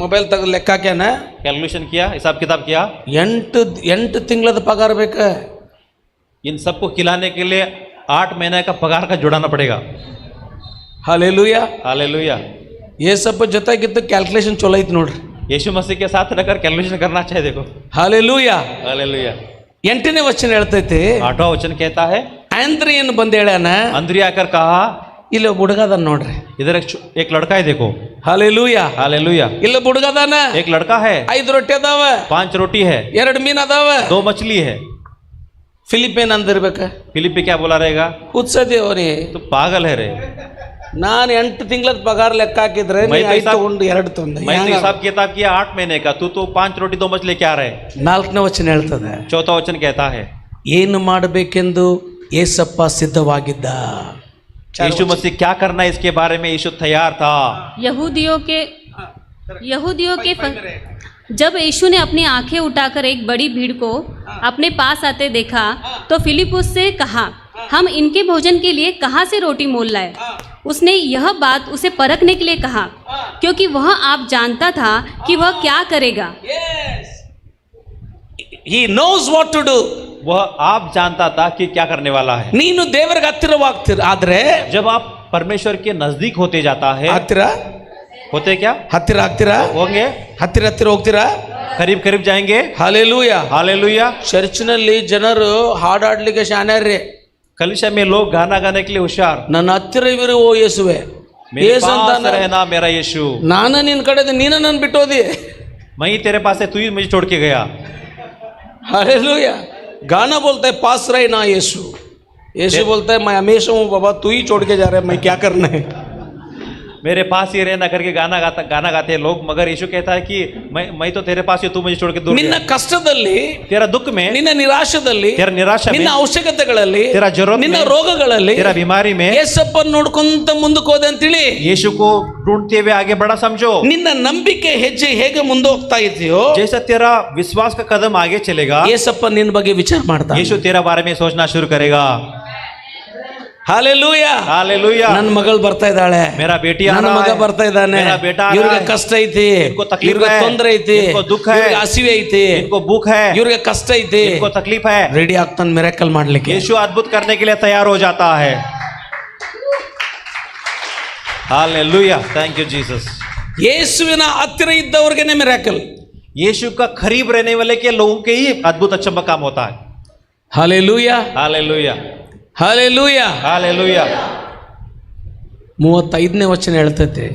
ಮೊಬೈಲ್ ತೆಗೆದು ಲೆಕ್ಕ ಹಾಕ್ಯಾನ.
कैलकुलेशन किया, हिसाब किताब किया।
8 ತಿಂಗಳದ ಪಗಾರ ಬೇಕ.
इन सबको खिलाने के लिए 8 महीने का पगार का जुड़ाना पड़ेगा।
Hallelujah
hallelujah.
ಏಸಪ್ಪ ಜೊತೆಗಿದ್ದು ಕ್ಯಾಲ್ಕುಲೇಷನ್ ಚಲೋ ಐತಿ ನೋಡ್ರಿ.
यीशु मसीह के साथ रहकर कैलकुलेशन करना चाहिए। देखो,
ಹಾಲೆಲೂಯಾ.
हालेलुया।
8ನೇ ವಚನ ಹೇಳ್ತೈತಿ,
8वां वचन कहता है,
ಆಂದ್ರಿ ಏನು ಬಂದು ಹೇಳ್ಯಾನ,
अंदरी आकर कहा,
ಇಲ್ಲ ಹುಡುಗದಾನ ನೋಡ್ರಿ.
इधर एक लड़का है, देखो।
ಹಾಲೆಲೂಯಾ.
हालेलुया।
ಇಲ್ಲ ಹುಡುಗದಾನ,
एक लड़का है,
5 ರೊಟ್ಟಿ ಅದಾವ,
5 रोटी है,
2 ಮೀನ್ ಅದಾವ.
2 मछली है।
ಫಿಲಿಪ್ ಏನ್ ಅಂದಿರ್ಬೇಕ?
फिलिप पे क्या बोला रहेगा?
ಹುಚ್ಚದೇವನಿ,
तो पागल है रे।
ನಾನು 8 ತಿಂಗಳದ ಪಗಾರ ಲೆಕ್ಕ ಹಾಕಿದ್ರೆ
मैं तो
5
हिसाब-
ತಗೊಂಡು 2 ತಂದೆ.
मैं तो हिसाब किताब किया 8 महीने का, तू तो 5 रोटी 2 मछली क्या रहे।
4ನೇ ವಚನ ಹೇಳ್ತದೆ,
4वां वचन कहता है,
ಏನು ಮಾಡಬೇಕೆಂದು ಏಸಪ್ಪ ಸಿದ್ಧವಾಗಿದ್ದ.
यीशु मसीह क्या करना है इसके बारे में यीशु तैयार था।
यहूदियों के जब यीशु ने अपनी आंखें उठाकर एक बड़ी भीड़ को अपने पास आते देखा तो फिलिपुस से कहा, हम इनके भोजन के लिए कहाँ से रोटी मोल लाए? उसने यह बात उसे परखने के लिए कहा, क्योंकि वह आप जानता था कि वह क्या करेगा।
He knows what to do.
वह आप जानता था कि क्या करने वाला है।
ನೀನು ದೇವರಿಗೆ ಹತ್ತಿರವಾಗ್ತಿರ ಆದ್ರೆ
जब आप परमेश्वर के नजदीक होते जाता है,
ಹತ್ತಿರ
होते क्या
ಹತ್ತಿರ ಆಗ್ತೀರಾ,
होंगे,
ಹತ್ತಿರ ಹತ್ತಿರ ಹೋಗ್ತೀರಾ.
करीब करीब जाएंगे।
ಹಾಲೆಲೂಯ.
हालेलुया।
ಚರ್ಚ್ನಲ್ಲಿ ಜನರು ಹಾಡಾಡ್ಲಿಕ್ಕೆ ಶಾನ್ಯಾರ್ರಿ.
कलीसिया में लोग गाना गाने के लिए होशियार।
ನನ್ನ ಹತ್ತಿರ ಇವರು ಓ ಯೇಸುವೆ,
मेरे
ಯೇಸು
पास
ಅಂತಾನೆ.
रहना मेरा यीशु।
ನಾನು ನಿನ್ ಕಡೆ ನೀನ ನನ್ ಬಿಟ್ಟೋದಿ.
मैं ही तेरे पास है, तू ही मुझे छोड़ के गया।
हालेलुया. गाना बोलता है पास रहे ना यीशु, यीशु बोलता है मैं हमेशा हूँ बाबा, तू ही छोड़ के जा रहा है, मैं क्या करना है.
मेरे पास ही रहना करके गाना गाते हैं लोग, मगर यीशु कहता है कि मैं तो तेरे पास ही, तू मुझे छोड़ के दूर
ನಿನ್ನ
गया।
ಕಷ್ಟದಲ್ಲಿ,
तेरा दुख में,
ನಿನ್ನ ನಿರಾಶದಲ್ಲಿ,
तेरा निराशा में,
ನಿನ್ನ ಅವಶ್ಯಕತೆಗಳಲ್ಲಿ,
तेरा जरूरत
ನಿನ್ನ
में,
ರೋಗಗಳಲ್ಲಿ
तेरा बीमारी में
ಯೇಸಪ್ಪ ನೋಡ್ಕೊಂತ ಮುಂದಕ್ಕೆ ಹೋದೆ ಅಂತೇಳಿ
यीशु को ढूंढते हुए आगे बढ़ा समझो।
ನಿನ್ನ ನಂಬಿಕೆ ಹೆಜ್ಜೆ ಹೇಗೆ ಮುಂದೆ ಹೋಗ್ತಾ ಇದೆಯೋ
जैसा तेरा विश्वास का कदम आगे चलेगा,
ಯೇಸಪ್ಪ ನಿನ್ನ ಬಗ್ಗೆ ವಿಚಾರ ಮಾಡ್ತಾನೆ.
यीशु तेरा बारे में सोचना शुरू करेगा।
ಹಾಲೆಲೂಯಾ.
हालेलुया।
ನನ್ನ ಮಗಳು ಬರ್ತಾ ಇದ್ದಾಳೆ,
मेरा बेटी आ
ನನ್ನ
रहा
ಮಗ
है,
ಬರ್ತಾ ಇದ್ದಾನೆ,
मेरा बेटा आ रहा
ಇವ್ರಿಗೆ
है,
ಕಷ್ಟ ಐತಿ,
इनको तकलीफ
ಇವ್ರಿಗೆ
है,
ತೊಂದರೆ ಐತಿ,
इनको दुख है,
ಇವ್ರಿಗೆ ಹಸಿವೆ ಐತಿ,
इनको भूख है,
ಇವ್ರಿಗೆ ಕಷ್ಟ ಐತಿ,
इनको तकलीफ है।
ರೆಡಿ ಆಗ್ತಾನೆ ಮಿರಾಕಲ್ ಮಾಡ್ಲಿಕ್ಕೆ.
यीशु अद्भुत करने के लिए तैयार हो जाता है। हालेलुया। Thank you Jesus.
ಯೇಸುವಿನ ಹತ್ತಿರ ಇದ್ದವ್ರಿಗೆನೆ ಮಿರಾಕಲ್.
यीशु का करीब रहने वाले के लोगों के ही अद्भुत अचंबा काम होता है।
ಹಾಲೆಲೂಯಾ.
हालेलुया।
ಹಾಲೆಲೂಯಾ.
हालेलुया।
35ನೇ ವಚನ ಹೇಳ್ತೈತೆ,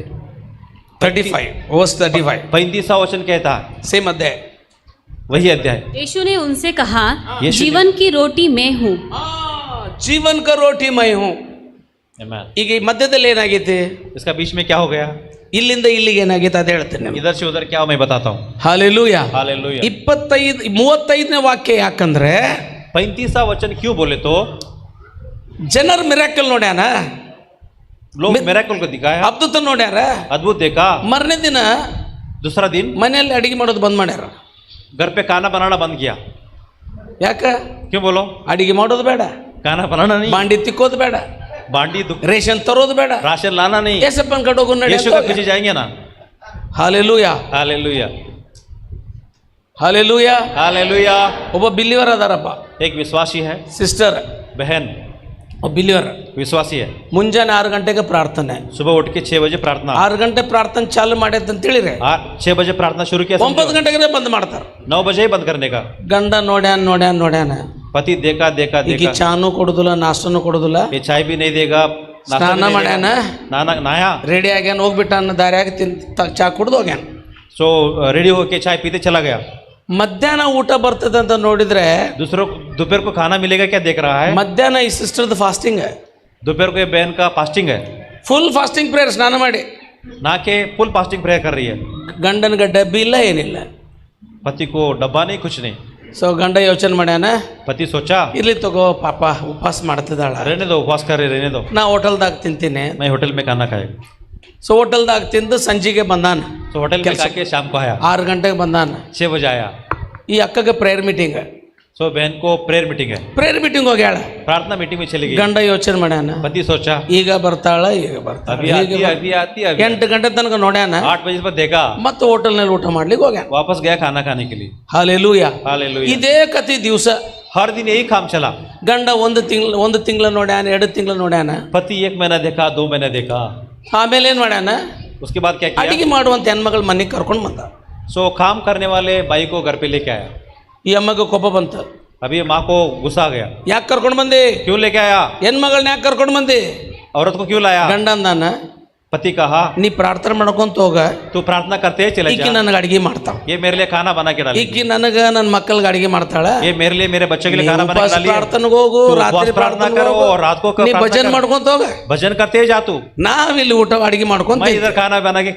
35 verse 35
35वां वचन कहता है,
ಸೇಮ್ ಅಧ್ಯಾಯ.
वही अध्याय।
यीशु ने उनसे कहा,
यीशु
जीवन की रोटी मैं हूँ।
ಜೀವನ್ ಕ ರೋಟಿ ಮೈ ಹೂಂ.
Amen।
ಈಗ ಈ ಮಧ್ಯದಲ್ಲಿ ಏನಾಗೈತೆ,
इसका बीच में क्या हो गया,
ಇಲ್ಲಿಂದ ಇಲ್ಲಿಗೆ ಏನಾಗೈತೆ ಅದು ಹೇಳ್ತೇನೆ ನಾನು.
इधर से उधर क्या हो मैं बताता हूँ।
ಹಾಲೆಲೂಯಾ.
हालेलुया।
35ನೇ ವಾಕ್ಯ ಯಾಕಂದ್ರೆ
35वां वचन क्यों बोले तो
ಜನರು ಮಿರಾಕಲ್ ನೋಡ್ಯಾನ,
लोग मिरेकल को दिखाया,
ಅದ್ಭುತ ನೋಡ್ಯಾರ.
अद्भुत देखा।
ಮರನೇ ದಿನ
दूसरा दिन
ಮನೆಯಲ್ಲಿ ಅಡಿಗೆ ಮಾಡೋದು ಬಂದ್ ಮಾಡ್ಯಾರ.
घर पे खाना बनाना बंद किया।
ಯಾಕ?
क्यों बोलो,
ಅಡಿಗೆ ಮಾಡೋದು ಬೇಡ,
खाना बनाना नहीं,
ಬಾಂಡಿ ತಿಕ್ಕೋದು ಬೇಡ,
बांडी
ರೇಷನ್ ತರೋದು ಬೇಡ,
राशन लाना नहीं,
ಏಸಪ್ಪನ ಕಡೆ ಹೋಗು ನಡಿ
यीशु
ಅಂತ
के पीछे जाएंगे ना।
ಹಾಲೆಲೂಯಾ.
हालेलुया।
ಹಾಲೆಲೂಯಾ.
हालेलुया।
ಒಬ್ಬ ಬಿಲಿವರ್ ಅದಾರಪ್ಪ,
एक विश्वासी है,
ಸಿಸ್ಟರ್
बहन
ಒಬ್ಬ ಬಿಲಿವರ್.
विश्वासी है,
ಮುಂಜಾನೆ 6 ಗಂಟೆಗೆ ಪ್ರಾರ್ಥನೆ,
सुबह उठ के 6 बजे प्रार्थना,
6 ಗಂಟೆ ಪ್ರಾರ್ಥನೆ ಚಾಲು ಮಾಡ್ಯದ ಅಂತ ಹೇಳಿದ್ರೆ
6 बजे प्रार्थना शुरू किया,
9 ಗಂಟೆಗೆ ಬಂದ್ ಮಾಡ್ತಾರ.
9 बजे ही बंद करने का।
ಗಂಡ ನೋಡ್ಯಾನ
पति देखा देखा
ಈಗ
देखा,
ಚಾನು ಕೊಡುದಿಲ್ಲ, ನಾಷ್ಟನು ಕೊಡುದಿಲ್ಲ,
ये चाय भी नहीं देगा, नाश्ता भी
ಸ್ನಾನ
नहीं
ಮಾಡ್ಯಾನ,
देगा, नहाया,
ರೆಡಿ ಆಗ್ಯಾನ, ಹೋಗ್ಬಿಟ್ಟಾನ, ದಾರ್ಯಾಗ ಚಾ ಕುಡ್ದು ಹೋಗ್ಯಾನ.
सो रेडी होके चाय पीते चला गया।
ಮಧ್ಯಾಹ್ನ ಊಟ ಬರ್ತದೆ ಅಂತ ನೋಡಿದ್ರೆ
दूसरों दोपहर को खाना मिलेगा क्या देख रहा है,
ಮಧ್ಯಾಹ್ನ ಈ ಸಿಸ್ಟರ್ದು ಫಾಸ್ಟಿಂಗ್,
दोपहर को ये बहन का फास्टिंग है,
ಫುಲ್ ಫಾಸ್ಟಿಂಗ್ ಪ್ರೇಯರ್, ಸ್ನಾನ ಮಾಡಿ.
ना के फुल फास्टिंग प्रेयर कर रही है।
ಗಂಡನಿಗೆ ಡಬ್ಬಿ ಇಲ್ಲ, ಏನಿಲ್ಲ.
पति को डब्बा नहीं, कुछ नहीं।
ಸೊ ಗಂಡ ಯೋಚನೆ ಮಾಡ್ಯಾನ,
पति सोचा
ಇರ್ಲಿ ತಗೋ ಪಾಪ ಉಪವಾಸ ಮಾಡ್ತಿದ್ದಾಳ,
रहने दो, उपवास करे रहने दो,
ನಾ ಹೋಟೆಲ್ದಾಗ ತಿಂತೀನಿ.
मैं होटल में खाना खाएगा।
ಸೊ ಹೋಟೆಲ್ದಾಗ ತಿಂದು ಸಂಜಿಗೆ ಬಂದಾನ,
तो होटल में
ಕೆಲಸ-
खा के शाम को आया,
6 ಗಂಟೆಗೆ ಬಂದಾನ.
6 बजे आया।
ಈ ಅಕ್ಕಗೆ ಪ್ರೇಯರ್ ಮೀಟಿಂಗ್,
सो बहन को प्रेयर मीटिंग है,
ಪ್ರೇಯರ್ ಮೀಟಿಂಗ್ ಹೋಗ್ಯಾಳ.
प्रार्थना मीटिंग में चली गई।
ಗಂಡ ಯೋಚನೆ ಮಾಡ್ಯಾನ,
पति सोचा
ಈಗ ಬರ್ತಾಳ, ಈಗ ಬರ್ತಾಳ,
अभी आती अभी आती अभी
8 ಗಂಟೆ ತನಕ ನೋಡ್ಯಾನ,
8 बजे पर देखा,
ಮತ್ತೆ ಹೋಟೆಲ್ನಲ್ಲಿ ಊಟ ಮಾಡ್ಲಿಕ್ಕೆ ಹೋಗ್ಯಾನ.
वापस गया खाना खाने के लिए।
ಹಾಲೆಲೂಯಾ.
हालेलुया।
ಇದೇ ಕತಿ ದಿವಸ
हर दिन यही काम चला।
ಗಂಡ ಒಂದು ತಿಂಗಳ ನೋಡ್ಯಾನ, 2 ತಿಂಗಳು ನೋಡ್ಯಾನ.
पति 1 महीना देखा, 2 महीने देखा,
ಆಮೇಲೆ ಏನ್ ಮಾಡ್ಯಾನ,
उसके बाद क्या किया,
ಅಡಿಗೆ ಮಾಡುವಂತ ಹೆಣ್ಮಗಳ ಮನೆಗೆ ಕರ್ಕೊಂಡು ಬಂದ.
सो काम करने वाले बाई को घर पे लेके आया।
ಈ ಅಮ್ಮಗ ಕೋಪ ಬಂತ,
अभी माँ को गुस्सा आ गया,
ಯಾಕೆ ಕರ್ಕೊಂಡು ಬಂದಿ,
क्यों लेके आया,
ಹೆಣ್ಮಗಳನ್ನ ಯಾಕೆ ಕರ್ಕೊಂಡು ಬಂದಿ.
औरत को क्यों लाया।
ಗಂಡ ಅಂದಾನ,
पति कहा
ನೀ ಪ್ರಾರ್ಥನೆ ಮಾಡ್ಕೊಂತ ಹೋಗ,
तू प्रार्थना करते ही चले
ಈಕಿ
जा,
ನನಗೆ ಅಡಿಗೆ ಮಾಡ್ತಾಳ,
ये मेरे लिए खाना बना के डाली,
ಈಕಿ ನನಗ ನನ್ನ ಮಕ್ಕಳಿಗೆ ಅಡಿಗೆ ಮಾಡ್ತಾಳ,
ये मेरे लिए मेरे बच्चे के लिए खाना बना के डाली है।
ಪ್ರಾರ್ಥನೆಗೆ ಹೋಗು,
तू
ರಾತ್ರಿ
उपवास प्रार्थना
ಪ್ರಾರ್ಥನೆ
करो,
ಹೋಗು,
रात को
ನೀ
प्रार्थना
ಭಜನ್
करो,
ಮಾಡ್ಕೊಂತ ಹೋಗ,
भजन करते ही जा तू,
ನಾವಿಲ್ಲಿ ಊಟ ಅಡಿಗೆ ಮಾಡ್ಕೊಂತ.
मैं इधर खाना बना के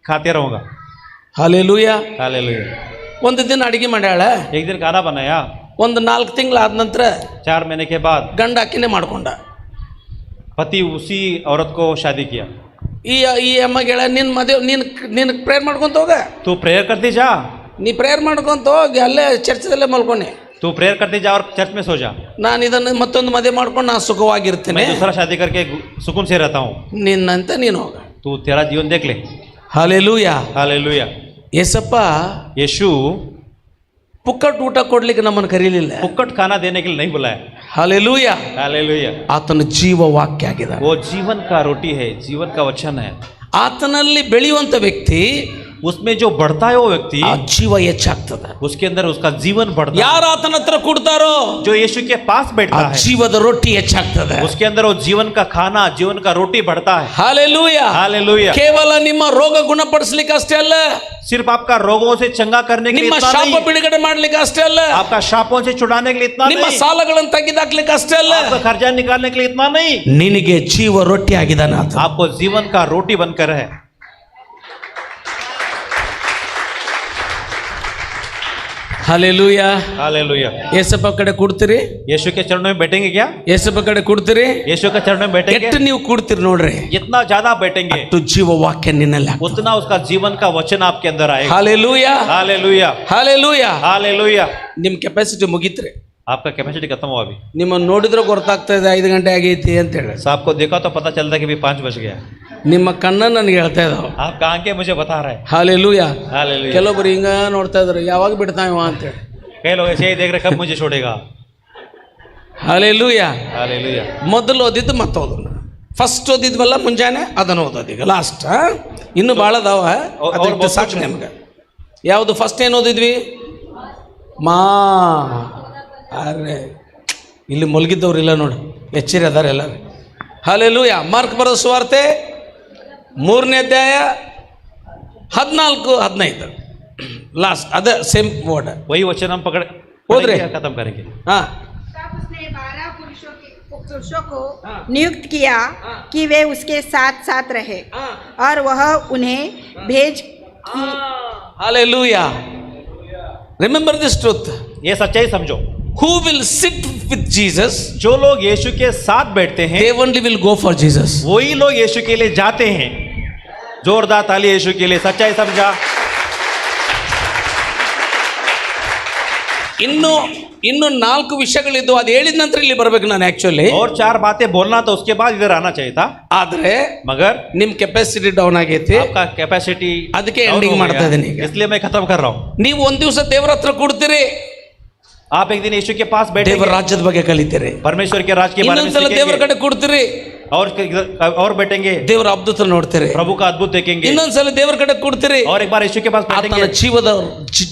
खाते रहूंगा।
ಹಾಲೆಲೂಯಾ.
हालेलुया।
ಒಂದು ದಿನ ಅಡಿಗೆ ಮಾಡ್ಯಾಳ,
एक दिन खाना बनाया,
ಒಂದು 4 ತಿಂಗಳು ಆದ ನಂತರ
4 महीने के बाद
ಗಂಡ ಅಕ್ಕಿನೇ ಮಾಡ್ಕೊಂಡ.
पति उसी औरत को शादी किया।
ಈ ಅಮ್ಮಗೆ ಹೇಳ, ನೀನು ಪ್ರೇಯರ್ ಮಾಡ್ಕೊಂತ ಹೋಗ,
तू प्रेयर करते जा,
ನೀ ಪ್ರೇಯರ್ ಮಾಡ್ಕೊಂತ ಹೋಗಿ ಅಲ್ಲೇ ಚರ್ಚದಲ್ಲೇ ಮಲ್ಕೊನೆ,
तू प्रेयर करते जा और चर्च में सो जा,
ನಾನು ಇದನ್ನು ಮತ್ತೊಂದು ಮದುವೆ ಮಾಡ್ಕೊಂಡು ನಾನು ಸುಖವಾಗಿರ್ತೇನೆ,
मैं दूसरा शादी करके सुकून से रहता हूँ,
ನಿನ್ನಂತ ನೀನು ಹೋಗ.
तू तेरा जीवन देख ले।
ಹಾಲೆಲೂಯಾ.
हालेलुया।
ಏಸಪ್ಪ
यीशु
ಪುಕ್ಕಟ್ ಊಟ ಕೊಡ್ಲಿಕ್ಕೆ ನಮ್ಮನ್ನು ಕರೀಲಿಲ್ಲ.
फुक्कट खाना देने के लिए नहीं बुलाया.
ಹಾಲೆಲೂಯ.
हालेलुया.
ಆತನ ಜೀವ ವಾಕ್ಯ ಆಗಿದೆ.
वो जीवन का रोटी है, जीवन का वचन है.
ಆತನಲ್ಲಿ ಬೆಳೆಯುವಂತ ವ್ಯಕ್ತಿ,
उसमें जो बढ़ता है वो व्यक्ति,
ಆ ಜೀವ ಹೆಚ್ಚಾಗ್ತದೆ.
उसके अंदर उसका जीवन बढ़ता है.
ಯಾರು ಆತನ ಹತ್ರ ಕೂಡ್ತಾರೋ
जो यीशु के पास
ಆ
बैठता है,
ಜೀವದ ರೊಟ್ಟಿ ಹೆಚ್ಚಾಗ್ತದೆ.
उसके अंदर वो जीवन का खाना, जीवन का रोटी बढ़ता है.
ಹಾಲೆಲೂಯ.
हालेलुया.
ಕೇವಲ ನಿಮ್ಮ ರೋಗ ಗುಣಪಡಿಸಲಿಕ್ಕೆ ಅಷ್ಟೇ ಅಲ್ಲ,
सिर्फ आपका रोगों से चंगा करने के लिए
ನಿಮ್ಮ
इतना
ಶಾಪ
नहीं,
ಬಿಡುಗಡೆ ಮಾಡ್ಲಿಕ್ಕೆ ಅಷ್ಟೇ ಅಲ್ಲ,
आपका शापों से छुड़ाने के लिए इतना
ನಿಮ್ಮ
नहीं,
ಸಾಲಗಳನ್ನು ತೆಗೆದಾಕ್ಲಿಕ್ಕೆ ಅಷ್ಟೇ ಅಲ್ಲ,
आपका खर्चा निकालने के लिए इतना नहीं,
ನಿನಗೆ ಜೀವ ರೊಟ್ಟಿ ಆಗಿದ್ದಾನೆ ಆತ.
आपको जीवन का रोटी बनकर है.
ಹಾಲೆಲೂಯ.
हालेलुया.
ಏಸಪ್ಪ ಕಡೆ ಕೂಡ್ತೀರಿ,
यीशु के चरणों में बैठेंगे क्या?
ಏಸಪ್ಪ ಕಡೆ ಕೂಡ್ತೀರಿ,
यीशु के चरणों में बैठेंगे.
ಎಷ್ಟು ನೀವು ಕೂಡ್ತೀರಿ ನೋಡ್ರಿ,
जितना ज्यादा बैठेंगे
ಅಷ್ಟು ಜೀವ ವಾಕ್ಯ ನಿನ್ನಲ್ಲಿ ಆಗ್ತದೆ.
उतना उसका जीवन का वचन आपके अंदर आएगा.
ಹಾಲೆಲೂಯ.
हालेलुया.
ಹಾಲೆಲೂಯ.
हालेलुया.
ನಿಮ್ ಕೆಪಾಸಿಟಿ ಮುಗಿತ್ರಿ.
आपका कैपेसिटी खत्म हुआ अभी.
ನಿಮ್ಮನ್ನು ನೋಡಿದ್ರೆ ಗೊತ್ತಾಗ್ತಾ ಇದೆ 5 ಗಂಟೆ ಆಗೈತಿ ಅಂತ ಹೇಳಿ.
साहब को देखा तो पता चलता है कि भी 5 बज गया.
ನಿಮ್ಮ ಕಣ್ಣ ನನಗೆ ಹೇಳ್ತಾ ಇದಾವ.
आपका आंखें मुझे बता रहा है.
ಹಾಲೆಲೂಯ.
हालेलुया.
ಕೆಲವೊಬ್ರು ಹಿಂಗ ನೋಡ್ತಾ ಇದ್ರು, ಯಾವಾಗ ಬಿಡ್ತಾವ ಅಂತ ಹೇಳಿ.
कई लोग ऐसे ही देख रहे कब मुझे छोड़ेगा.
ಹಾಲೆಲೂಯ.
हालेलुया.
ಮೊದಲು ಓದಿದ್ದು ಮತ್ತೆ ಓದೋಣ. ಫಸ್ಟ್ ಓದಿದ್ವಲ್ಲ ಮುಂಜಾನೆ, ಅದನ್ನು ಓದೋದು ಈಗ ಲಾಸ್ಟ್. ಇನ್ನು ಭಾಳ ಅದಾವ, ಅದಕ್ಕೆ ಸಾಕು ನಿಮ್ಗೆ. ಯಾವುದು ಫಸ್ಟ್ ಏನು ಓದಿದ್ವಿ? ಮಾ ಅರೆ ಇಲ್ಲಿ ಮಲಗಿದ್ದವ್ರು ಇಲ್ಲ ನೋಡಿ, ಎಚ್ಚರಿ ಅದಾರ ಎಲ್ಲರೂ. ಹಾಲೆಲೂಯ. ಮಾರ್ಕ್ ಬರೋ ಸುವಾರ್ತೆ 3ನೇ ಅಧ್ಯಾಯ 14-15 ಲಾಸ್ಟ್, ಅದೇ ಸೇಮ್ ವರ್ಡ್.
वही वचन हम
उधर
पकड़ेंगे, खत्म करेंगे.
ಹಾಂ.
तब उसने 12 पुरुषों को नियुक्त किया कि वे उसके साथ साथ रहे और वह उन्हें भेज
ಹಾಲೆಲೂಯ. Remember this truth.
ये सच्चाई समझो.
Who will sit with Jesus?
जो लोग यीशु के साथ बैठते हैं,
They only will go for Jesus.
वही लोग यीशु के लिए जाते हैं. जोरदार ताली यीशु के लिए. सच्चाई समझा.
ಇನ್ನು 4 ವಿಷಯಗಳಿದ್ದು, ಅದು ಹೇಳಿದ ನಂತರ ಇಲ್ಲಿ ಬರ್ಬೇಕು ನಾನು ಆಕ್ಚುಲಿ.
और 4 बातें बोलना तो उसके बाद इधर आना चाहिए था,
ಆದ್ರೆ
मगर
ನಿಮ್ ಕೆಪಾಸಿಟಿ ಡೌನ್ ಆಗೈತಿ,
आपका कैपेसिटी
ಅದಕ್ಕೆ ಎಂಡಿಂಗ್ ಮಾಡ್ತಾ ಇದ್ದೀನಿ ಈಗ.
इसलिए मैं खत्म कर रहा हूँ.
ನೀವು ಒಂದ್ ದಿವಸ ದೇವರ ಹತ್ರ ಕೂಡ್ತೀರಿ,
आप एक दिन यीशु के पास
ದೇವರ
बैठेंगे,
ರಾಜ್ಯದ ಬಗ್ಗೆ ಕಲಿತೀರಿ.
परमेश्वर के राज के बारे में
ಇನ್ನೊಂದ್ಸಲ ದೇವರ
सीखेंगे,
ಕಡೆ ಕೂಡ್ತೀರಿ,
और बैठेंगे,
ದೇವರ ಅದ್ಭುತ ನೋಡ್ತೀರಿ.
प्रभु का अद्भुत देखेंगे,
ಇನ್ನೊಂದ್ಸಲ ದೇವರ ಕಡೆ ಕೂಡ್ತೀರಿ,
और एक बार यीशु के पास
ಆತನ
बैठेंगे,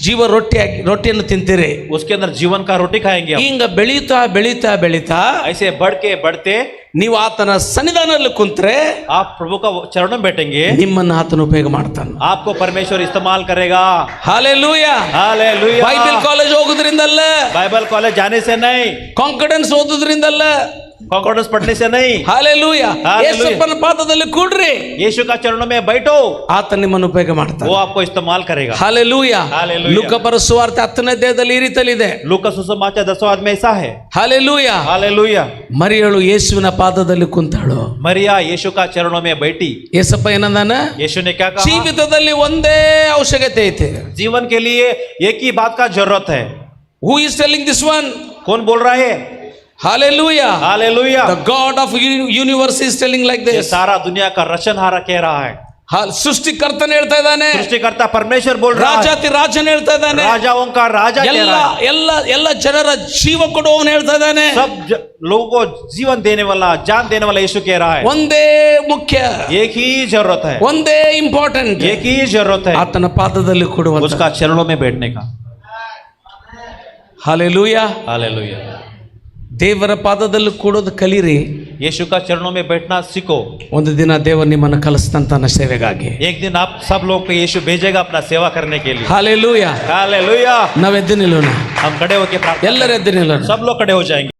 ಜೀವ ರೊಟ್ಟಿಯನ್ನು ತಿಂತೀರಿ.
उसके अंदर जीवन का रोटी खाएंगे.
ಹಿಂಗ ಬೆಳೀತಾ ಬೆಳೀತಾ ಬೆಳೀತಾ
ऐसे बढ़ के बढ़ते
ನೀವು ಆತನ ಸನ್ನಿಧಾನದಲ್ಲಿ ಕುಂತ್ರೆ
आप प्रभु का चरणों में बैठेंगे,
ನಿಮ್ಮನ್ನ ಆತನ ಉಪಯೋಗ ಮಾಡ್ತಾನೆ.
आपको परमेश्वर इस्तेमाल करेगा.
ಹಾಲೆಲೂಯ.
हालेलुया.
ಬೈಬಲ್ ಕಾಲೇಜ್ ಹೋಗೋದ್ರಿಂದಲ್ಲ,
बाइबल कॉलेज जाने से नहीं,
ಕಾನ್ಫಿಡೆನ್ಸ್ ಓದೋದ್ರಿಂದಲ್ಲ.
कॉन्कॉर्डेंस पढ़ने से नहीं.
ಹಾಲೆಲೂಯ.
ಹಾಲೆಲೂಯ.
ಯೇಸುವಿನ ಪಾದದಲ್ಲಿ ಕೂಡ್ರಿ,
यीशु का चरणों में बैठो,
ಆತ ನಿಮ್ಮನ್ನು ಉಪಯೋಗ ಮಾಡ್ತಾನೆ.
वो आपको इस्तेमाल करेगा.
ಹಾಲೆಲೂಯ.
ಹಾಲೆಲೂಯ.
ಲೂಕ ಬರೆದ ಸುವಾರ್ತೆ 10ನೇ ಅಧ್ಯಾಯದಲ್ಲಿ ಈ ರೀತಿಯಲ್ಲಿದೆ.
लूका सुसमाचार 10वां अध्याय में ऐसा है.
ಹಾಲೆಲೂಯ.
हालेलुया.
ಮರಿಯಳು ಯೇಸುವಿನ ಪಾದದಲ್ಲಿ ಕುಂತಾಳು.
मरिया यीशु का चरणों में बैठी.
ಯೇಸಪ್ಪ ಏನಂದಾನ?
यीशु ने क्या कहा?
ಜೀವಿತದಲ್ಲಿ ಒಂದೇ ಅವಶ್ಯಕತೆ ಐತೆ.
जीवन के लिए एक ही बात का जरूरत है.
Who is telling this one?
कौन बोल रहा है?
Hallelujah.
Hallelujah.
The God of universe is telling like
ये
this.
सारा दुनिया का रचनहारा कह रहा है.
ಸೃಷ್ಟಿಕರ್ತನ ಹೇಳ್ತಾ ಇದ್ದಾನೆ,
सृष्टिकर्ता परमेश्वर बोल रहा है,
ರಾಜಾತಿ ರಾಜನ ಹೇಳ್ತಾ ಇದ್ದಾನೆ,
राजाओं का राजा कह रहा है,
ಎಲ್ಲ ಜನರ ಜೀವ ಕೊಡುವವನು ಹೇಳ್ತಾ ಇದ್ದಾನೆ,
सब लोगों को जीवन देने वाला, जान देने वाला यीशु कह रहा है.
ಒಂದೇ ಮುಖ್ಯ,
एक ही जरूरत है,
ಒಂದೇ ಇಂಪಾರ್ಟೆಂಟ್,
एक ही जरूरत है,
ಆತನ ಪಾದದಲ್ಲಿ ಕೊಡುವಂತ.
उसका चरणों में बैठने का.
हालेलुया.
हालेलुया.
ದೇವರ ಪಾದದಲ್ಲಿ ಕೂಡೋದು ಕಲೀರಿ.
यीशु का चरणों में बैठना सीखो.
ಒಂದು ದಿನ ದೇವರು ನಿಮ್ಮನ್ನು ಕಲಿಸ್ತಾನ ಸೇವೆಗಾಗಿ.
एक दिन आप सब लोग को यीशु भेजेगा अपना सेवा करने के लिए.
हालेलुया.
हालेलुया.
ನಾವು ಎದ್ದು ನಿಲ್ಲೋಣ,
हम खड़े होकर प्रार्थना,
ಎಲ್ಲರೂ ಎದ್ದು ನಿಲ್ಲೋಣ.
सब लोग खड़े हो जाएंगे.